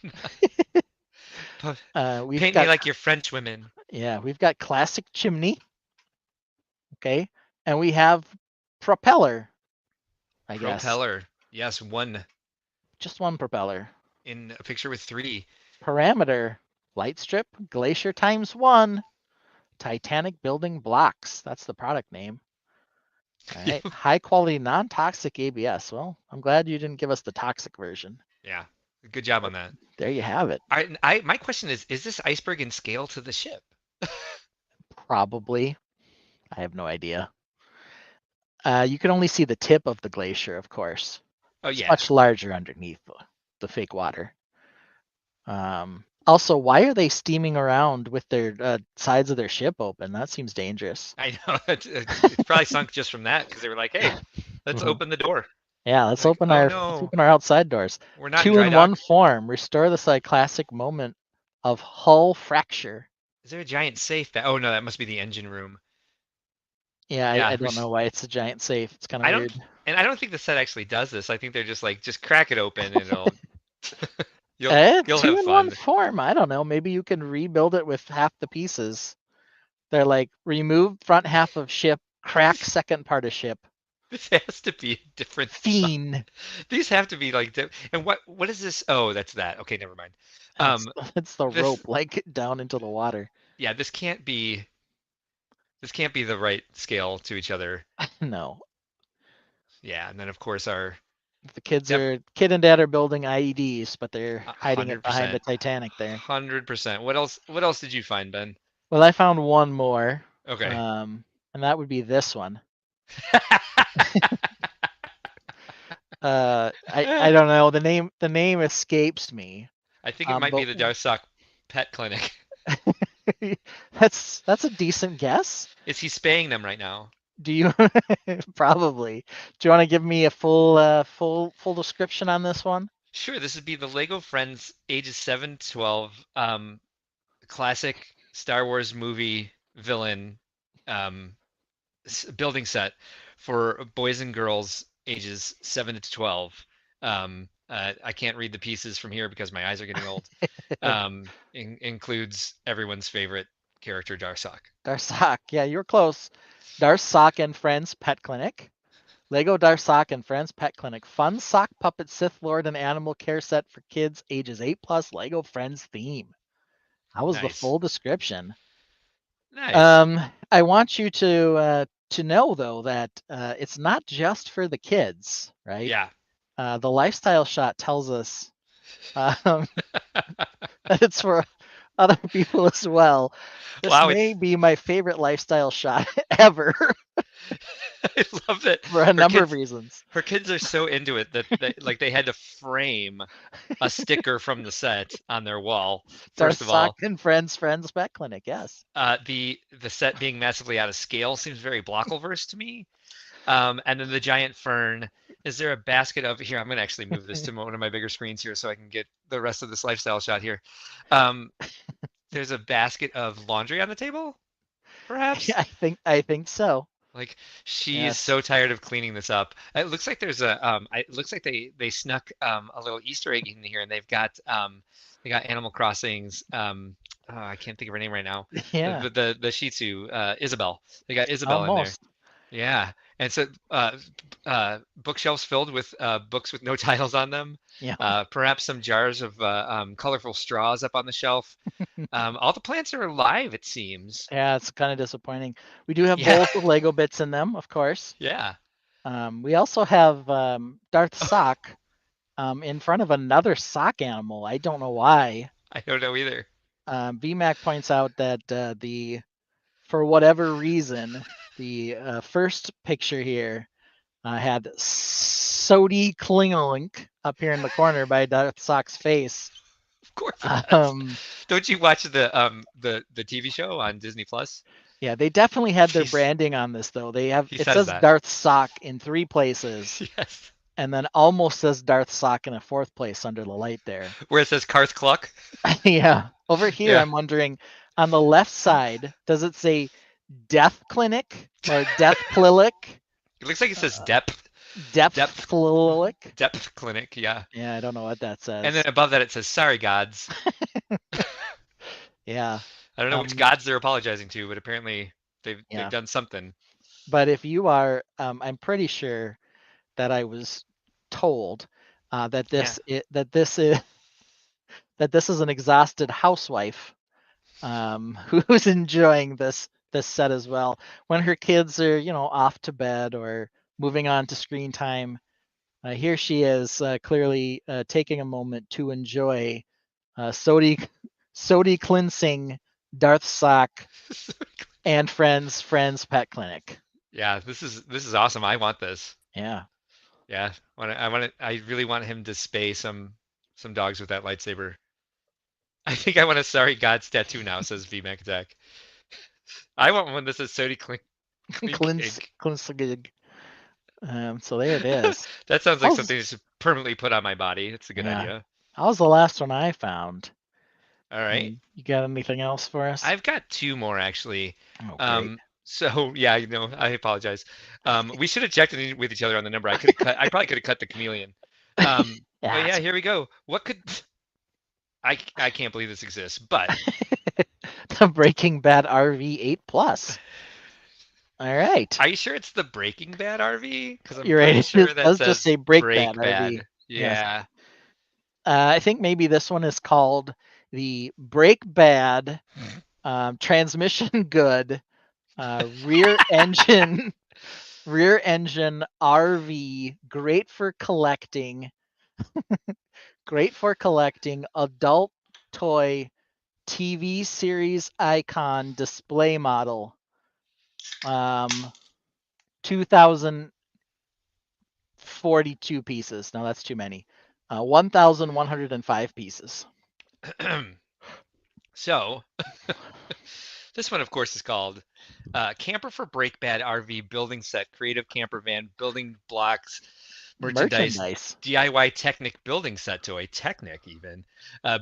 we've Paint got, me like your French women. Yeah, we've got classic chimney. Okay. And we have propeller, I guess. Propeller. Yes, one just one propeller. in a picture with 3. Parameter, light strip, glacier ×1, Titanic building blocks. That's the product name. All right. High quality, non-toxic ABS. Well, I'm glad you didn't give us the toxic version. Yeah, good job on that. There you have it. My question is this iceberg in scale to the ship? Probably. I have no idea. You can only see the tip of the glacier, of course. Oh It's yeah. much larger underneath the fake water. Also, why are they steaming around with their sides of their ship open? That seems dangerous. I know. It's probably sunk just from that because they were like, hey, let's Mhm. open the door. Yeah, let's Like, open oh our no, let's open our outside doors. we're not in Two dry in dock. one form. Restore the cyclastic moment of hull fracture. Is there a giant safe back? Oh no, that must be the engine room. Yeah, Yeah, I don't know why it's a giant safe. It's kind of I weird. don't, and I don't think the set actually does this. I think they're just like, just crack it open and it'll, you'll Two have in one fun. form. I don't know. Maybe you can rebuild it with half the pieces. They're like remove front half of ship, crack second part of ship. This has to be a different song. Fiend. These have to be like, and what is this? Oh, that's that. Okay, never mind. It's the this- rope like down into the water. Yeah, this can't be the right scale to each other. No. Yeah, and then of course our The kids Yep. kid and dad are building IEDs, but they're hiding it behind the 100%. Titanic there. 100%. What else did you find, Ben? Well, I found one more. Okay. And that would be this one. I don't know. The name escapes me. I think it might be but- the Darsock Pet Clinic. That's a decent guess. Is he spaying them right now? Do you probably? Do you want to give me a full description on this one? Sure, this would be the Lego Friends ages 7 to 12 classic Star Wars movie villain building set for boys and girls ages 7 to 12. I can't read the pieces from here because my eyes are getting old. Includes everyone's favorite character, Darsock. Darsock. Yeah, you're close. Darsock and Friends Pet Clinic. Lego Darsock and Friends Pet Clinic. Fun sock puppet Sith Lord and animal care set for kids ages 8+ Lego Friends theme. That was the Nice. full description. Nice. I want you to know though that it's not just for the kids, right? Yeah. The lifestyle shot tells us that it's for other people as well. This Wow, may be my favorite lifestyle shot ever I love it. for a number of reasons. Her kids are so into it that they had to frame a sticker from the set on their wall. First of all, and Friends Pet Clinic, yes. the set being massively out of scale seems very Blockleverse to me. And then the giant fern. Is there a basket of here? I'm gonna actually move this to one of my bigger screens here so I can get the rest of this lifestyle shot here. There's a basket of laundry on the table, perhaps. Yeah, I think so. Like she is Yes. so tired of cleaning this up. It looks like there's a it looks like they snuck a little Easter egg in here, and they've got Animal Crossing's I can't think of her name right now. Yeah. The Shih Tzu Isabel. They got Isabel in there. Almost. Yeah, and so bookshelves filled with books with no titles on them. Yeah. Perhaps some jars of colorful straws up on the shelf. All the plants are alive, it seems. Yeah, it's kind of disappointing. We do have Yeah. bowls with Lego bits in them, of course. Yeah. We also have Darth Sock in front of another sock animal. I don't know why. I don't know either. VMAC points out that for whatever reason, the first picture here had Sodi Klingelink up here in the corner by Darth Sock's face. Of course. It does. Um, Don't you watch the TV show on Disney Plus? yeah, they definitely had their He's- branding on this though. They have He it says says that. Darth Sock in 3 places, Yes. and then almost says Darth Sock in a 4th place under the light there. Where it says Karth Cluck. Yeah. Over here, Yeah. I'm wondering on the left side, does it say Death Clinic or Death Clinic? It looks like it says Depth Depth Clinic? Clinic. Yeah. Yeah, I don't know what that says. And then above that it says Sorry Gods. Yeah. I don't know which Um, gods they're apologizing to, but apparently they've Yeah. done something. But if you are, I'm pretty sure that I was told that this that this is that this is an exhausted housewife who's enjoying this set as well. When her kids are, off to bed or moving on to screen time, here she is clearly taking a moment to enjoy Sodi cleansing Darth Sock and Friends Pet Clinic. Yeah, this is awesome. I want this. Yeah. Yeah, I really want him to spay some dogs with that lightsaber. I think I want a Sorry Gods tattoo now, says VMAC Attack. I want one that says Sodi Cleansing. So there it is. That sounds like something to permanently put on my body. It's a good idea. That was the last one I found. All right. You got anything else for us? I've got two more actually. Oh, great. So yeah, I apologize. We should have checked in with each other on the number. I probably could have cut the chameleon. But yeah, here we go. What could I can't believe this exists, but the Breaking Bad RV 8 Plus. All right. Are you sure it's the Breaking Bad RV? Because I'm You're right. pretty sure It that does says just say Break Bad RV. Yeah. Yes. I think maybe this one is called the Break Bad Transmission Good Rear Engine RV. Great for collecting. Great for collecting adult toy TV series icon display model. 2,042 pieces. No, that's too many. 1,105 pieces. So, this one, of course, is called Camper for Break Bad RV Building Set Creative Camper Van Building Blocks Merchandise. DIY Technic Building Set Toy. Technic, even.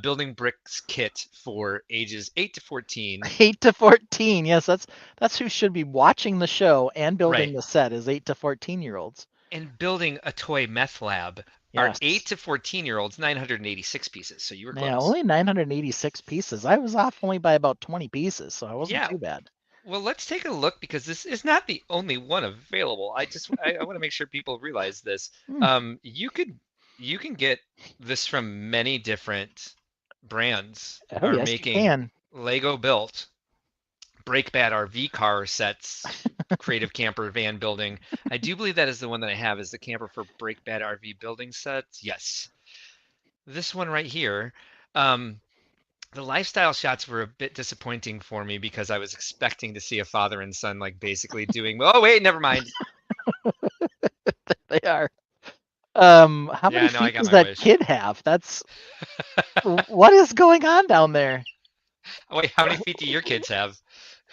Building Bricks Kit for ages 8 to 14. 8 to 14. Yes, that's who should be watching the show and building the set is 8 to 14-year-olds. And building a toy meth lab. Are 8 to 14-year-olds 986 pieces. So you were close. Yeah, only 986 pieces. I was off only by about 20 pieces, so I wasn't too bad. Well, let's take a look because this is not the only one available. I want to make sure people realize this. You can get this from many different brands are making Lego built Break Bad RV car sets, creative camper van building. I do believe that is the one that I have is the camper for Break Bad RV building sets. Yes. This one right here. The lifestyle shots were a bit disappointing for me because I was expecting to see a father and son like basically doing, oh wait, never mind. They are. How many feet does that kid have? That's what is going on down there? Oh, wait, how many feet do your kids have?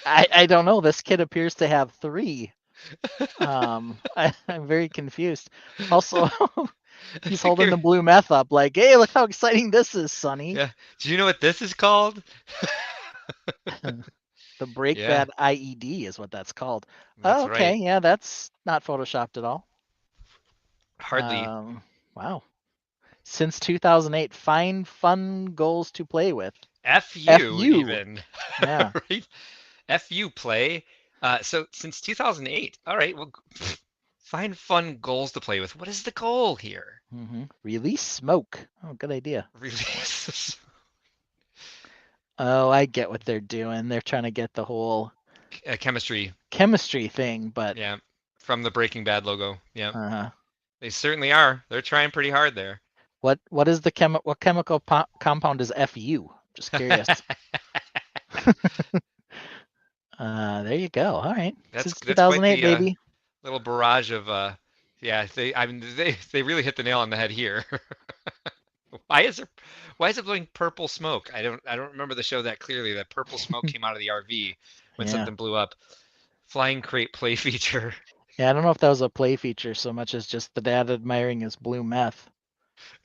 I don't know. This kid appears to have 3. I'm very confused. Also, he's holding the blue meth up like, hey, look how exciting this is, Sonny. Yeah. Do you know what this is called? The Break Bad IED is what that's called. That's okay. right. Yeah, that's not photoshopped at all. Hardly. Wow. Since 2008, find fun goals to play with. FU even. Yeah. Right? FU play. So since 2008. All right. Well, find fun goals to play with. What is the goal here? Release smoke. Oh, good idea. Release. Oh, I get what they're doing. They're trying to get the whole chemistry thing, but yeah, from the Breaking Bad logo. Yeah. They certainly are. They're trying pretty hard there. What is the what chemical compound is FU? Just curious. There you go. All right. That's 2008, baby. Little barrage of they really hit the nail on the head here. Why is it blowing purple smoke? I don't remember the show that clearly. That purple smoke came out of the RV when something blew up. Flying crate play feature. Yeah, I don't know if that was a play feature so much as just the dad admiring his blue meth.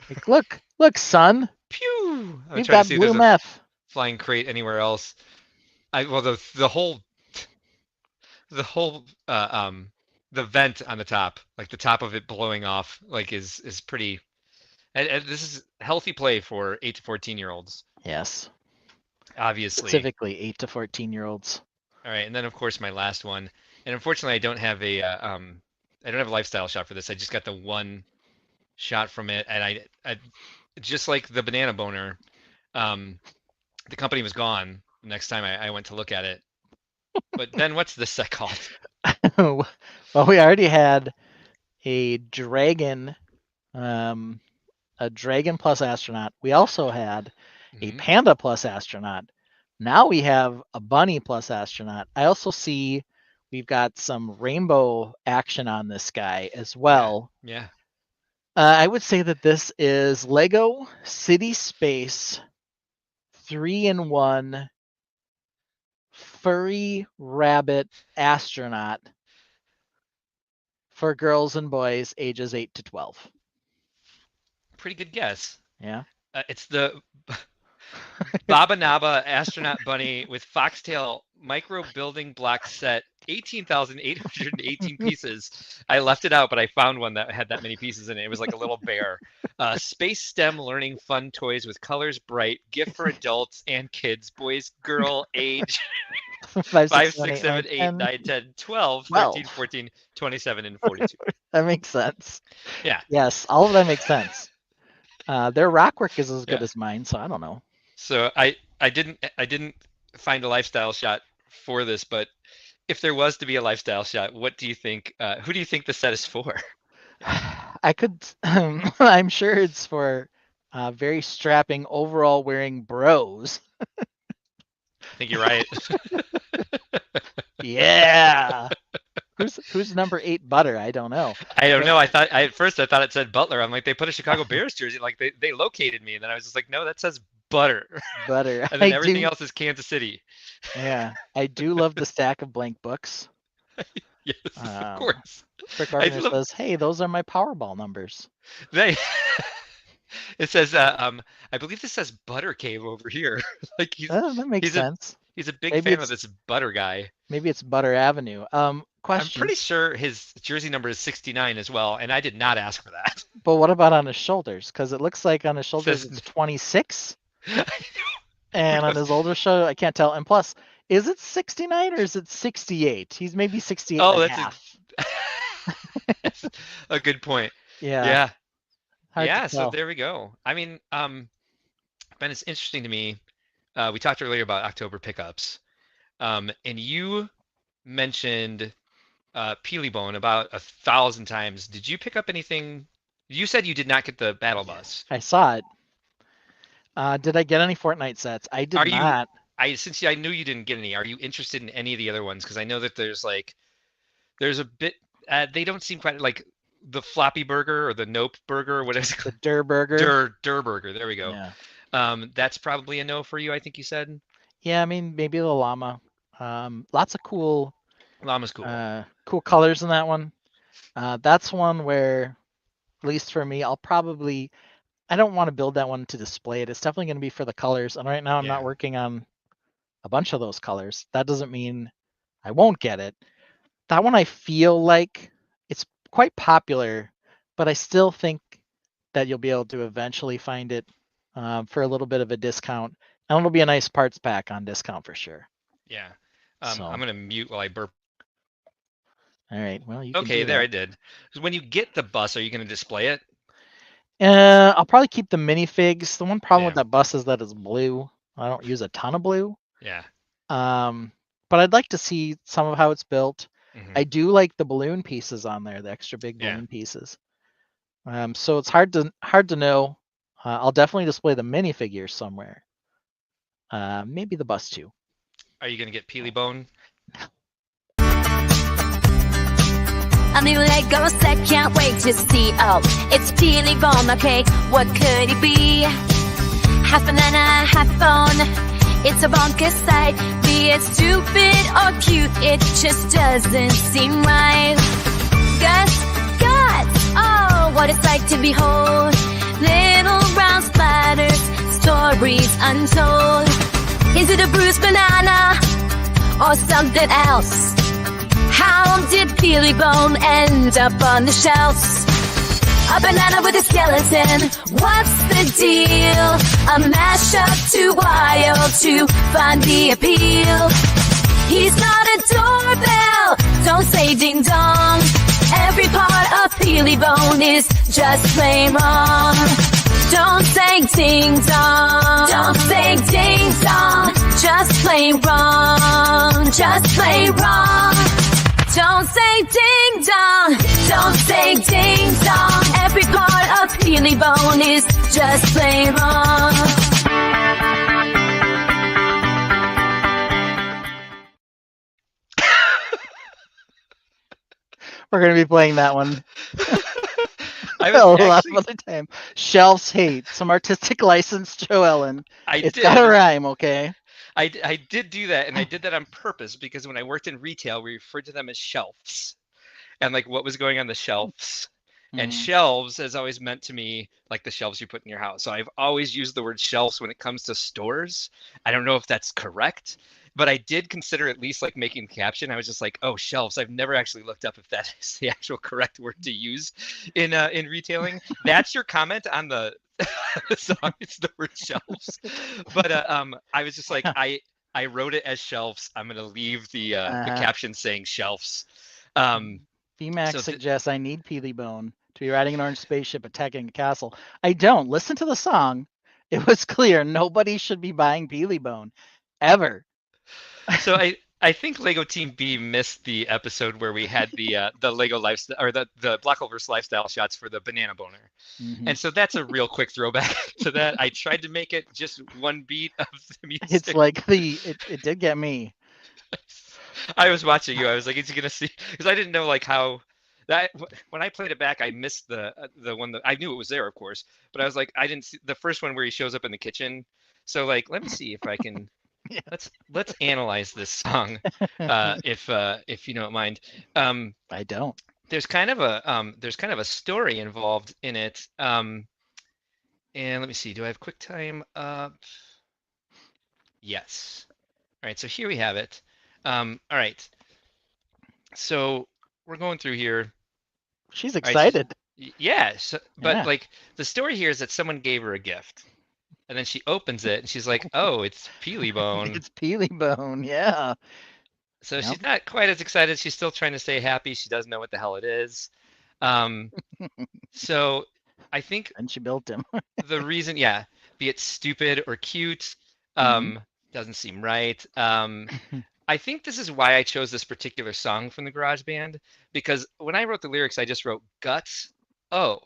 Like, look, son. Pew! We've got blue meth. Flying crate anywhere else. The whole the vent on the top, like the top of it blowing off, like is pretty. And this is healthy play for 8 to 14-year-olds. Yes. Obviously. Specifically 8 to 14-year-olds. All right, and then of course my last one, and unfortunately I don't have a lifestyle shot for this. I just got the one shot from it, and I just like the banana boner, the company was gone the next time I went to look at it. But then what's this set called? Well, we already had a dragon plus astronaut. We also had a Mhm. panda plus astronaut. Now we have a bunny plus astronaut. I also see we've got some rainbow action on this guy as well. Yeah. I would say that this is Lego City Space 3-in-1 furry rabbit astronaut for girls and boys ages 8 to 12. Pretty good guess. Yeah. It's the Baba Naba astronaut bunny with foxtail micro building block set, 18,818 pieces. I left it out, but I found one that had that many pieces in it. It was like a little bear. Space STEM learning fun toys with colors bright, gift for adults and kids, boys, girl, age 5, 6, 7, 8, 9, 10, 12, 13, 14, 27, and 42. That makes sense. Yeah. Yes, all of that makes sense. Their rock work is as good as mine, so I don't know. So I didn't find a lifestyle shot for this, but if there was to be a lifestyle shot, what do you think? Who do you think the set is for? I could. I'm sure it's for very strapping overall wearing bros. I think you're right. Yeah. Who's number 8 Butter? I don't know. I don't know. At first I thought it said Butler. I'm like, they put a Chicago Bears jersey. Like they located me, and then I was just like, no, that says Butter. Butter. And then everything else is Kansas City. Yeah, I do love the stack of blank books. Yes, of course. Rick Gardner says, "Hey, those are my Powerball numbers." It says, I believe this says Butter Cave over here. Like that makes sense. He's a big fan of this Butter guy. Maybe it's Butter Avenue. Question. I'm pretty sure his jersey number is 69 as well, and I did not ask for that. But what about on his shoulders? Because it looks like on his shoulders it's 26. And on his older show, I can't tell. And plus, is it 69 or is it 68? He's maybe 68 and a half. That's a good point. Yeah. Yeah. So there we go. I mean, Ben, it's interesting to me. We talked earlier about October pickups, and you mentioned Peelybone about 1,000 times. Did you pick up anything? You said you did not get the Battle Bus. I saw it. Did I get any Fortnite sets? I did not. Since I knew you didn't get any, are you interested in any of the other ones? Because I know that there's a bit. They don't seem quite like the Floppy Burger or the Nope Burger or what is it? The Durr Burger. Durr Burger. There we go. Yeah. That's probably a no for you, I think you said. Yeah, I mean maybe the llama. Lots of cool. Llama's cool. Cool colors in that one. That's one where, at least for me, I don't want to build that one to display it. It's definitely going to be for the colors. And right now I'm not working on a bunch of those colors. That doesn't mean I won't get it. That one I feel like it's quite popular, but I still think that you'll be able to eventually find it for a little bit of a discount. And it'll be a nice parts pack on discount for sure. Yeah. I'm going to mute while I burp. All right. Well, you can Okay, do there that. I did. When you get the bus, are you going to display it? I'll probably keep the minifigs. The one problem with Yeah. that bus is that it's blue. I don't use a ton of blue. Yeah. But I'd like to see some of how it's built. Mhm. I do like the balloon pieces on there, the extra big balloon pieces. So it's hard to know. I'll definitely display the minifigures somewhere. Maybe the bus too. Are you going to get Peelybone? A new Lego set, can't wait to see. Oh, it's Peelybone, okay, what could it be? Half banana, half bone, it's a bonkers sight. Be it stupid or cute, it just doesn't seem right. Guts, oh, what it's like to behold. Little round splatters, stories untold. Is it a bruised banana or something else? How did Peelybone end up on the shelves? A banana with a skeleton, what's the deal? A mashup too wild to find the appeal. He's not a doorbell, don't say ding dong. Every part of Peely Bone is just plain wrong. Don't say ding dong. Don't say ding dong. Just plain wrong. Just plain wrong. Don't say ding dong. Don't say ding dong. Every part of Peely Bone is just plain wrong. We're going to be playing that one I a was lot actually, of other time. Shelves hate. Some artistic license, Joe Ellen. It's did. got to rhyme, okay? I did do that, and I did that on purpose because when I worked in retail, we referred to them as shelves, and like what was going on the shelves. And Mhm. shelves has always meant to me like the shelves you put in your house. So I've always used the word shelves when it comes to stores. I don't know if that's correct, but I did consider at least like making the caption. I was just like, oh, shelves. I've never actually looked up if that is the actual correct word to use in retailing. That's your comment on the song. It's the word shelves. But I was just like, I wrote it as shelves. I'm gonna leave the caption saying shelves. VMAX so suggests I need Peely Bone to be riding an orange spaceship attacking a castle. I don't. Listen to the song. It was clear nobody should be buying Peely Bone ever. So I think Lego Team B missed the episode where we had the Lego lifestyle or the Blockoverse lifestyle shots for the banana boner. Mhm. And so that's a real quick throwback to that. I tried to make it just one beat of the music. It's like it did get me. I was watching you. I was like, is he gonna see? Because I didn't know like how that when I played it back, I missed the one that I knew it was there, of course, but I was like, I didn't see the first one where he shows up in the kitchen. So like, let me see if I can. Yeah. Let's analyze this song, if you don't mind. I don't. There's kind of a story involved in it. And let me see. Do I have QuickTime up? Yes. All right. So here we have it. All right. So we're going through here. She's All right, excited. yeah. So, but Yeah. like the story here is that someone gave her a gift, and then she opens it and she's like, "Oh, it's Peely Bone." It's Peely Bone. Yeah. So Yep. she's not quite as excited. She's still trying to stay happy. She doesn't know what the hell it is. So I think And she built him. the reason, yeah, be it stupid or cute, Mhm. doesn't seem right. I think this is why I chose this particular song from the Garage Band, because when I wrote the lyrics, I just wrote guts. Oh,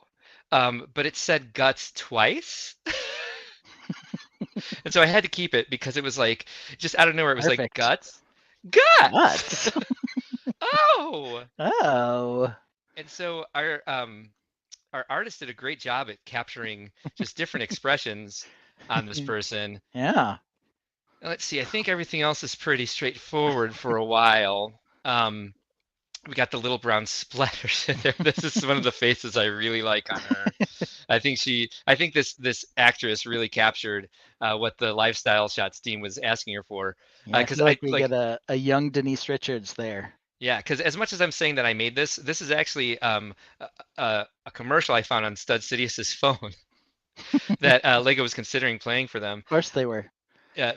but it said guts twice. And so I had to keep it because it was like, just out of nowhere, it was like Perfect. guts, Nuts. Oh, Oh. and so our artist did a great job at capturing just different expressions on this person. Yeah. Let's see, I think everything else is pretty straightforward for a while. We got the little brown splatters in there. This is one of the faces I really like on her. I think this actress really captured what the lifestyle shots team was asking her for. Yeah, I Because feel like we get a young Denise Richards there. yeah, because as much as I'm saying that I made this, this is actually a commercial I found on Stud Sidious's phone that Lego was considering playing for them. Of course they were.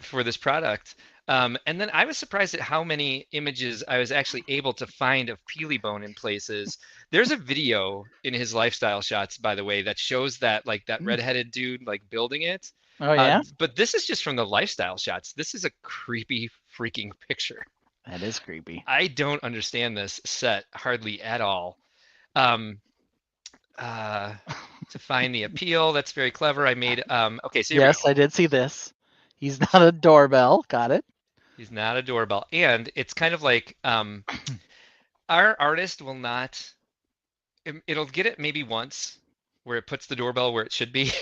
For this product. And then I was surprised at how many images I was actually able to find of Peely Bone in places. There's a video in his lifestyle shots, by the way, that shows that like that redheaded dude like building it. Oh yeah. But this is just from the lifestyle shots. This is a creepy freaking picture. That is creepy. I don't understand this set hardly at all. To find the appeal, that's very clever. I made okay, so here we Yes, go. I did see this. He's not a doorbell. Got it. He's not a doorbell. And it's kind of like our artist will not, it'll get it maybe once where it puts the doorbell where it should be.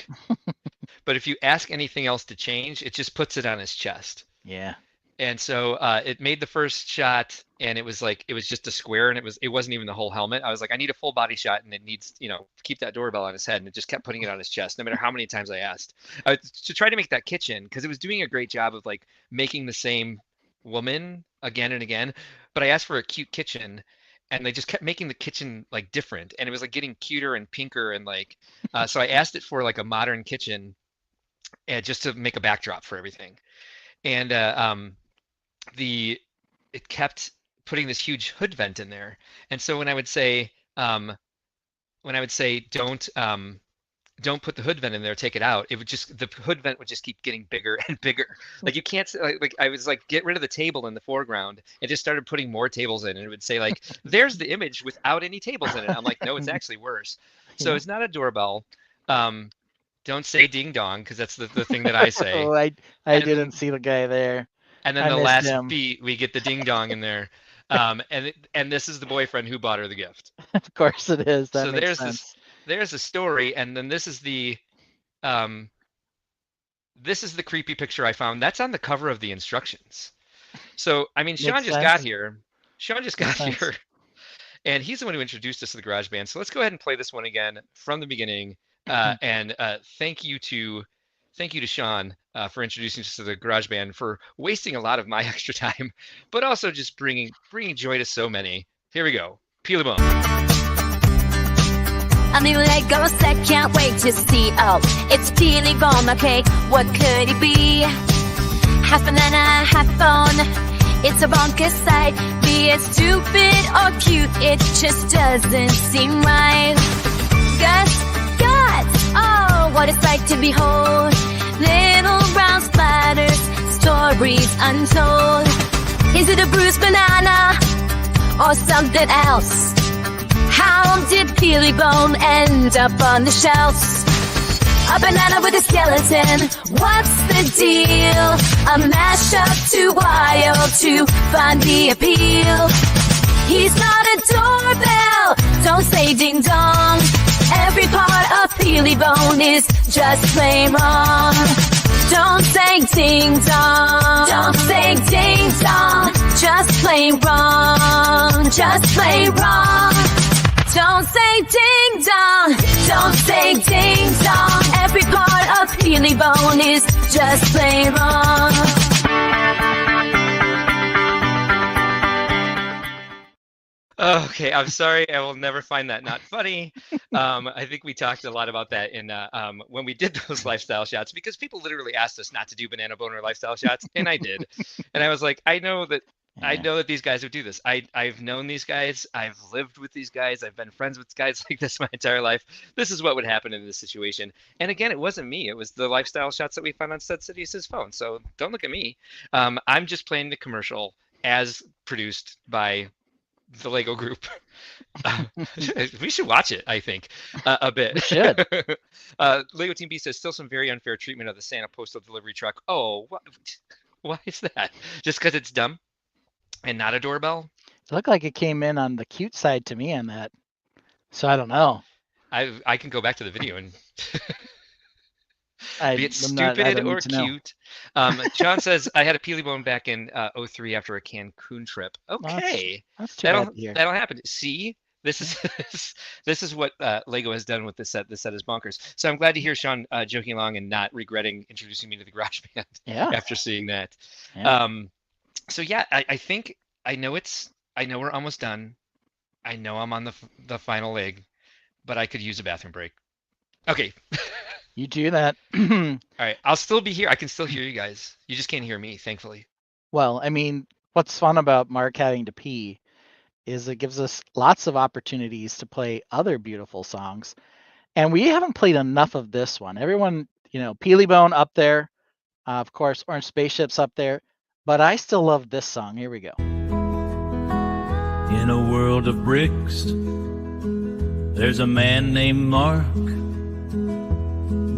But if you ask anything else to change, it just puts it on his chest. Yeah. And so it made the first shot and it was just a square and it wasn't even the whole helmet. I was like, I need a full body shot and it needs, keep that doorbell on his head. And it just kept putting it on his chest, no matter how many times I asked to try to make that kitchen, because it was doing a great job of like making the same woman again and again. But I asked for a cute kitchen and they just kept making the kitchen like different. And it was like getting cuter and pinker. And like, so I asked it for like a modern kitchen just to make a backdrop for everything. And it kept putting this huge hood vent in there. And so when I would say, when I would say don't put the hood vent in there, take it out, the hood vent would just keep getting bigger and bigger. Like you can't like I was like, get rid of the table in the foreground, and just started putting more tables in, and it would say like, there's the image without any tables in it. I'm like, no, it's actually worse. So it's not a doorbell. Don't say ding dong, because that's the thing that I say. Oh, I didn't see the guy there. And then I the missed last him. beat, we get the ding dong in there. And this is the boyfriend who bought her the gift. Of course it is. That So makes sense. there's a story, and then this is the creepy picture I found. That's on the cover of the instructions. So I mean, Sean Makes just got sense. here. Makes sense. And he's the one who introduced us to the GarageBand. So let's go ahead and play this one again from the beginning. And thank you to Sean for introducing us to the GarageBand, for wasting a lot of my extra time, but also just bringing joy to so many. Here we go. Peel them up. A new Lego set, can't wait to see. Oh, it's peeling on my cake. What could it be? Half banana, half bone. It's a bonkers sight. Be it stupid or cute, it just doesn't seem right. Guts, oh, what it's like to behold. Little brown splatters, stories untold. Is it a bruised banana or something else? How did Peely Bone end up on the shelves? A banana with a skeleton, what's the deal? A mashup too wild to find the appeal. He's not a doorbell, don't say ding dong. Every part of Peely Bone is just plain wrong. Don't say ding dong, don't say ding dong. Just plain wrong, just plain wrong. Don't say ding dong, don't say ding dong. Every part of Peely Bone is just plain wrong. Okay, I'm sorry. I will never find that not funny. I think we talked a lot about that in when we did those lifestyle shots, because people literally asked us not to do banana boner lifestyle shots, and I did. And I was like, I know that these guys would do this. I've known these guys. I've lived with these guys. I've been friends with guys like this my entire life. This is what would happen in this situation. And again, it wasn't me. It was the lifestyle shots that we found on Stud Sidious's phone. So don't look at me. I'm just playing the commercial as produced by the Lego group. We should watch it, I think, a bit. We should. Lego Team B says, still some very unfair treatment of the Santa postal delivery truck. Oh, why is that? Just because it's dumb and not a doorbell? It looked like it came in on the cute side to me on that. So I don't know. I can go back to the video and be it I'm not- I stupid don't or need to know. cute. John says, I had a Peely Bone back in 03 after a Cancun trip. Okay. That's too bad to hear. That'll happen. See, this is what Lego has done with this set. This set is bonkers. So I'm glad to hear Sean joking along and not regretting introducing me to the GarageBand after seeing that. Yeah. So yeah, I think I know we're almost done. I know I'm on the final leg, but I could use a bathroom break. Okay. You do that. All right. I'll still be here. I can still hear you guys. You just can't hear me, thankfully. Well, I mean, what's fun about Mark having to pee is it gives us lots of opportunities to play other beautiful songs. And we haven't played enough of this one. Everyone, Peely Bone up there. Of course, Orange Spaceship's up there. But I still love this song. Here we go. In a world of bricks, there's a man named Mark,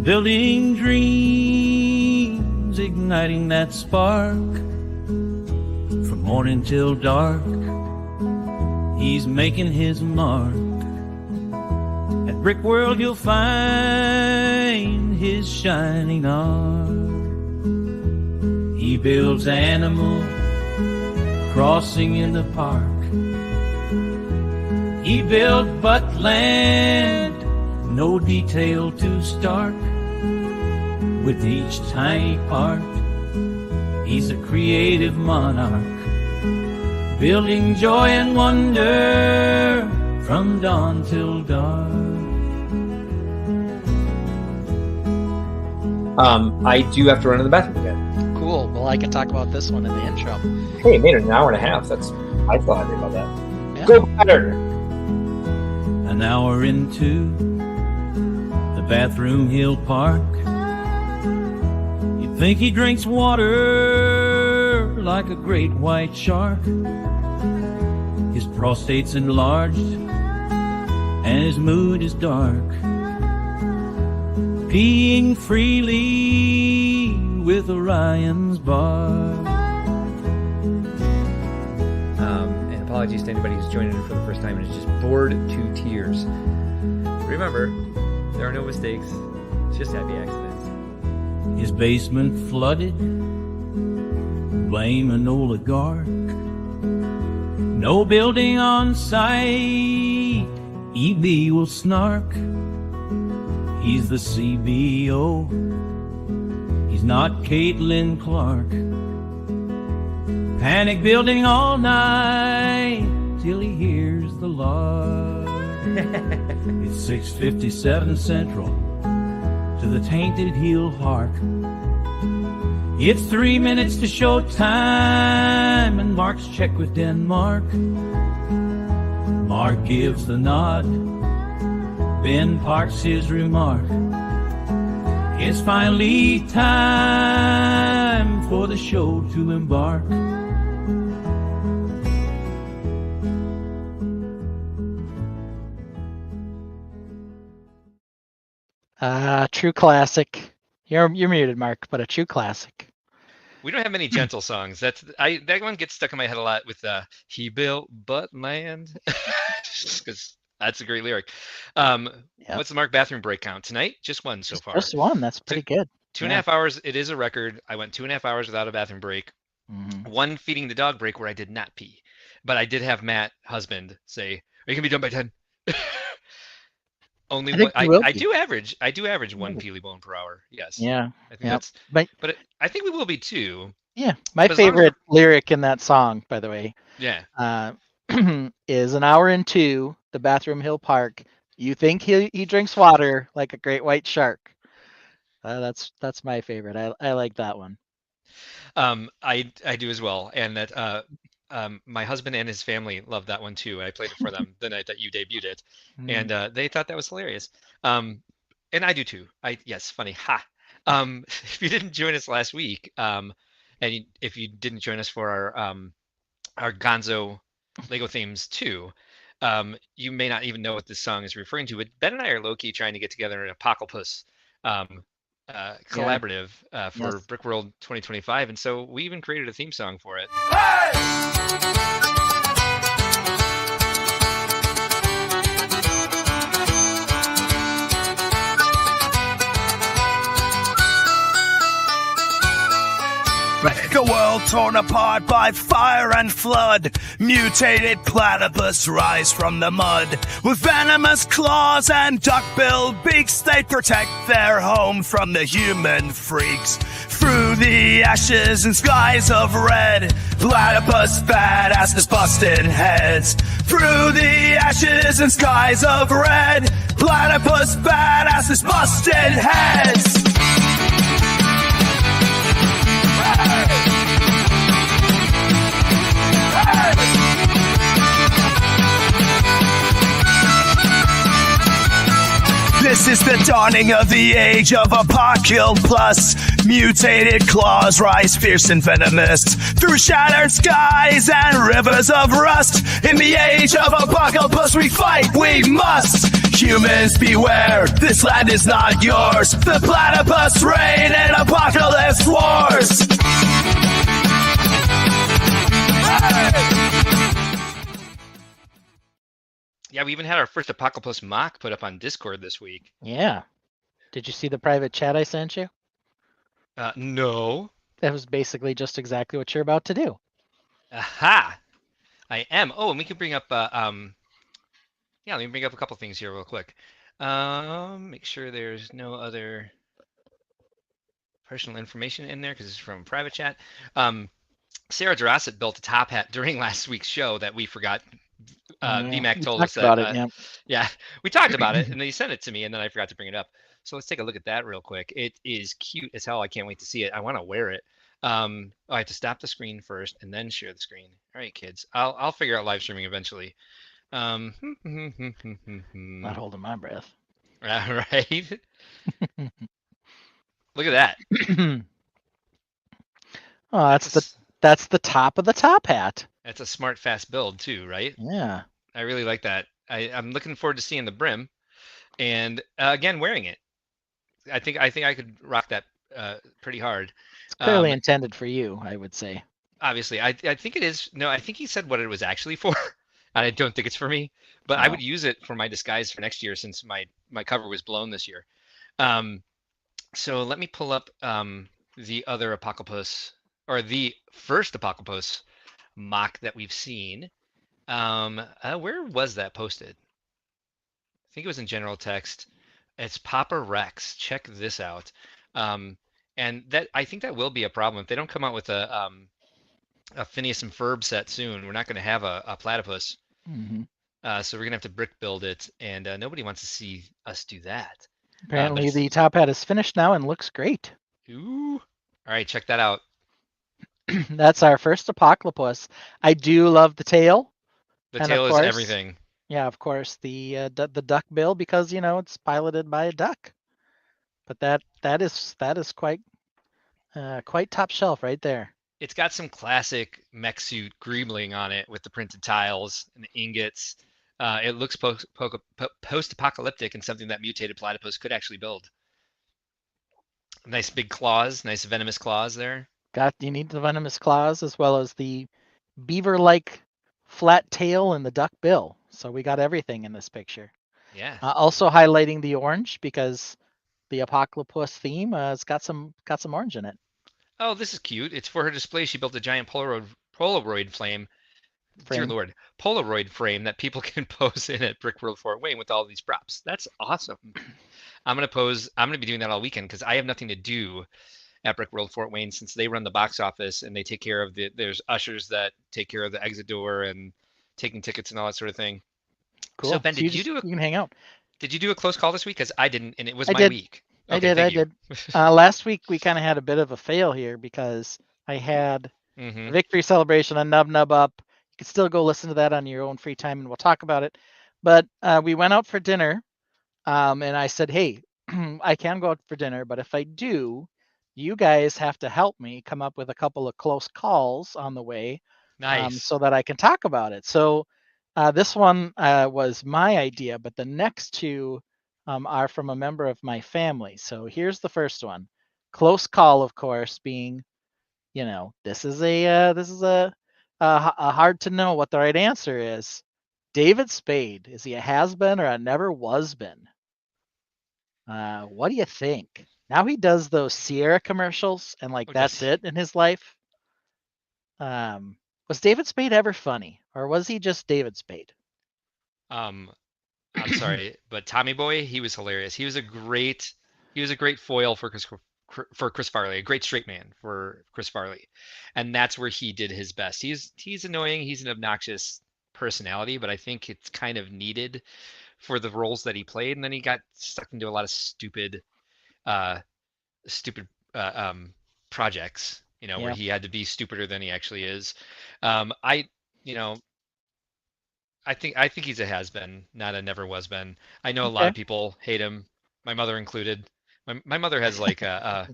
building dreams, igniting that spark. From morning till dark, he's making his mark. At Brickworld you'll find his shining art. He builds animals crossing in the park. He built Buttland, no detail too stark. With each tiny part, he's a creative monarch, building joy and wonder from dawn till dark. I do have to run to the bathroom again. Cool. Well, I can talk about this one in the intro. Hey, it made it an hour and a half. I still happy about that. Yeah. Go Banter! an hour into the bathroom he'll park. You'd think he drinks water like a great white shark. His prostate's enlarged and his mood is dark. Peeing freely with Orion's bark. And apologies to anybody who's joining in for the first time and is just bored to tears. Remember, there are no mistakes, it's just happy accidents. His basement flooded, blame an oligarch. No building on site, EB will snark. He's the CBO, he's not Caitlin Clark. Panic building all night till he hears the lark. It's 6:57 Central to the Tainted he'll hark. It's 3 minutes to show time and Mark's check with Denmark. Mark gives the nod, Ben parks his remark. It's finally time for the show to embark. True classic. You're muted, Mark, but a true classic. We don't have many gentle songs. That one gets stuck in my head a lot with "He built Buttland," because that's a great lyric. What's the Mark bathroom break count tonight? Just one so far. Just one. That's pretty good. 2.5 hours. It is a record. I went 2.5 hours without a bathroom break. Mm-hmm. One feeding the dog break where I did not pee, but I did have Matt, husband, say, "Are you gonna be done by 10?" Only one. I do average one peely bone per hour. Yes. Yeah. I think that's. But I think we will be too. yeah, my favorite lyric in that song, by the way, Yeah. is an hour into the bathroom hill park. You think he drinks water like a great white shark. That's my favorite. I like that one. I do as well, and that my husband and his family loved that one too. I played it for them the night that you debuted it, and they thought that was hilarious. And I do too. Yes, funny. Ha. If you didn't join us last week, and if you didn't join us for our Gonzo Lego themes too, you may not even know what this song is referring to. But Ben and I are low-key trying to get together an Apocalypse collaborative for Brickworld 2025, and so we even created a theme song for it. A world torn apart by fire and flood. Mutated platypus rise from the mud. With venomous claws and duck-billed beaks, they protect their home from the human freaks. Through the ashes and skies of red, platypus badasses busted heads. Through the ashes and skies of red, platypus badasses busted heads. This is the dawning of the age of Apocalypse. Mutated claws rise fierce and venomous through shattered skies and rivers of rust. In the age of Apocalypse, we fight, we must. Humans beware, this land is not yours. The platypus reign in apocalypse wars. Yeah, we even had our first Apocalypse mock put up on Discord this week. Yeah. Did you see the private chat I sent you? No. That was basically just exactly what you're about to do. Aha! I am. Oh, and we can bring up let me bring up a couple things here real quick. Make sure there's no other personal information in there because it's from private chat. Sarah Jurassic built a top hat during last week's show that we forgot. VMAC told us that. Yeah, we talked about it, and then he sent it to me, and then I forgot to bring it up. So let's take a look at that real quick. It is cute as hell. I can't wait to see it. I want to wear it. I have to stop the screen first and then share the screen. All right, kids. I'll figure out live streaming eventually. Um, Not holding my breath. right. Look at that. Oh, that's the top of the top hat. That's a smart, fast build too, right? Yeah. I really like that. I'm looking forward to seeing the brim, and again wearing it. I think I could rock that pretty hard. It's clearly intended for you, I would say. Obviously, I think it is. No, I think he said what it was actually for, and I don't think it's for me. But I Oh. would use it for my disguise for next year since my cover was blown this year. Um, so let me pull up the other Apocalypse or the first Apocalypse mock that we've seen. Where was that posted? I think it was in general text. It's Papa Rex. Check this out. And that I think that will be a problem if they don't come out with a Phineas and Ferb set soon. We're not going to have a platypus. Hmm. So we're gonna have to brick build it, and nobody wants to see us do that. Apparently, the top hat is finished now and looks great. Ooh. All right, check that out. That's our first Apocalypse. I do love the tail. The And tail of is course, everything. Yeah, of course, the duck bill because it's piloted by a duck. But that is quite top shelf right there. It's got some classic mech suit greebling on it with the printed tiles and the ingots. It looks post-apocalyptic and something that mutated platypus could actually build. Nice big claws, nice venomous claws there. You need the venomous claws as well as the beaver-like flat tail and the duck bill. So we got everything in this picture. Yeah. Also highlighting the orange because the Apocalypse theme has got some orange in it. Oh, this is cute. It's for her display. She built a giant Polaroid frame. Dear Lord, Polaroid frame that people can pose in at Brickworld Fort Wayne with all these props. That's awesome. I'm gonna be doing that all weekend because I have nothing to do at Brickworld Fort Wayne since they run the box office and they take care of there's ushers that take care of the exit door and taking tickets and all that sort of thing. Cool. So Ben, you can hang out. Did you do a close call this week? Because I didn't, and it was I my did. week. I Okay, did. I thank you. did. Last week we kind of had a bit of a fail here because I had a victory celebration on Nub Nub Up. You can still go listen to that on your own free time, and we'll talk about it. But we went out for dinner, and I said, "Hey, I can go out for dinner, but if I do, you guys have to help me come up with a couple of close calls on the way, Nice. so that I can talk about it." So this one was my idea, but the next two are from a member of my family. So here's the first one. Close call, of course, being, this is a hard to know what the right answer is. David Spade, is he a has-been or a never was been? What do you think? Now he does those Sierra commercials and that's it in his life. Was David Spade ever funny, or was he just David Spade? I'm sorry, but Tommy Boy, he was hilarious. He was a great foil for Chris Farley, a great straight man for Chris Farley, and that's where he did his best. He's annoying. He's an obnoxious personality, but I think it's kind of needed for the roles that he played. And then he got stuck into a lot of stupid projects, where he had to be stupider than he actually is. I think he's a has-been, not a never was been. I know a lot of people hate him, my mother included. My mother has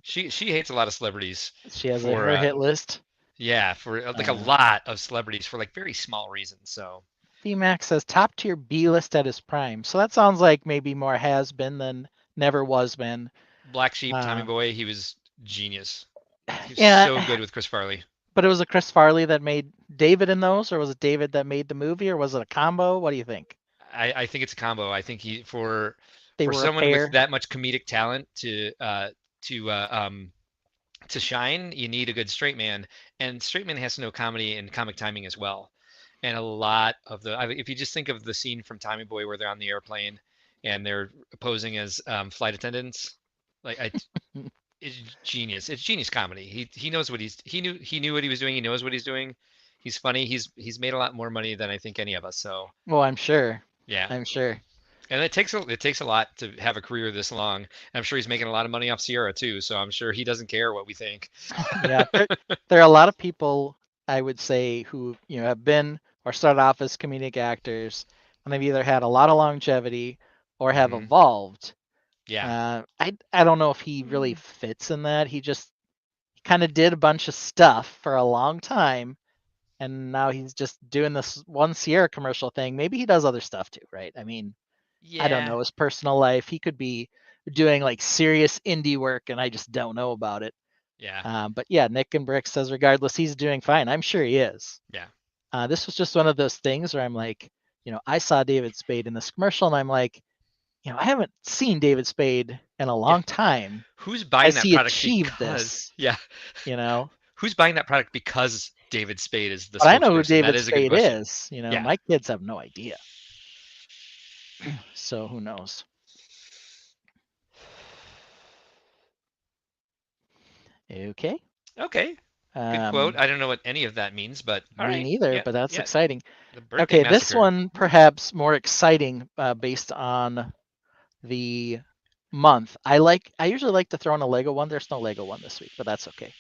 she hates a lot of celebrities. She has her hit list. Yeah, for a lot of celebrities for very small reasons. So VMAX says top tier B list at his prime. So that sounds like maybe more has been than never was been. Black Sheep, Tommy Boy, he was genius. He was so good with Chris Farley. But it was a Chris Farley that made David in those, or was it David that made the movie, or was it a combo? What do you think? I think it's a combo. I think for someone with that much comedic talent to shine, you need a good straight man, and straight man has to know comedy and comic timing as well. And a lot of if you just think of the scene from Tommy Boy where they're on the airplane and they're posing as flight attendants, it's genius. It's genius comedy. He knows what he knew what he was doing. He knows what he's doing. He's funny. He's made a lot more money than I think any of us. So. Well, I'm sure. Yeah. I'm sure. And it takes a lot to have a career this long. And I'm sure he's making a lot of money off Sierra too. So I'm sure he doesn't care what we think. Yeah, there are a lot of people, I would say, who have been or started off as comedic actors, and they've either had a lot of longevity or have Mhm. evolved. Yeah. I don't know if he really fits in that. He just kind of did a bunch of stuff for a long time, and now he's just doing this one Sierra commercial thing. Maybe he does other stuff too, right? I mean, I don't Yeah. know his personal life. He could be doing like serious indie work, and I just don't know about it. Yeah. But yeah, Nick and Brick says regardless, he's doing fine. I'm sure he is. Yeah. This was just one of those things where I'm like, I saw David Spade in this commercial, and I'm like, I haven't seen David Spade in a Yeah. long time. Who's buying Has that he product achieved because this? yeah. Who's buying that product because David Spade is the But I know who spokesperson? That David is a good Spade question. is. Yeah. My kids have no idea. So who knows? Okay. Okay. Good quote. I don't know what any of that means, but all Me right. neither, Yeah. but that's Yeah. exciting. The birthday Okay, this massacre. one perhaps more exciting based on the month. I usually like to throw in a Lego one. There's no Lego one this week, but that's okay.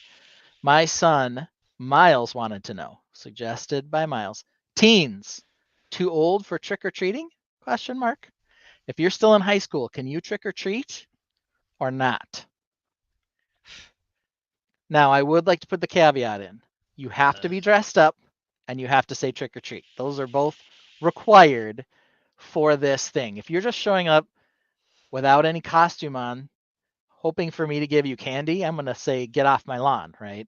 My son Miles wanted to know, suggested by Miles. Teens, too old for trick or treating? Question mark. If you're still in high school, can you trick or treat or not? Now, I would like to put the caveat in. You have to be dressed up and you have to say trick or treat. Those are both required for this thing. If you're just showing up without any costume on, hoping for me to give you candy, I'm going to say get off my lawn, right?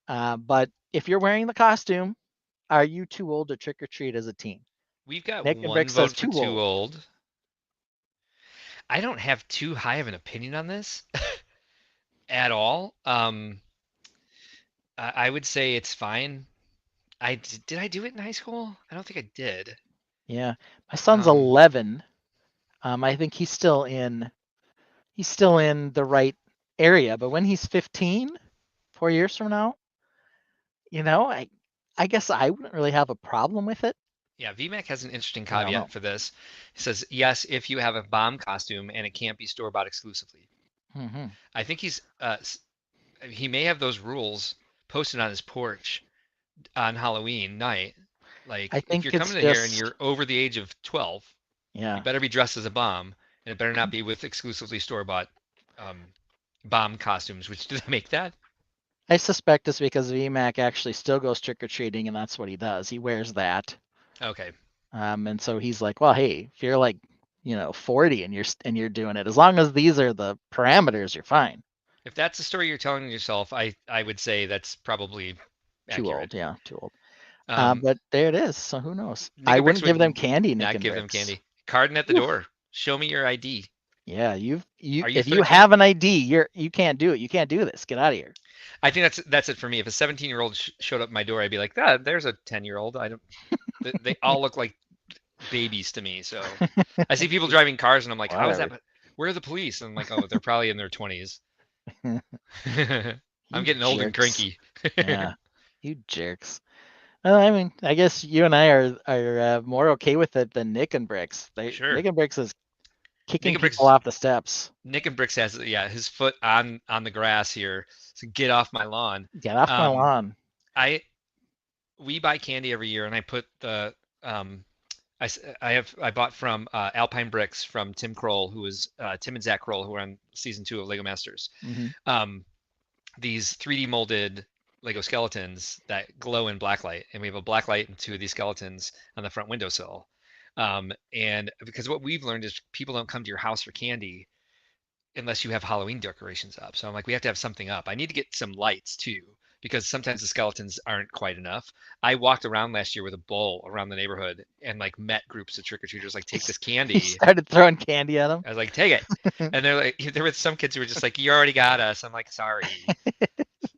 But if you're wearing the costume, are you too old to trick or treat as a teen? We've got Nick and one Brick says vote for too too old. old. I don't have too high of an opinion on this at all. I would say it's fine. Did I do it in high school? I don't think I did. Yeah, my son's Um, 11. I think he's still in the right area, but when he's 15, 4 years from now, I guess I wouldn't really have a problem with it. yeah, VMAC has an interesting I don't know. caveat for this. It says, yes, if you have a bomb costume and it can't be store-bought exclusively. Mm-hmm. I think he may have those rules posted on his porch on Halloween night. I Like, if you're think coming it's in here and just you're over the age of 12, yeah. you better be dressed as a bomb, and it better not be with exclusively store-bought bomb costumes. Which do they make that? I suspect it's because VMAC actually still goes trick or treating, and that's what he does. He wears that, Okay. and so he's like, well, hey, if you're like 40 and you're doing it, as long as these are the parameters, you're fine. If that's the story you're telling yourself, I would say that's probably Too accurate. old, yeah, too old. Um, But there it is. So who knows? Nick I and Bricks wouldn't give them would candy, Nick not and give them Bricks. candy. Carding at the Oof. door. Show me your ID. Yeah, Are you if 13? you have an ID, you can't do it. You can't do this. Get out of here. I think that's it for me. If a 17-year-old showed up at my door, I'd be like, "Ah, there's a 10-year-old." I don't. They all look like babies to me. So I see people driving cars, and I'm like, "How is Whatever. that? Where are the police?" And I'm like, "Oh, they're probably in their 20s." I'm You getting old and jerks. cranky. Yeah, you jerks. Well, I mean, I guess you and I are more okay with it than Nick and Bricks. Sure. Nick and Bricks is kicking Nick and people Bricks. off the steps. Nick and Bricks has his foot on the grass here. So get off my lawn. Get off my lawn. We buy candy every year, and I put the I bought from Alpine Bricks from Tim Kroll, who was Tim and Zach Kroll, who are on season 2 of Lego Masters. Mm-hmm. These 3D molded Lego skeletons that glow in blacklight, and we have a blacklight in 2 of these skeletons on the front windowsill. And because what we've learned is people don't come to your house for candy unless you have Halloween decorations up. So I'm like, we have to have something up. I need to get some lights too, because sometimes the skeletons aren't quite enough. I walked around last year with a bowl around the neighborhood and like met groups of trick-or-treaters, like, take this candy. He started throwing candy at them. I was like, take it. And they're like, there were some kids who were just like, you already got us. I'm like, sorry.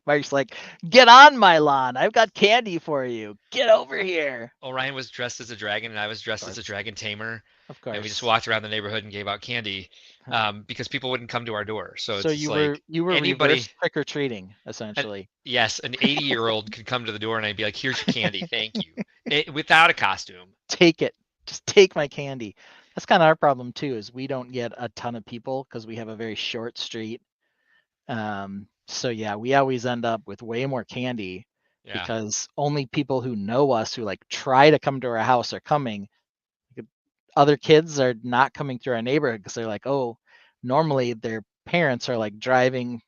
Mike's like, get on my lawn. I've got candy for you. Get over here. Orion was dressed as a dragon and I was dressed as a dragon tamer. Of course. And we just walked around the neighborhood and gave out candy because people wouldn't come to our door. So it's you like were anybody reverse trick or treating essentially. Yes, an 80-year-old could come to the door and I'd be like, here's your candy, thank you, without a costume. Take it. Just take my candy. That's kind of our problem too, is we don't get a ton of people because we have a very short street. So yeah, we always end up with way more candy because only people who know us, who like try to come to our house, are coming. other kids are not coming through our neighborhood because they're like, oh, normally their parents are like driving,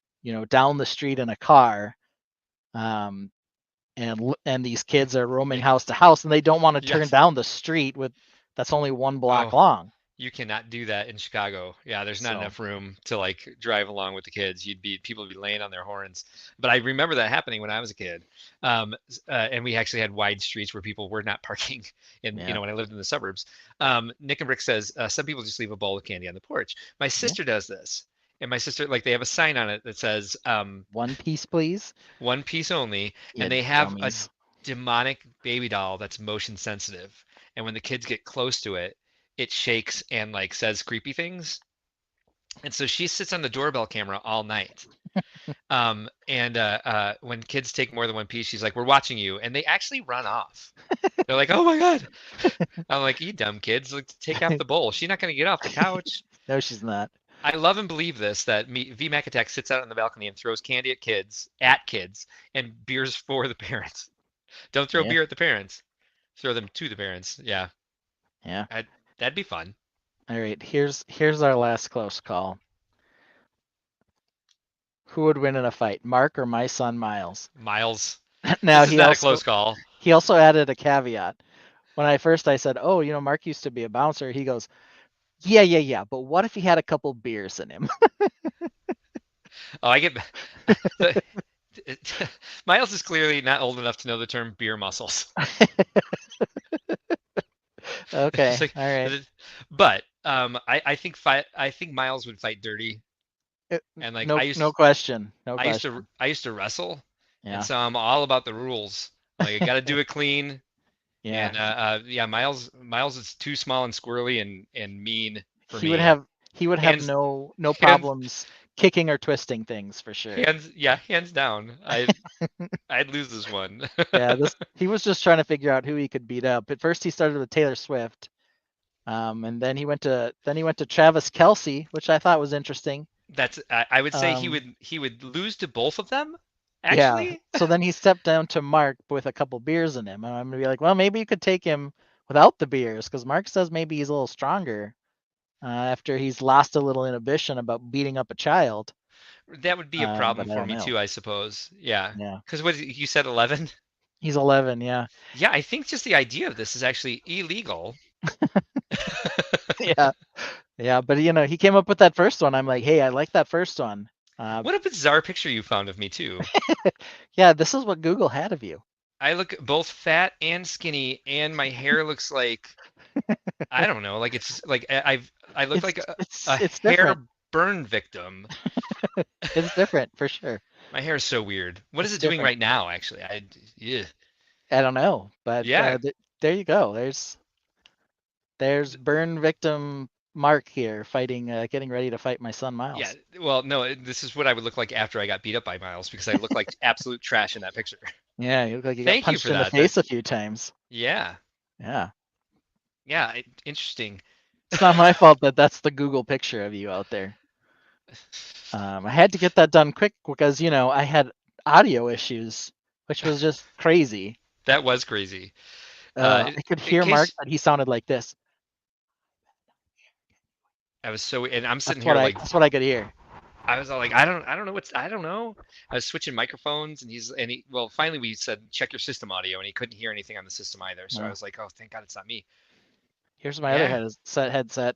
down the street in a car, and these kids are roaming house to house, and they don't want to turn Yes. down the street that's only 1 block Oh, long. you cannot do that in Chicago. Yeah, there's not So enough room to like drive along with the kids. People would be laying on their horns. But I remember that happening when I was a kid. And we actually had wide streets where people were not parking Yeah. when I lived in the suburbs. Nick and Brick says, some people just leave a bowl of candy on the porch. My sister does this. And my sister, like, they have a sign on it that says, 1 piece, please. 1 piece only. You And they have a dummies. demonic baby doll that's motion sensitive. And when the kids get close to it, it shakes and like says creepy things. And so she sits on the doorbell camera all night. When kids take more than 1 piece, she's like, "We're watching you," and they actually run off. They're like, "Oh my god!" I'm like, "You dumb kids! Like, take off the bowl. She's not gonna get off the couch." No, she's not. I love and believe this that V Mac Attack sits out on the balcony and throws candy at kids, and beers for the parents. Don't throw Yeah. beer at the parents. Throw them to the parents. Yeah, Yeah. that'd be fun. All right. Here's our last close call. Who would win in a fight, Mark or my son Miles? Miles. Now This is not a close call. he also added a caveat. When I said, "Oh, Mark used to be a bouncer," he goes, "Yeah, but what if he had a couple beers in him?" Oh, I get. Miles is clearly not old enough to know the term beer muscles. Okay. It's like- All right. But I think Miles would fight dirty, and like no, no question. No question. I used to wrestle, Yeah. and so I'm all about the rules. Like I got to do it clean. Yeah. And yeah, Miles is too small and squirrely and mean for he me. would have Hands- no problems kicking or twisting things for sure. hands down. I'd lose this one. Yeah, he was just trying to figure out who he could beat up. At first he started with Taylor Swift. And then he went to Travis Kelce, which I thought was interesting. That's I would say he would lose to both of them. Actually, yeah. So then he stepped down to Mark with a couple beers in him. And I'm gonna be like, well, maybe you could take him without the beers, because Mark says maybe he's a little stronger after he's lost a little inhibition about beating up a child. that would be a problem but I for don't me know. too, I suppose. Yeah. Yeah. Because what you said, 11. He's 11. Yeah. Yeah, I think just the idea of this is actually illegal. Yeah. Yeah. But he came up with that first one. I'm like, hey, I like that first one. What a bizarre picture you found of me too. Yeah, this is what Google had of you. I look both fat and skinny, and my hair looks like I don't know, like it's like I look like a it's hair different. burn victim. It's different for sure. My hair is so weird. What is It's it doing different. right now? Actually, yeah. I don't know, but Yeah. there you go. There's burn victim Mark here fighting, getting ready to fight my son Miles. Yeah. Well, no, this is what I would look like after I got beat up by Miles because I look like absolute trash in that picture. Yeah, you look like you Thank got you punched for in the that. face a few times. Yeah. Yeah, Yeah. Interesting. it's not my fault that that's the Google picture of you out there. I had to get that done quick because I had audio issues, which was just crazy. That was crazy. I could in hear Mark, case- but he sounded like this. I was so, and I'm sitting That's here what like that's what I could hear. I was all like, I don't know. I was switching microphones, and well, finally we said check your system audio, and he couldn't hear anything on the system either. So I No. was like, oh, thank God it's not me. Here's my other Yeah. headset.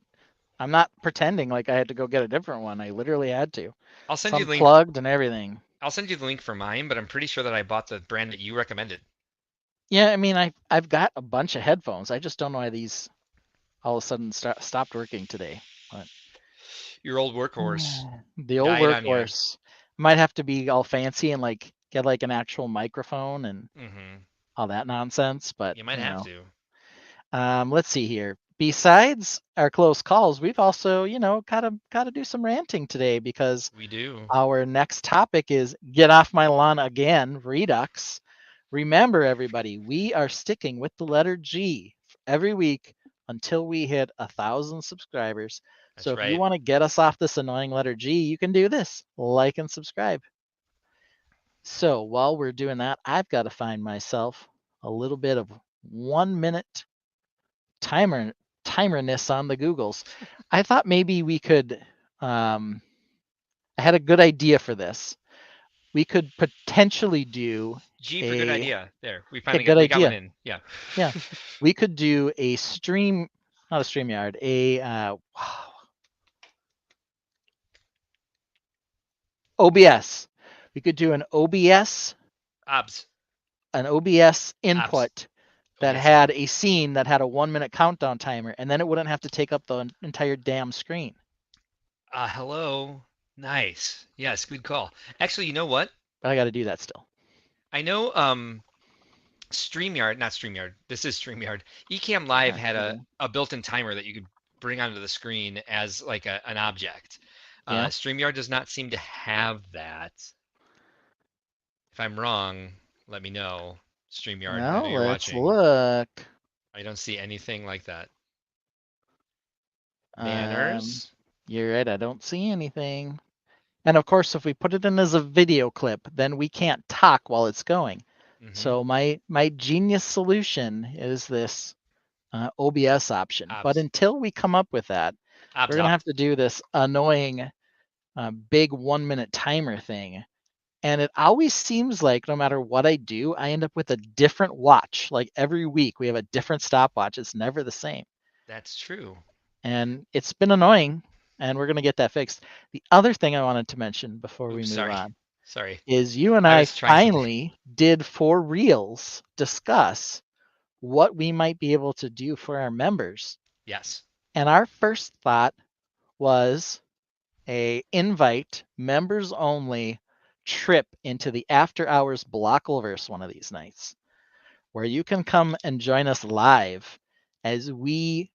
I'm not pretending like I had to go get a different one. I literally had to. I'll send It's you the link. unplugged and everything. I'll send you the link for mine, but I'm pretty sure that I bought the brand that you recommended. Yeah, I mean, I've got a bunch of headphones. I just don't know why these all of a sudden stopped working today. Your old workhorse. The old died on you. workhorse might have to be all fancy and like get like an actual microphone and Mm-hmm. all that nonsense. But You might have to. let's see here. Besides our close calls, we've also gotta do some ranting today because We do. our next topic is Get Off My Lawn Again, Redux. Remember, everybody, we are sticking with the letter G every week until we hit 1,000 subscribers. That's So if right. you want to get us off this annoying letter G, you can do this. Like and subscribe. So while we're doing that, I've got to find myself a little bit of 1 minute timerness on the Googles. I thought maybe we could. I had a good idea for this. We could potentially do G for good a idea. There, we a finally good got we got one idea. in. Yeah. Yeah, we could do a not a StreamYard, OBS. We could do an OBS OBS. input that OBS. had a scene that had a 1-minute countdown timer, and then it wouldn't have to take up the entire damn screen. Hello. Nice. Yes, good call. Actually, you know what? But I got to do that still. I know StreamYard, not StreamYard. This is StreamYard. Ecamm Live had a built-in timer that you could bring onto the screen as like an object. Yeah. StreamYard does not seem to have that. If I'm wrong, let me know. StreamYard, I know Well, you're let's watching. look. I don't see anything like that. Um, Banners. You're right. I don't see anything. And of course, if we put it in as a video clip, then we can't talk while it's going. Mhm. So my genius solution is this OBS option. But OBS. until we come up with that, OBS, we're gonna OBS. have to do this annoying big 1-minute timer thing. And it always seems like no matter what I do, I end up with a different watch. Like every week we have a different stopwatch. It's never the same. That's true. And it's been annoying, and we're going to get that fixed. The other thing I wanted to mention before we move on Sorry. is you and I I was trying something. finally did for reals discuss what we might be able to do for our members. Yes. And our first thought was a invite members only trip into the after hours Blockleverse one of these nights, where you can come and join us live as we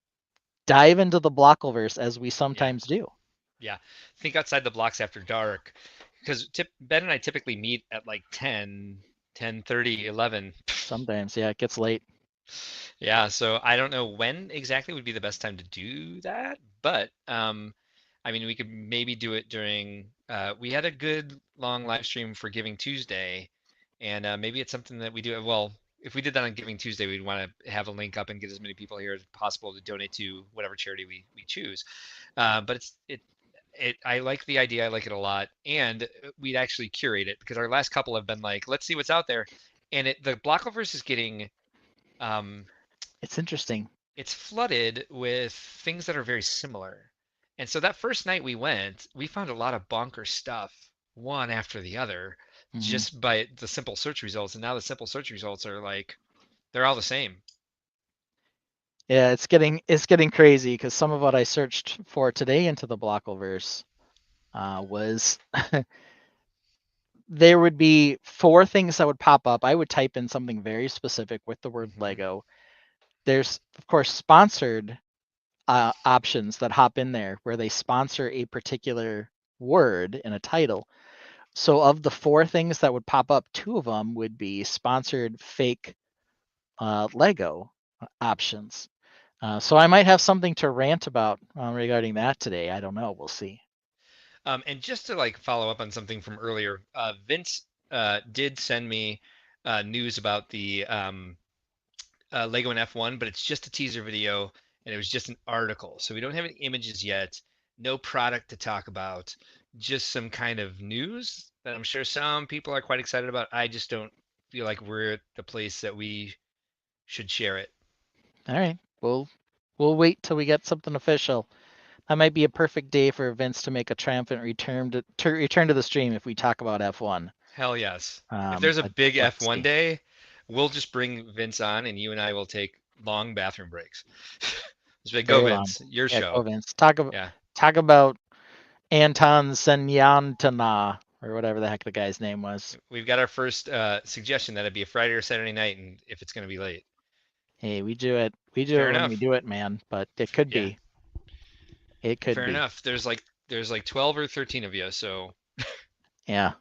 dive into the Blockleverse as we sometimes do. Yeah. Think outside the blocks after dark, because Ben and I typically meet at like 10, 10:30, 11. Sometimes, yeah, it gets late. Yeah, so I don't know when exactly would be the best time to do that, but I mean, we could maybe do it during. We had a good long live stream for Giving Tuesday, and maybe it's something that we do. Well, if we did that on Giving Tuesday, we'd want to have a link up and get as many people here as possible to donate to whatever charity we choose. But I like the idea. I like it a lot, and we'd actually curate it because our last couple have been like, let's see what's out there, and the Blockleverse is getting. It's interesting. It's flooded with things that are very similar. And so that first night we went, we found a lot of bonker stuff, one after the other, just by the simple search results. And now the simple search results are like, they're all the same. Yeah, it's getting crazy because some of what I searched for today into the Blockleverse was there would be 4 things that would pop up. I would type in something very specific with the word Lego. There's, of course, sponsored options that hop in there where they sponsor a particular word in a title. So of the 4 things that would pop up, 2 of them would be sponsored fake Lego options. So I might have something to rant about regarding that today. I don't know. We'll see. And just to like follow up on something from earlier, Vince did send me news about the Lego and F1, but it's just a teaser video and it was just an article. So we don't have any images yet, no product to talk about, just some kind of news that I'm sure some people are quite excited about. I just don't feel like we're at the place that we should share it. All right. We'll wait till we get something official. That might be a perfect day for Vince to make a triumphant return to the stream if we talk about F1. Hell yes. If there's a big F1 day, we'll just bring Vince on and you and I will take long bathroom breaks. Just like, go Vince, your show. Go Vince. Talk about Anton Senyantana or whatever the heck the guy's name was. We've got our first suggestion that it'd be a Friday or Saturday night, and if it's going to be late. Hey, we do it. We do it when we do it, man. But it could be. It could be. Fair enough. There's like 12 or 13 of you, so. Yeah.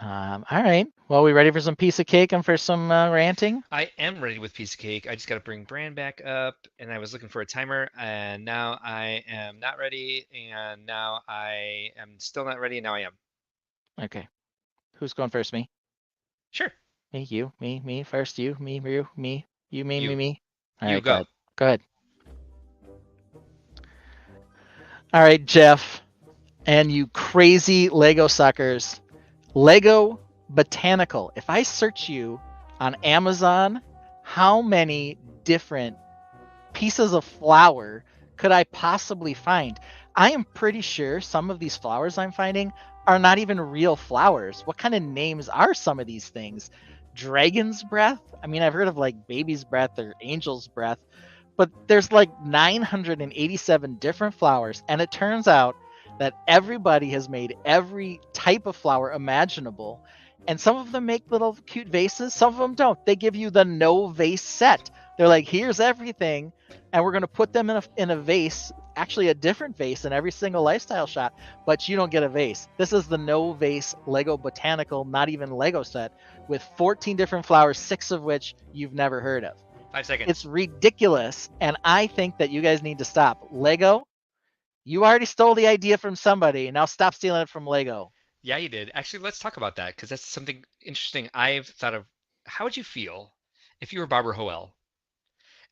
All right. Well, we ready for some piece of cake and for some ranting? I am ready with piece of cake. I just got to bring Bran back up, and I was looking for a timer, and now I am not ready, and now I am still not ready, and now I am. Okay. Who's going first? Me? Sure. Me, you, me, first, you, me, you, me, you, me, You. me. All You right, go. Go ahead. All right, Jeff, and you crazy Lego suckers. Lego Botanical. If I search you on Amazon, how many different pieces of flower could I possibly find? I am pretty sure some of these flowers I'm finding are not even real flowers. What kind of names are some of these things? Dragon's breath? I mean, I've heard of like baby's breath or angel's breath, but there's like 987 different flowers, and it turns out that everybody has made every type of flower imaginable. And some of them make little cute vases, some of them don't. They give you the no vase set. They're like, here's everything, and we're going to put them in a vase, actually a different vase in every single lifestyle shot, but you don't get a vase. This is the no vase Lego Botanical, not even Lego set, with 14 different flowers, 6 of which you've never heard of. 5 seconds. It's ridiculous, and I think that you guys need to stop. Lego, you already stole the idea from somebody. Now stop stealing it from Lego. Yeah, you did. Actually, let's talk about that because that's something interesting I've thought of. How would you feel if you were Barbara Hoel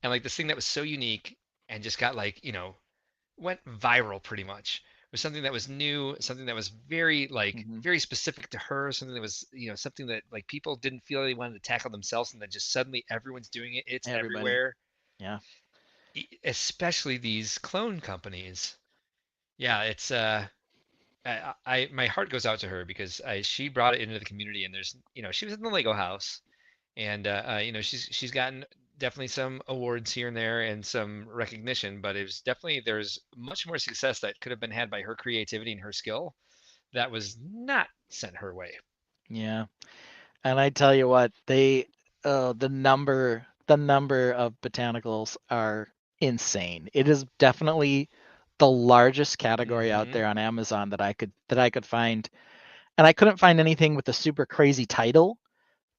and like this thing that was so unique and just got like, went viral pretty much? It was something that was new, something that was very very specific to her, something that was, something that like people didn't feel they wanted to tackle themselves, and then just suddenly everyone's doing it. It's Everybody. everywhere. Yeah. Especially these clone companies. Yeah, it's my heart goes out to her because she brought it into the community, and there's she was in the Lego house, and she's gotten definitely some awards here and there and some recognition, but it was definitely there's much more success that could have been had by her creativity and her skill that was not sent her way. Yeah. And I tell you what, the number of botanicals are insane. It is definitely the largest category out there on Amazon that I could find. And I couldn't find anything with a super crazy title.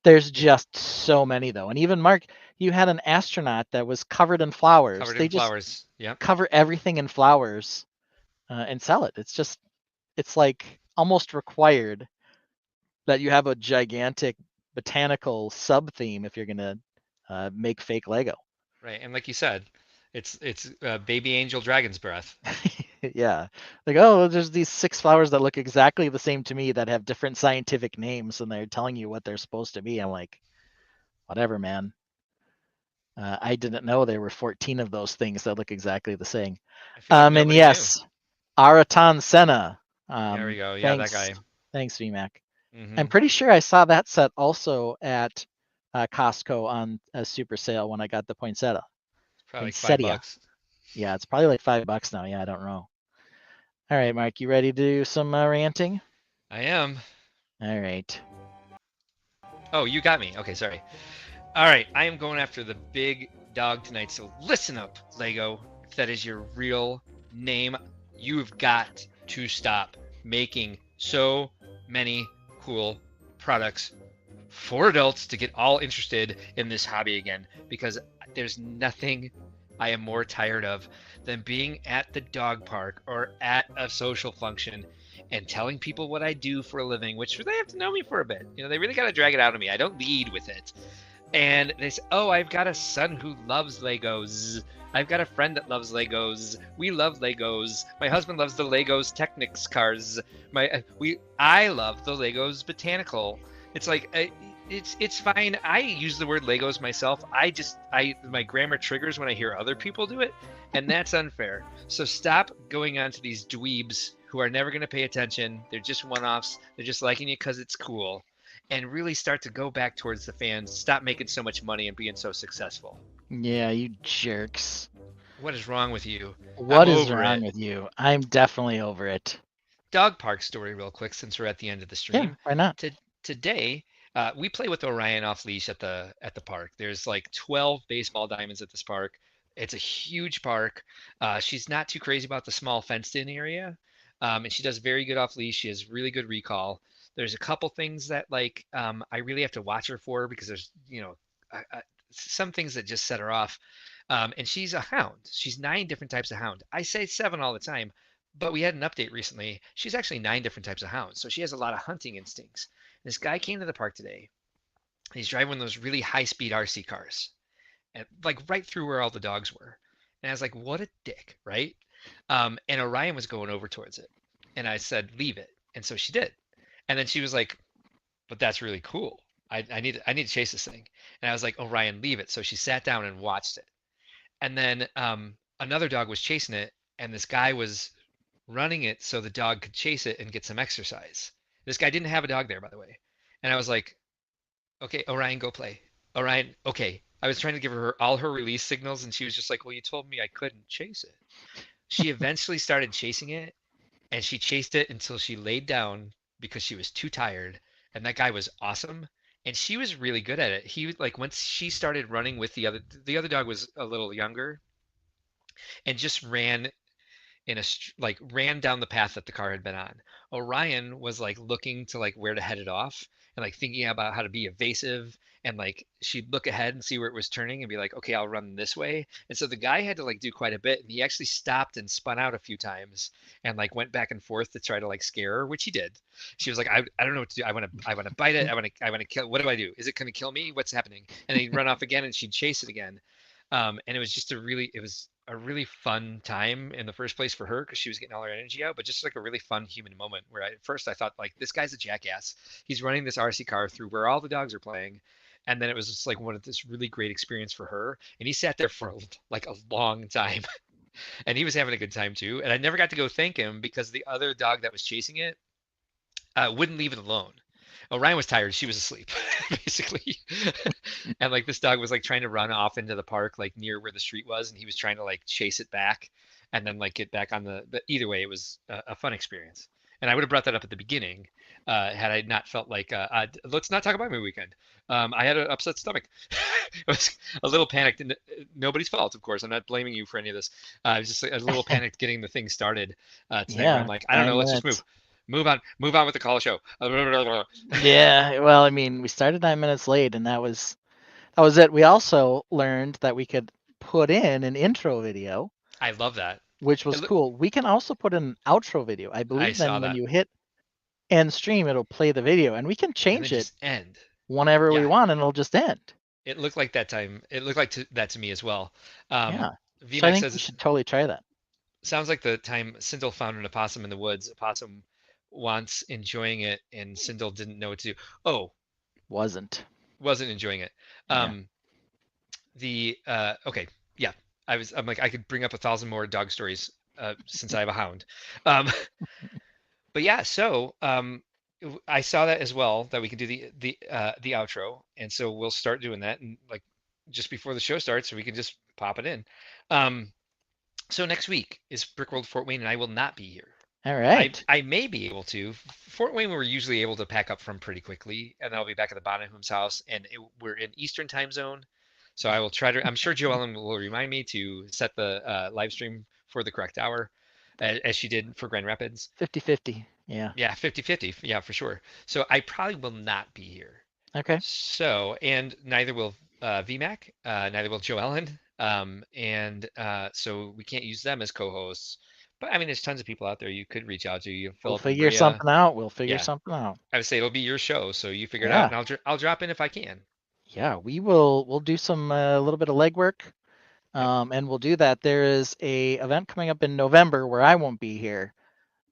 There's just so many though. And even Mark, you had an astronaut that was covered in flowers. Covered They in just flowers. Yeah. cover everything in flowers and sell it. It's like almost required that you have a gigantic botanical sub theme if you're gonna make fake Lego. Right. And like you said, it's baby angel dragon's breath. Yeah, like, oh, there's these 6 flowers that look exactly the same to me that have different scientific names, and they're telling you what they're supposed to be. I'm like, whatever, man. I didn't know there were 14 of those things that look exactly the same. I feel like And nobody yes, Aratan Senna. There we go. Yeah, Thanks, that guy. thanks, VMAC. Mhm. I'm pretty sure I saw that set also at Costco on a super sale when I got the poinsettia. Probably like Poinsettia. $5. Yeah, it's probably like $5 now. Yeah, I don't know. All right, Mark, you ready to do some ranting? I am. All right. Oh, you got me. Okay, sorry. All right, I am going after the big dog tonight. So listen up, Lego. If that is your real name, you've got to stop making so many cool products for adults to get all interested in this hobby again, because there's nothing I am more tired of than being at the dog park or at a social function and telling people what I do for a living, which they have to know me for a bit. They really got to drag it out of me. I don't lead with it. And they say, oh, I've got a son who loves Legos. I've got a friend that loves Legos. We love Legos. My husband loves the Legos Technics cars. I love the Legos Botanical. It's like, it's fine. I use the word Legos myself. My grammar triggers when I hear other people do it, and that's unfair. So stop going on to these dweebs who are never going to pay attention. They're just one-offs. They're just liking it because it's cool. And really start to go back towards the fans. Stop making so much money and being so successful. Yeah, you jerks. What is wrong with you? What I'm is over wrong it. with you? I'm definitely over it. Dog park story real quick since we're at the end of the stream. Yeah, why not? Today, we play with Orion off leash at the park. There's like 12 baseball diamonds at this park. It's a huge park. She's not too crazy about the small fenced-in area, and she does very good off leash. She has really good recall. There's a couple things that I really have to watch her for because there's some things that just set her off. And she's a hound. She's 9 different types of hound. I say 7 all the time, but we had an update recently. She's actually 9 different types of hounds. So she has a lot of hunting instincts. This guy came to the park today. He's driving one of those really high-speed RC cars, and like right through where all the dogs were. And I was like, what a dick, right? And Orion was going over towards it. And I said, leave it. And so she did. And then she was like, but that's really cool. I need to chase this thing. And I was like, Orion, leave it. So she sat down and watched it. And then another dog was chasing it, and this guy was running it so the dog could chase it and get some exercise. This guy didn't have a dog there, by the way. And I was like, okay, Orion, go play. Orion, okay. I was trying to give her all her release signals, and she was just like, well, you told me I couldn't chase it. She eventually started chasing it, and she chased it until she laid down because she was too tired. And that guy was awesome. And she was really good at it. He like once she started running with the other dog was a little younger and just ran like ran down the path that the car had been on. Orion was like looking to like where to head it off and like thinking about how to be evasive and like she'd look ahead and see where it was turning and be like, okay, I'll run this way. And so the guy had to like do quite a bit and he actually stopped and spun out a few times and like went back and forth to try to like scare her, which he did. She was like, I don't know what to do. I want to bite it. I want to kill. What do I do? Is it going to kill me? What's happening? And he'd run off again and she'd chase it again. And it was just a really fun time in the first place for her because she was getting all her energy out, but just like a really fun human moment where at first I thought like this guy's a jackass. He's running this RC car through where all the dogs are playing. And then it was just like one of this really great experience for her. And he sat there for like a long time and he was having a good time too. And I never got to go thank him because the other dog that was chasing it wouldn't leave it alone. Orion was tired. She was asleep, basically. And like this dog was like trying to run off into the park, like near where the street was, and he was trying to like chase it back, and then like get back on the. But either way, it was a fun experience. And I would have brought that up at the beginning, had I not felt like let's not talk about my weekend. I had an upset stomach. I was a little panicked, and nobody's fault, of course. I'm not blaming you for any of this. I was just like, a little panicked getting the thing started tonight. Yeah, where I'm like, I don't know, let's just move on with the call show. Yeah, well, I mean, we started 9 minutes late, and that was it. We also learned that we could put in an intro video, I love that. which was cool. We can also put in an outro video. I believe saw then when that. you hit end stream, it'll play the video, and we can And change then it just end. whenever we Yeah. want, and it'll just end. It looked like that time. It looked like that to me as well. Yeah. So I VMAX think says we should totally try that. sounds like the time Sindel found an opossum in the woods. Opossum wants enjoying it, and Sindel didn't know what to do. Oh, Wasn't enjoying it. Yeah. Okay, yeah. I'm like I could bring up 1,000 more dog stories since I have a hound. But yeah, so I saw that as well that we could do the outro, and so we'll start doing that, and like just before the show starts, we can just pop it in. So next week is Brickworld Fort Wayne, and I will not be here. All right. I may be able to. Fort Wayne, we're usually able to pack up from pretty quickly, and I'll be back at the Bonahum's house, and we're in Eastern time zone, so I will try to. I'm sure Joellen will remind me to set the live stream for the correct hour, as she did for Grand Rapids. 50-50. Yeah. Yeah, 50-50. Yeah, for sure. So I probably will not be here. Okay. So, and neither will VMAC, neither will Joellen, and so we can't use them as co-hosts. But I mean, there's tons of people out there you could reach out to. You We'll figure something out. We'll figure something out. I would say it'll be your show, so you figure it out, and I'll drop in if I can. Yeah, we'll do some a little bit of legwork, and we'll do that. There is a event coming up in November where I won't be here,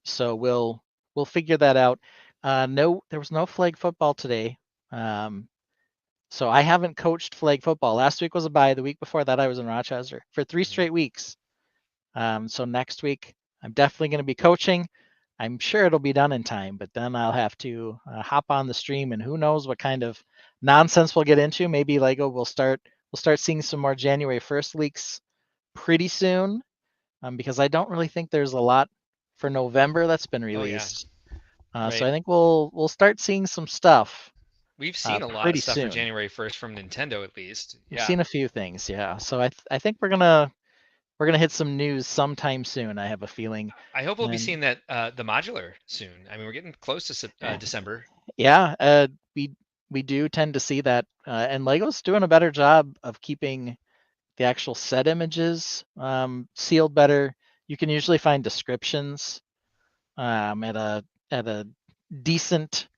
so we'll figure that out. No, there was no flag football today, so I haven't coached flag football. Last week was a bye. The week before that, I was in Rochester for 3 straight weeks. So next week, I'm definitely going to be coaching. I'm sure it'll be done in time, but then I'll have to hop on the stream, and who knows what kind of nonsense we'll get into. Maybe Lego will start seeing some more January 1st leaks pretty soon, because I don't really think there's a lot for November that's been released. Right. So I think we'll start seeing some stuff. We've seen a lot of stuff for January 1st from Nintendo, at least. We've seen a few things, yeah. So I think we're gonna hit some news sometime soon. I have a feeling. I hope we'll be seeing that the modular soon. I mean, we're getting close to December. Yeah, we do tend to see that, and Lego's doing a better job of keeping the actual set images sealed better. You can usually find descriptions at a decent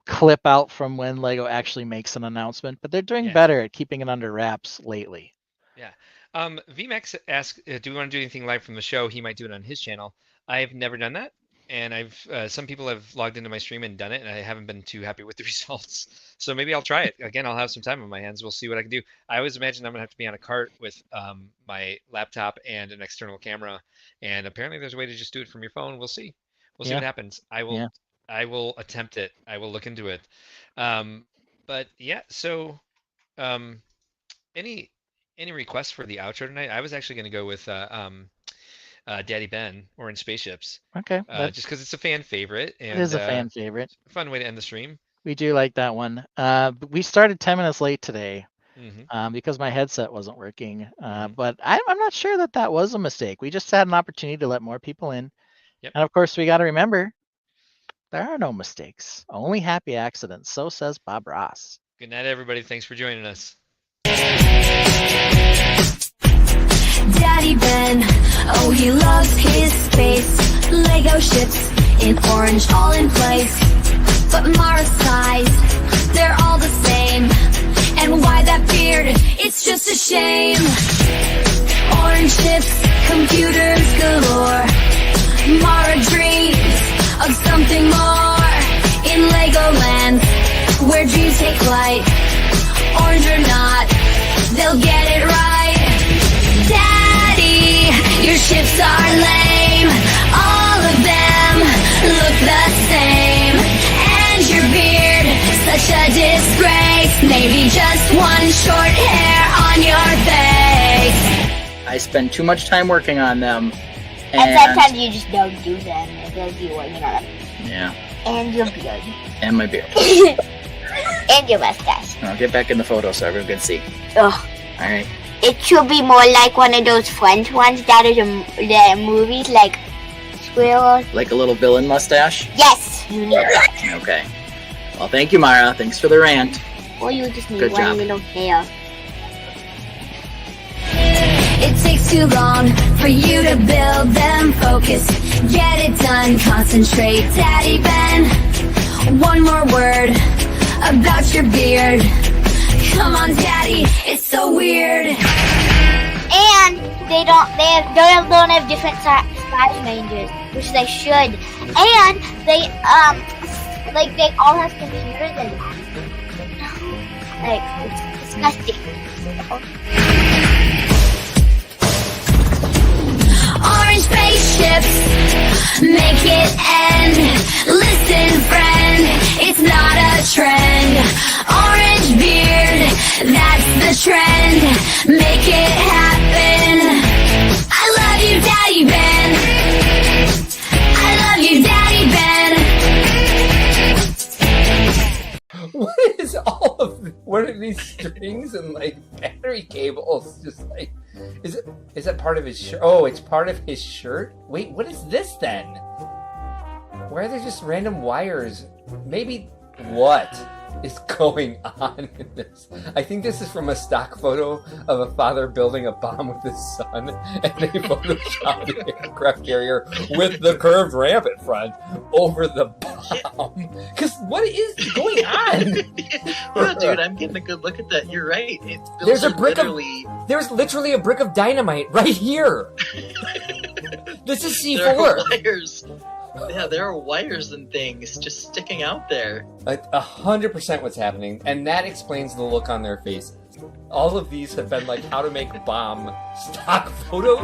clip out from when Lego actually makes an announcement, but they're doing better at keeping it under wraps lately. Yeah. VMAX asked, do we want to do anything live from the show? He might do it on his channel. I've never done that. And some people have logged into my stream and done it, and I haven't been too happy with the results. So maybe I'll try it. Again, I'll have some time on my hands. We'll see what I can do. I always imagine I'm gonna have to be on a cart with my laptop and an external camera. And apparently there's a way to just do it from your phone. We'll see. We'll see what happens. I will attempt it. I will look into it. But yeah, so any requests for the outro tonight? I was actually gonna go with Daddy Ben or in Spaceships. Okay. Just because it's a fan favorite. And, it is a fan favorite. Fun way to end the stream. We do like that one. We started 10 minutes late today because my headset wasn't working. But I'm not sure that was a mistake. We just had an opportunity to let more people in. Yep. And of course, we got to remember, there are no mistakes, only happy accidents. So says Bob Ross. Good night, everybody. Thanks for joining us. Daddy Ben, oh he loves his space. Lego ships in orange all in place. But Mara's size, they're all the same. And why that beard, it's just a shame. Orange ships, computers galore. Mara dreams of something more. In Legoland, where dreams take flight. Orange or not, they'll get it right. Daddy, your ships are lame. All of them look the same. And your beard, such a disgrace. Maybe just one short hair on your face. I spend too much time working on them. And sometimes you just don't do them because you know them. Yeah. And your beard. And my beard. And your mustache. I'll get back in the photo so everyone can see. Ugh. All right. It should be more like one of those French ones that is in the movies, like Squirrel. Like a little villain mustache? Yes, you need that. Okay. Well, thank you, Mara. Thanks for the rant. Or you just need Good one job. little hair. It takes too long for you to build them. Focus, get it done, concentrate. Daddy Ben, one more word about your beard. Come on, Daddy, it's so weird. And they don't have different size ranges, which they should. And they they all have computers and it's disgusting. Orange spaceships, make it end. Listen, friend, it's not a trend. Orange beard, that's the trend. Make it happen. I love you, Daddy Ben. I love you, Daddy Ben. What is all of what are these strings and like battery cables? Just like is that part of his shirt? Oh, it's part of his shirt? Wait, what is this then? Why are there just random wires? Maybe what is going on in this? I think this is from a stock photo of a father building a bomb with his son, and they photoshopped the aircraft carrier with the curved ramp in front over the bomb. Because what is going on? Yeah, dude, I'm getting a good look at that. You're right. There's literally a brick of dynamite right here. This is C4. There are wires. Yeah, there are wires and things just sticking out there. 100% what's happening, and that explains the look on their faces. All of these have been like how to make bomb stock photos.